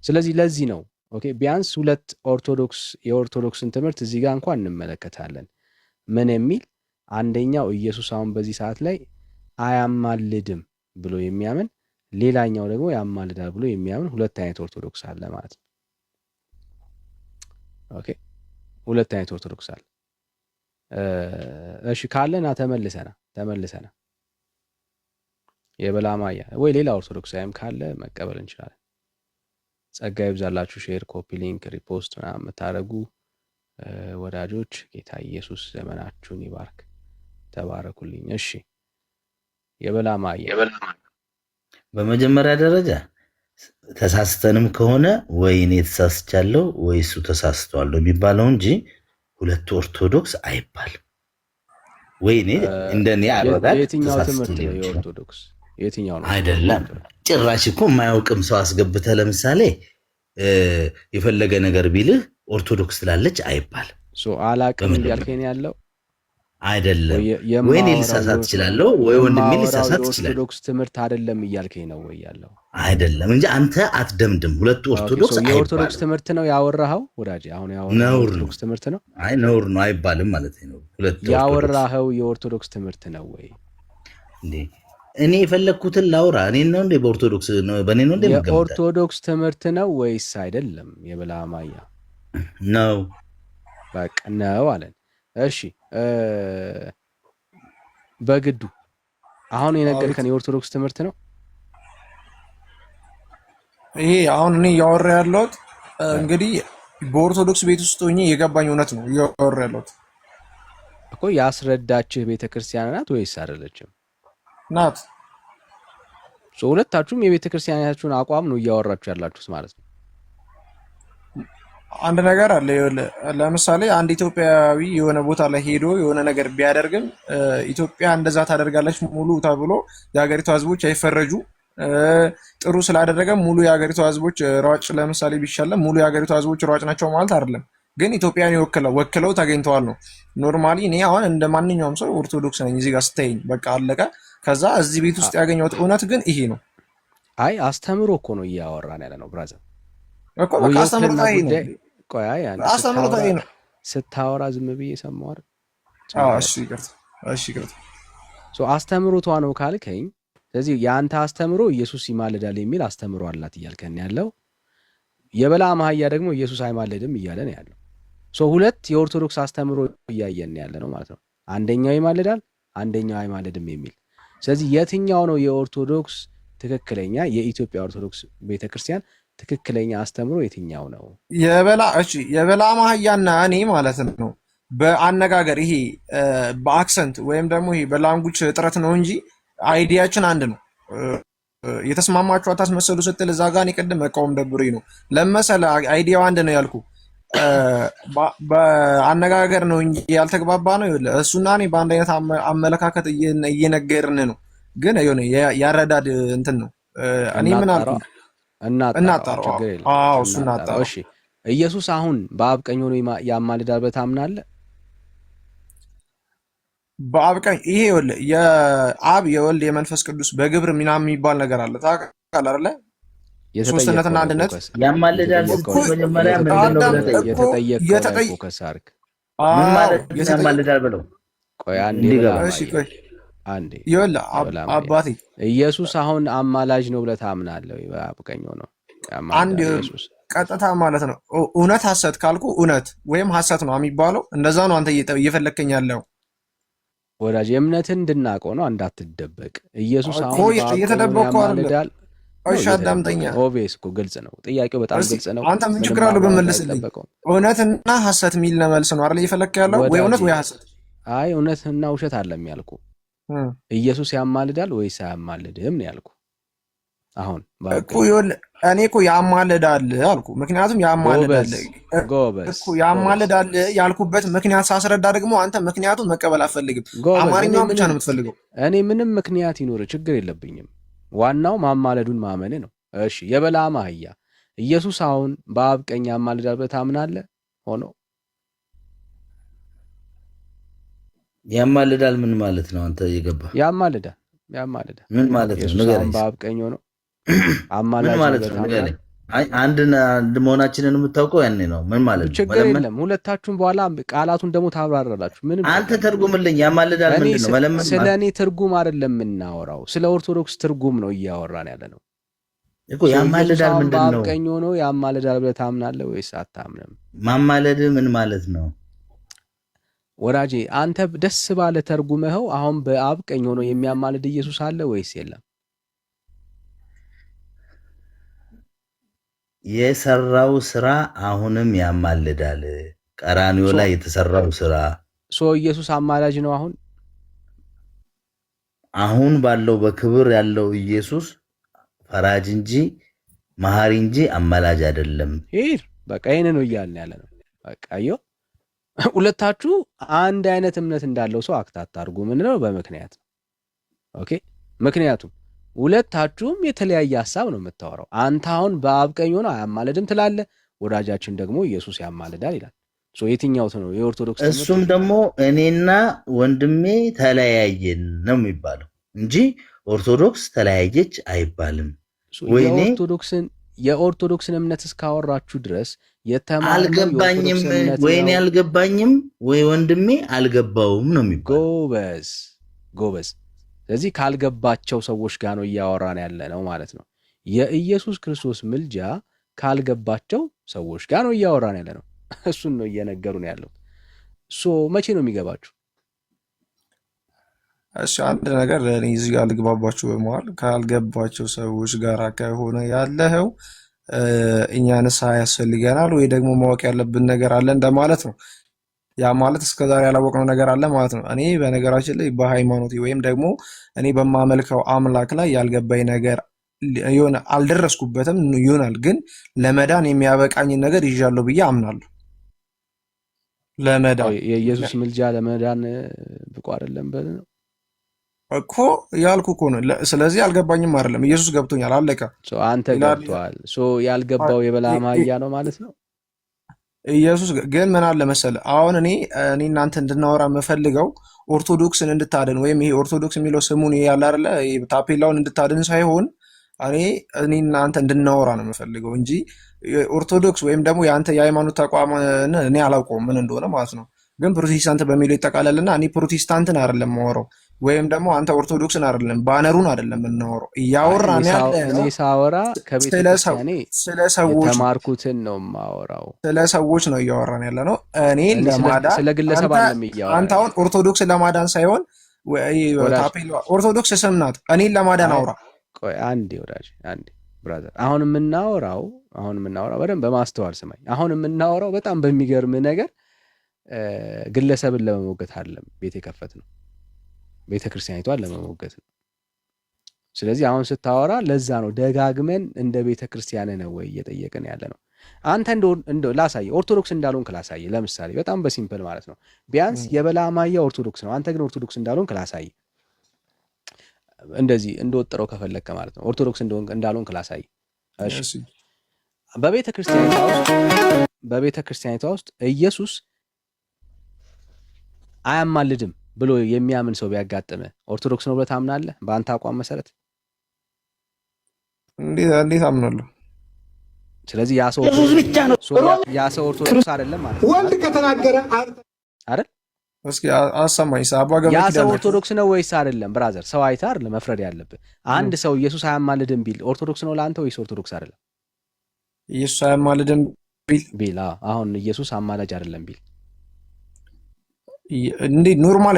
B: ስለዚህ ለዚህ ነው ኦኬ ቢያንስ ሁለት የኦርቶዶክስን ትምህርት እዚህ ጋር እንኳን እንመለከታለን። ምን የሚል አንደኛው ኢየሱስ አሁን በዚህ ሰዓት ላይ አያማልድም ብሎ የሚያምን ሌላኛው ደግሞ ያማልዳል ብሎ የሚያምን ሁለት አይነት ኦርቶዶክስ አለ ማለት ነው። ኦኬ ሁለት አይነት ኦርቶዶክስ አለ። እሺ ካለና ተመልሰና የበላማያ ወይ ሌላ ኦርቶዶክሳዊም ካለ መቀበል እንችላለን። ጸጋ ይብዛላችሁ። ሼር፣ ኮፒ ሊንክ፣ ሪፖስት ምናምን የምታደርጉ ወዳጆች ጌታ ኢየሱስ ዘመናችሁን ይባርክ። ተባረኩልኝ። እሺ የበላማያ
E: በመጀመሪያ ደረጃ ተሳስተንም ከሆነ ወይ እኔ ተሳስቻለሁ ወይ እሱ ተሳስቷል የሚባለው እንጂ ሁለቱ ኦርቶዶክስ አይባልም። ወይ እኔ እንደኔ አረዳድ
B: የትኛው ትምህርት ነው የኦርቶዶክስ? የትኛው ነው?
E: አይደለም ጭራሽ እኮ የማያውቅም ሰው አስገብተህ ለምሳሌ የፈለገ ነገር ቢልህ ኦርቶዶክስ ትላለች አይባልም።
B: አላቅም እያልከኝ ያለው
E: አይደለም። ወይ እኔ ልሳሳት እችላለሁ ወይ ወንድሜ ሊሳሳት ይችላል።
B: ኦርቶዶክስ ትምህርት አይደለም እያልከኝ ነው ወይ ያለው?
E: አይደለም እንጂ አንተ አትደምድም። ሁለቱ ኦርቶዶክስ አይባልም።
B: የኦርቶዶክስ ትምህርት ነው ያወራኸው ወዳጄ? አሁን ያወራኸው ኦርቶዶክስ ትምህርት ነው?
E: አይ ነውር ነው አይባልም ማለት ነው። ሁለቱ
B: ያወራኸው የኦርቶዶክስ ትምህርት ነው ወይ
E: እንዴ? እኔ የፈለግኩትን ላውራ። እኔ ነው እንዴ በኦርቶዶክስ ነው በእኔ ነው እንዴ?
B: የኦርቶዶክስ ትምህርት ነው ወይስ አይደለም? የበላማያ
E: ነው
B: በቃ ነው አለን። እሺ በግዱ አሁን የነገርከን የኦርቶዶክስ ትምህርት ነው
C: ይሄ? አሁን እኔ እያወራ ያለሁት እንግዲህ በኦርቶዶክስ ቤት ውስጥ ሆኜ የገባኝ እውነት ነው እያወራ ያለሁት
B: እኮ። ያስረዳችህ ቤተክርስቲያን ናት ወይስ አይደለችም?
C: ናት።
B: ሁለታችሁም የቤተክርስቲያናችሁን አቋም ነው እያወራችሁ ያላችሁት ማለት ነው።
C: አንድ ነገር አለ። ለምሳሌ አንድ ኢትዮጵያዊ የሆነ ቦታ ላይ ሄዶ የሆነ ነገር ቢያደርግም ኢትዮጵያ እንደዛ ታደርጋለች ሙሉ ተብሎ የሀገሪቷ ሕዝቦች አይፈረጁ። ጥሩ ስላደረገ ሙሉ የሀገሪቷ ሕዝቦች ሯጭ ለምሳሌ ቢሻለም ሙሉ የሀገሪቷ ሕዝቦች ሯጭ ናቸው ማለት አይደለም። ግን ኢትዮጵያን ወክለው ተገኝተዋል ነው። ኖርማሊ እኔ አሁን እንደ ማንኛውም ሰው ኦርቶዶክስ ነኝ እዚህ ጋር ስታይኝ በቃ አለቀ። ከዛ እዚህ ቤት ውስጥ ያገኘሁት እውነት ግን ይሄ ነው።
B: አይ አስተምሮ እኮ ነው እያወራን ያለ ነው ብራዘር
C: እኮ በቃ አስተምሮታዊ ነው። አስተምሮታዊ ነው።
B: ስታወራ ዝም ብዬ ሰማሁ አይደል?
C: እሺ ይቅርታ።
B: አስተምሮቷ ነው ካልከኝ፣ ስለዚህ የአንተ አስተምሮ ኢየሱስ ይማልዳል የሚል አስተምሮ አላት እያልከን ያለው፣ የበላማያ ደግሞ ኢየሱስ አይማልድም እያለ ነው ያለው። ሁለት የኦርቶዶክስ አስተምሮ እያየን ያለ ነው ማለት ነው። አንደኛው ይማልዳል፣ አንደኛው አይማልድም የሚል። ስለዚህ የትኛው ነው የኦርቶዶክስ ትክክለኛ የኢትዮጵያ ኦርቶዶክስ ቤተክርስቲያን ትክክለኛ አስተምሮ የትኛው ነው?
C: የበላማያና እኔ ማለት ነው በአነጋገር ይሄ በአክሰንት ወይም ደግሞ ይሄ በላንጉጅ እጥረት ነው እንጂ አይዲያችን አንድ ነው። የተስማማችሁ አታስመሰሉ ስትል እዛ ጋር እኔ ቅድም መቃወም ደብሮኝ ነው። ለመሰለ አይዲያው አንድ ነው ያልኩ በአነጋገር ነው እንጂ ያልተግባባ ነው። እሱና እኔ በአንድ አይነት አመለካከት እየነገርን ነው፣ ግን የሆነ ያረዳድ እንትን ነው። እኔ ምን አልኩ? እናጣራው። እሱ እናጣራው።
B: እሺ ኢየሱስ አሁን በአብ ቀኝ ሆኖ ያማልዳል ብለህ ታምናለህ?
C: በአብ ቀኝ ይሄ የአብ የወልድ የመንፈስ ቅዱስ በግብር ምናምን የሚባል ነገር አለ። ታውቃለህ አይደለ? ሶስትነትና አንድነት
E: ያማልዳል። መጀመሪያ ያማልዳል ብለው
B: ቆይ አንዴ
C: አባቴ
B: ኢየሱስ አሁን አማላጅ ነው ብለህ ታምናለህ? በአብ ቀኝ ሆኖ
C: አንድ ቀጥታ ማለት ነው። እውነት ሐሰት ካልኩ እውነት ወይም ሐሰት ነው የሚባለው። እንደዛ ነው አንተ እየፈለከኝ ያለው
B: ወዳጅ። የእምነትን እንድናውቀው ነው፣ እንዳትደበቅ። ኢየሱስ አሁን
C: እየተደበቅኩ አይደል? እሺ አዳምጠኛ።
B: ኦቪየስ እኮ ግልጽ ነው ጥያቄው፣ በጣም ግልጽ ነው።
C: አንተ ምን ችግር አለው በመልስልኝ? እውነትና ሐሰት የሚል ለመልስ ነው አይደል እየፈለክ ያለው? ወይ እውነት ወይ ሐሰት?
B: አይ እውነትና ውሸት አለም ያልኩ። ኢየሱስ ያማልዳል ወይስ አያማልድም ነው ያልኩ። አሁን
C: እኮ እኔ እኮ ያማልዳል አልኩ። ምክንያቱም ያማልዳል እኮ ያማልዳል ያልኩበት ምክንያት ሳስረዳ ደግሞ አንተ ምክንያቱን መቀበል አትፈልግም። አማርኛውን ብቻ ነው የምትፈልገው።
B: እኔ ምንም ምክንያት ይኖር ችግር የለብኝም። ዋናው ማማለዱን ማመን ነው። እሺ የበላማያ ኢየሱስ አሁን በአብ ቀኝ ያማልዳል ብለህ ታምናለህ? ሆኖ
E: ያማልዳል ምን ማለት ነው? አንተ የገባ
B: ያማልዳል ያማልዳል።
E: ምን ማለት ነው?
B: ኢየሱስ አሁን
E: ንገረኝ።
B: በአብ ቀኝ ሆኖ
E: ምን
B: አማላጅ ነው
E: ማለት
B: ብለህ
E: ነው?
B: ታምናለህ?
E: ንገረኝ። አንድ መሆናችንን የምታውቀው ያኔ ነው። ምን ማለት ነው?
B: ችግር የለም። ሁለታችሁም በኋላ ቃላቱን ደግሞ ታብራራላችሁ። ምንም
E: አንተ ተርጉምልኝ። ያማልዳል ምንድን ነው? መለመን
B: ስለ እኔ ትርጉም አይደለም የምናወራው፣ ስለ ኦርቶዶክስ ትርጉም ነው እያወራን ያለ ነው
E: እኮ። ያማልዳል ምንድን ነው?
B: በአብ ቀኝ ሆኖ ያማልዳል ብለህ ታምናለህ ወይስ አታምንም?
E: ማማለድ ምን ማለት ነው?
B: ወዳጄ አንተ ደስ ባለ ተርጉመኸው አሁን በአብ ቀኝ ሆኖ የሚያማልድ ኢየሱስ አለ ወይስ የለም?
E: የሰራው ስራ አሁንም ያማልዳል። ቀራንዮ ላይ የተሰራው ስራ
B: ኢየሱስ አማላጅ ነው።
E: አሁን ባለው በክብር ያለው ኢየሱስ ፈራጅ እንጂ መሐሪ እንጂ አማላጅ አይደለም።
B: ሂድ በቃ ይሄን ነው እያልን ያለ ነው። በቃ ሁለታችሁ አንድ አይነት እምነት እንዳለው ሰው አክታት አድርጉ። ምን ነው በምክንያት ኦኬ። ምክንያቱም ሁለታችሁም የተለያየ ሐሳብ ነው የምታወራው። አንተ አሁን በአብ ቀኝ ሆኖ አያማልድም ትላለህ፣ ወዳጃችን ደግሞ ኢየሱስ ያማልዳል ይላል። የትኛው ነው የኦርቶዶክስ?
E: እሱም ደግሞ እኔና ወንድሜ ተለያየን ነው የሚባለው እንጂ ኦርቶዶክስ ተለያየች አይባልም።
B: የኦርቶዶክስን እምነት እስካወራችሁ ድረስ
E: አልገባኝም፣ ወይኔ አልገባኝም፣ ወይ ወንድሜ አልገባውም ነው የሚባለው።
B: ጎበዝ። ስለዚህ ካልገባቸው ሰዎች ጋር ነው እያወራን ያለ ነው ማለት ነው። የኢየሱስ ክርስቶስ ምልጃ ካልገባቸው ሰዎች ጋር ነው እያወራን ያለ ነው። እሱን ነው እየነገሩን ያለው። መቼ ነው የሚገባችሁ?
C: እሺ አንድ ነገር እኔ እዚህ ጋር ልግባባችሁ በመሃል ካልገባቸው ሰዎች ጋር ከሆነ ያለኸው እኛንስ ያስፈልገናል ወይ ደግሞ ማወቅ ያለብን ነገር አለ እንደማለት ነው። ያ ማለት እስከዛሬ ያላወቅነው ነገር አለ ማለት ነው። እኔ በነገራችን ላይ በሃይማኖቴ ወይም ደግሞ እኔ በማመልከው አምላክ ላይ ያልገባኝ ነገር የሆነ አልደረስኩበትም ይሆናል፣ ግን ለመዳን የሚያበቃኝን ነገር ይዣለሁ ብዬ አምናለሁ። ለመዳን
B: የኢየሱስ ምልጃ ለመዳን ብቁ አይደለም በል ነው
C: እኮ ያልኩ እኮ ነው። ስለዚህ አልገባኝም አይደለም፣ ኢየሱስ ገብቶኛል፣ አለቀ።
B: አንተ ገብቷል። ያልገባው የበላማ አህያ ነው ማለት ነው።
C: ኢየሱስ ግን ምን አለ መሰለህ፣ አሁን እኔ እናንተ እንድናወራ የምፈልገው ኦርቶዶክስን እንድታድን ወይም ይሄ ኦርቶዶክስ የሚለው ስሙን ያለ አይደለ ታፔላውን እንድታድን ሳይሆን እኔ እናንተ እንድናወራ ነው የምፈልገው እንጂ ኦርቶዶክስ ወይም ደግሞ የአንተ የሃይማኖት ተቋም እኔ አላውቀውም ምን እንደሆነ ማለት ነው። ግን ፕሮቴስታንት በሚለው ይጠቃለልና እኔ ፕሮቴስታንትን አይደለም የማወራው ወይም ደግሞ አንተ ኦርቶዶክስን አይደለም ባነሩን አይደለም የምናወራው። እያወራን ያለ
B: እኔ ሳወራ ከቤተክርስቲያኔ
C: ስለ ሰዎች
B: የተማርኩትን ነው የማወራው።
C: ስለ ሰዎች ነው እያወራን ያለ ነው። እኔ ለማዳን
B: ስለ ግለሰብ አይደለም እያወራን።
C: አንተ አሁን ኦርቶዶክስን ለማዳን ሳይሆን ኦርቶዶክስ ስም ናት፣ እኔን ለማዳን አውራ።
B: ቆይ አንዴ ወዳጅ፣ አንዴ ብራዘር፣ አሁን የምናወራው በደንብ በማስተዋል ስማኝ። አሁን የምናወራው በጣም በሚገርም ነገር ግለሰብን ለመሞገት አይደለም ቤት የከፈት ነው፣ ቤተ ክርስቲያኒቷን ለመሞገት ነው። ስለዚህ አሁን ስታወራ ለዛ ነው ደጋግመን እንደ ቤተ ክርስቲያን ነው ወይ እየጠየቅን ያለ ነው። አንተ እንደው ላሳየ ኦርቶዶክስ እንዳልሆንክ ላሳየ። ለምሳሌ በጣም በሲምፕል ማለት ነው። ቢያንስ የበላማያ ኦርቶዶክስ ነው፣ አንተ ግን ኦርቶዶክስ እንዳልሆንክ ላሳየ። እንደዚህ እንደወጥረው ከፈለከ ማለት ነው። ኦርቶዶክስ እንዳልሆንክ ላሳየ። እሺ፣ በቤተ ክርስቲያኒቷ ውስጥ ኢየሱስ አያማልድም ብሎ የሚያምን ሰው ቢያጋጥመ ኦርቶዶክስ ነው ብለህ ታምናለህ? በአንተ አቋም መሰረት
C: እንዴት አምናለሁ?
B: ስለዚህ ያ ሰው ኦርቶዶክስ አይደለም ማለት ነው።
G: ወንድ ከተናገረ
B: አይደል?
C: እስኪ አሰማኝ።
B: ያ ሰው ኦርቶዶክስ ነው ወይስ አይደለም? ብራዘር፣ ሰው አይተህ አይደል መፍረድ ያለብህ። አንድ ሰው ኢየሱስ አያማልድም ቢል ኦርቶዶክስ ነው ለአንተ ወይስ ኦርቶዶክስ አይደለም?
C: ኢየሱስ አያማልድም
B: ቢል አሁን ኢየሱስ አማላጅ አይደለም ቢል
C: እንዴ ኖርማል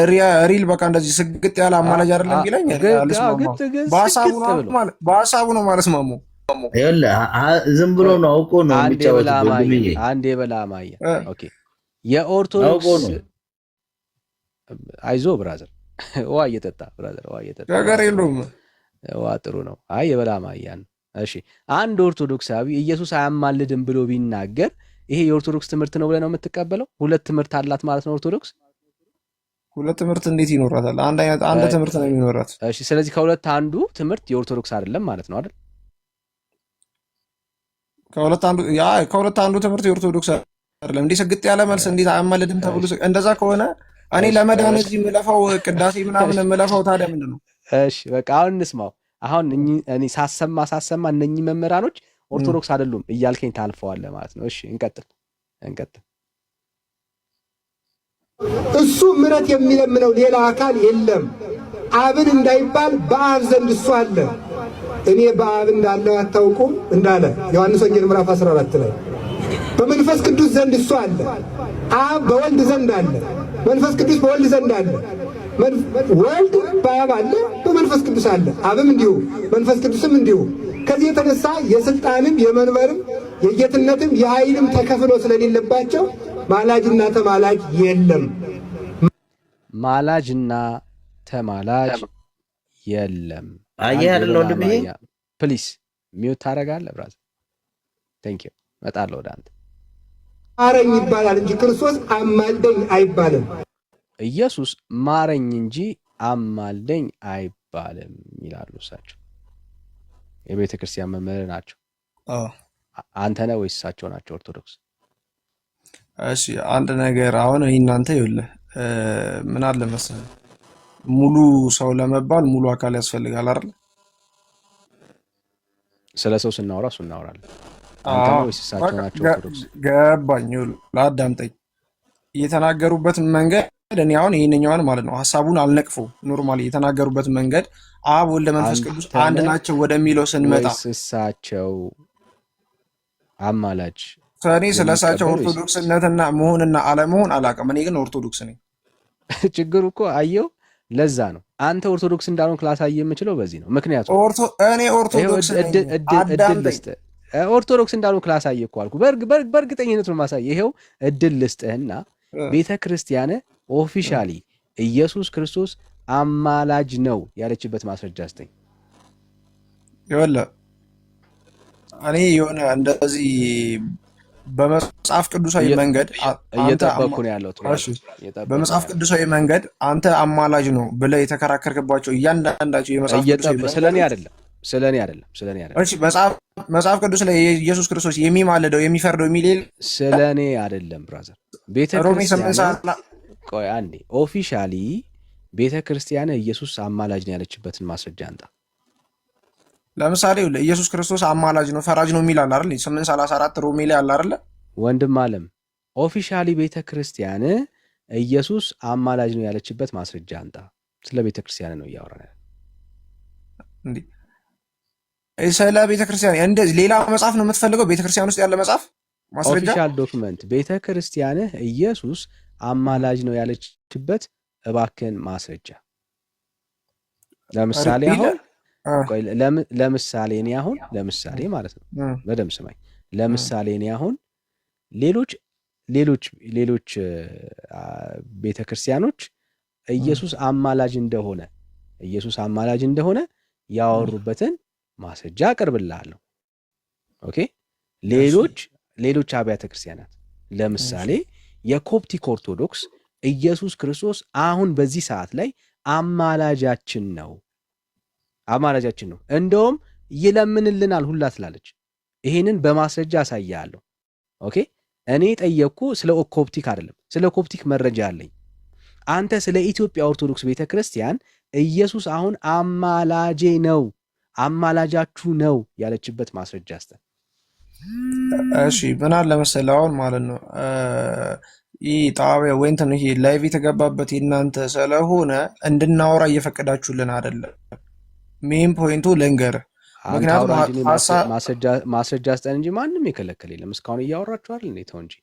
C: ሪል በቃ እንደዚህ ስግጥ ያለ አማላጅ አይደለም ቢለኝ በሀሳቡ ነው ማለት ማሙ።
E: ዝም ብሎ ነው አውቆ ነው የሚጫወተው።
B: አንድ የበላማያ ኦኬ፣ የኦርቶዶክስ አይዞ ብራዘር፣ ውሃ እየጠጣ ብራዘር፣ ውሃ እየጠጣ
C: ነገር የለውም።
B: ውሃ ጥሩ ነው። አይ የበላማያ ነው። እሺ፣ አንድ ኦርቶዶክሳዊ ኢየሱስ አያማልድም ብሎ ቢናገር ይሄ የኦርቶዶክስ ትምህርት ነው ብለህ ነው የምትቀበለው? ሁለት ትምህርት አላት ማለት ነው ኦርቶዶክስ?
C: ሁለት ትምህርት እንዴት ይኖራታል? አንድ ትምህርት ነው የሚኖራት።
B: እሺ፣ ስለዚህ ከሁለት አንዱ ትምህርት የኦርቶዶክስ አይደለም ማለት ነው አይደል?
C: ከሁለት አንዱ ትምህርት የኦርቶዶክስ አይደለም። እንዴ ስግጥ ያለ መልስ እንዴት አያማልድም ተብሎ እንደዛ ከሆነ እኔ ለመዳን እዚህ የምለፋው ቅዳሴ ምናምን የምለፋው ታዲያ ምንድን ነው?
B: እሺ በቃ አሁን እንስማው። አሁን እኔ ሳሰማ እነኚህ መምህራኖች ኦርቶዶክስ አይደሉም እያልከኝ ታልፈዋለህ ማለት ነው። እሺ እንቀጥል።
G: እሱ ምሕረት የሚለምነው ሌላ አካል የለም። አብን እንዳይባል በአብ ዘንድ እሱ አለ። እኔ በአብ እንዳለው አታውቁም እንዳለ ዮሐንስ ወንጌል ምዕራፍ 14 ላይ በመንፈስ ቅዱስ ዘንድ እሱ አለ። አብ በወልድ ዘንድ አለ። መንፈስ ቅዱስ በወልድ ዘንድ አለ። ወልድ በአብ አለ፣ በመንፈስ ቅዱስ አለ። አብም እንዲሁ መንፈስ ቅዱስም እንዲሁ። ከዚህ የተነሳ የስልጣንም የመንበርም የጌትነትም የኃይልም ተከፍሎ ስለሌለባቸው ማላጅና ተማላጅ የለም።
B: ማላጅና ተማላጅ የለም።
E: አየህ አይደል ወንድሜ?
B: ፕሊስ ሚውት ታደርጋለህ ብራዘር። ቴንክ ዩ። እመጣለሁ ወደ አንተ።
G: ማረኝ ይባላል እንጂ ክርስቶስ አማልደኝ አይባልም።
B: ኢየሱስ ማረኝ እንጂ አማልደኝ አይባልም ይላሉ እሳቸው። የቤተ ክርስቲያን መምህር ናቸው። አንተ ነህ ወይስ እሳቸው ናቸው ኦርቶዶክስ?
C: እሺ አንድ ነገር አሁን እናንተ ይኸውልህ ምን አለ መሰለህ ሙሉ ሰው ለመባል ሙሉ አካል ያስፈልጋል አይደል?
B: ስለ ሰው ስናወራ እሱ እናወራለን። አንተ ነህ ወይስ እሳቸው ናቸው ኦርቶዶክስ?
C: ገባኝ። ለአዳምጠኝ የተናገሩበት መንገድ እኔ አሁን ይሄንኛውን ማለት ነው ሐሳቡን አልነቅፈው። ኖርማሊ የተናገሩበት መንገድ አብ ወልድ መንፈስ ቅዱስ አንድ ናቸው ወደሚለው ስንመጣ
B: ወይስ እሳቸው አማላጅ?
C: ከእኔ ስለሳቸው ኦርቶዶክስነትና መሆንና አለመሆን አላውቅም። እኔ ግን ኦርቶዶክስ ነኝ።
B: ችግሩ እኮ አየው፣ ለዛ ነው አንተ ኦርቶዶክስ እንዳልሆንክ ላሳይ የምችለው በዚህ ነው። ምክንያቱም
C: እኔ ኦርቶዶክስ
B: እድል ልስጥህ፣ ኦርቶዶክስ እንዳልሆንክ ላሳይ እኮ አልኩ። በእርግጠኝነት ነው ማሳይ። ይሄው እድል ልስጥህና ቤተ ክርስቲያን ኦፊሻሊ ኢየሱስ ክርስቶስ አማላጅ ነው ያለችበት ማስረጃ ስጠኝ።
C: ይኸውልህ እኔ የሆነ እንደዚህ በመጽሐፍ ቅዱሳዊ መንገድ
B: እየጠበቅኩ ነው ያለው።
C: በመጽሐፍ ቅዱሳዊ መንገድ አንተ አማላጅ ነው ብለህ የተከራከርክባቸው እያንዳንዳቸው የመጽሐፍ ቅዱስ
B: ስለኔ አይደለም።
C: እሺ መጽሐፍ ቅዱስ ላይ ኢየሱስ ክርስቶስ የሚማልደው የሚፈርደው የሚል
B: ስለኔ አይደለም ብራዘር። ቤተክርስቲያን ቆይ አንዴ፣ ኦፊሻሊ ቤተክርስቲያን ኢየሱስ አማላጅ ነው ያለችበትን ማስረጃ አንጣ።
C: ለምሳሌ ኢየሱስ ክርስቶስ አማላጅ ነው ፈራጅ ነው የሚል አለ አይደል? 8:34 ሮሜ ላይ አለ አይደል?
B: ወንድም አለም ኦፊሻሊ ቤተክርስቲያን ኢየሱስ አማላጅ ነው ያለችበት ማስረጃ አንጣ። ስለ ቤተክርስቲያን ነው እያወራን
C: እንዴ? ስለ ቤተክርስቲያን እንደዚህ ሌላ መጽሐፍ ነው የምትፈልገው? ቤተክርስቲያን ውስጥ ያለ መጽሐፍ ማስረጃ፣
B: ኦፊሻል ዶክመንት ቤተክርስቲያን ኢየሱስ አማላጅ ነው ያለችበት እባክን ማስረጃ። ለምሳሌ አሁን ለምሳሌ እኔ አሁን ለምሳሌ ማለት ነው በደምብ ስማኝ። ለምሳሌ እኔ አሁን ሌሎች ቤተክርስቲያኖች ኢየሱስ አማላጅ እንደሆነ ያወሩበትን ማስረጃ አቀርብልሃለሁ። ኦኬ። ሌሎች አብያተ ክርስቲያናት ለምሳሌ የኮፕቲክ ኦርቶዶክስ ኢየሱስ ክርስቶስ አሁን በዚህ ሰዓት ላይ አማላጃችን ነው እንደውም ይለምንልናል ሁላ ትላለች። ይሄንን በማስረጃ አሳያለሁ። ኦኬ። እኔ ጠየቅኩ ስለ ኮፕቲክ አይደለም፣ ስለ ኮፕቲክ መረጃ አለኝ። አንተ ስለ ኢትዮጵያ ኦርቶዶክስ ቤተክርስቲያን ኢየሱስ አሁን አማላጄ ነው አማላጃችሁ ነው ያለችበት ማስረጃ አስተ።
C: እሺ ምን አለ መሰለህ አሁን ማለት ነው ይህ ጣቢያ ወይ እንትን ይሄ ላይቭ የተገባበት የእናንተ ስለሆነ እንድናወራ እየፈቀዳችሁልን አይደለም። ሜን ፖይንቱ ልንገርህ። ምክንያቱም
B: ማስረጃ አስጠን እንጂ ማንም የከለከለ የለም። እስካሁን እያወራችሁ አይደል? እንዴ ተው እንጂ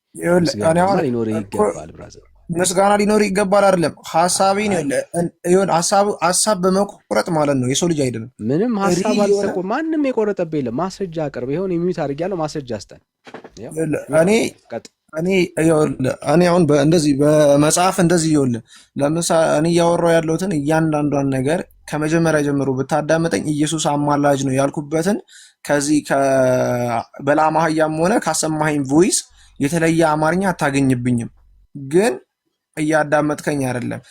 B: ሊኖር ይገባል ብራዘር፣
C: ምስጋና ሊኖር ይገባል አይደለም? ሐሳቤን ይሁን ሐሳብ በመቁረጥ ማለት ነው የሰው ልጅ አይደለም።
B: ምንም ሐሳብ አልተቆ ማንም የቆረጠብህ የለም። ማስረጃ አቅርብ። ይሁን የሚዩት አድርጌያለሁ። ማስረጃ አስጠን።
C: እኔ አሁን እንደዚህ በመጽሐፍ እንደዚህ ይኸውልህ፣ ለምሳሌ እኔ እያወራሁ ያለሁትን እያንዳንዷን ነገር ከመጀመሪያ ጀምሮ ብታዳመጠኝ ኢየሱስ አማላጅ ነው ያልኩበትን ከዚህ በላማ አህያም ሆነ ካሰማኸኝ ቮይስ የተለየ አማርኛ አታገኝብኝም። ግን እያዳመጥከኝ አይደለም።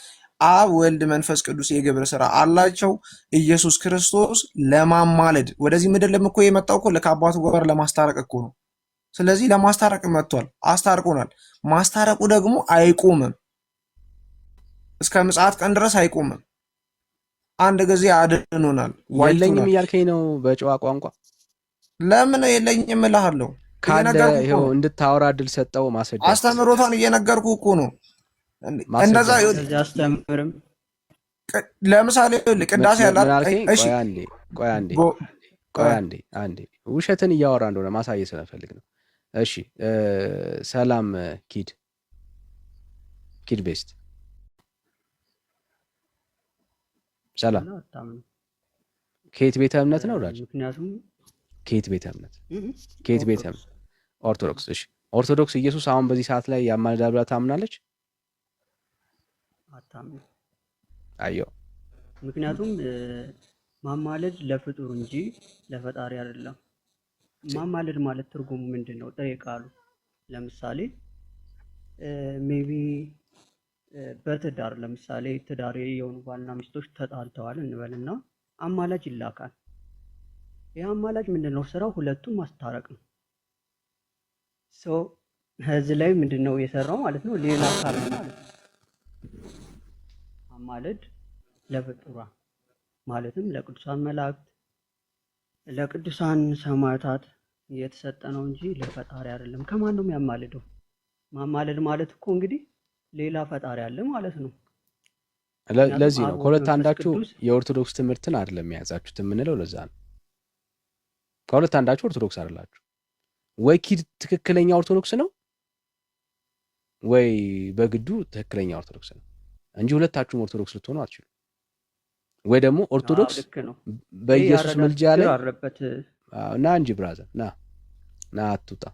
C: አብ ወልድ መንፈስ ቅዱስ የግብር ስራ አላቸው። ኢየሱስ ክርስቶስ ለማማለድ ወደዚህ ምድር እኮ የመጣው እኮ ከአባቱ ጋር ለማስታረቅ እኮ ነው። ስለዚህ ለማስታረቅ መጥቷል፣ አስታርቆናል። ማስታረቁ ደግሞ አይቆምም፣ እስከ ምጽአት ቀን ድረስ አይቆምም። አንድ ጊዜ አድኖናል፣
B: የለኝም
C: ዋጅቶናል።
B: እያልከኝ ነው በጨዋ ቋንቋ?
C: ለምን የለኝም እልሃለሁ?
B: ካለ
C: እየነገርኩህ እኮ
B: ይኸው
C: ነው።
B: እንድታወራ እድል ሰጠው። ማስረጃ እስኪ
C: አስተምህሮቷን እየነገርኩህ እኮ ነው።
B: ማስረጃ
C: እንደዛ
D: ከዚህ አስተምርም
C: ለምሳሌ ቅዳሴ
B: ምን
C: ያላት
B: አልከኝ?
C: እሺ
B: ቆይ አንዴ ውሸትን እያወራ እንደሆነ ማሳየት ስለፈልግ ነው። እሺ ሰላም ኪድ ቤስት ሰላም ከየት ቤተ እምነት ነው ወዳጅ?
H: ምክንያቱም
B: ከየት ቤተ እምነት? ከየት ቤተ እምነት? ኦርቶዶክስ። እሺ ኦርቶዶክስ ኢየሱስ አሁን በዚህ ሰዓት ላይ ያማልዳል ብላ ታምናለች?
H: አታምንም።
B: አየው።
H: ምክንያቱም ማማለድ ለፍጡር እንጂ ለፈጣሪ አይደለም። ማማለድ ማለት ትርጉሙ ምንድን ነው? ጥሬ ቃሉ ለምሳሌ ሜቢ በትዳር ለምሳሌ ትዳር የሆኑ ባልና ሚስቶች ተጣልተዋል እንበልና አማላጅ ይላካል። ይህ አማላጅ ምንድን ነው ስራው? ሁለቱም ማስታረቅ ነው። እዚህ ላይ ምንድን ነው የሰራው ማለት ነው? ሌላ አካል ማለት ነው። አማላጅ ለፍጡራን ማለትም ለቅዱሳን መላእክት፣ ለቅዱሳን ሰማዕታት የተሰጠ ነው እንጂ ለፈጣሪ አይደለም። ከማን ነው የሚያማልደው? ማማለድ ማለት እኮ እንግዲህ ሌላ ፈጣሪ አለ ማለት ነው።
B: ለዚህ ነው ከሁለት አንዳችሁ የኦርቶዶክስ ትምህርትን አይደለም የያዛችሁት የምንለው። ለዛ ነው ከሁለት አንዳችሁ ኦርቶዶክስ አይደላችሁ። ወይ ኪድ ትክክለኛ ኦርቶዶክስ ነው ወይ በግዱ ትክክለኛ ኦርቶዶክስ ነው እንጂ ሁለታችሁም ኦርቶዶክስ ልትሆኑ አትችሉም። ወይ ደግሞ ኦርቶዶክስ በኢየሱስ ምልጃ ላይ ና እንጂ ብራዘር ና አትውጣ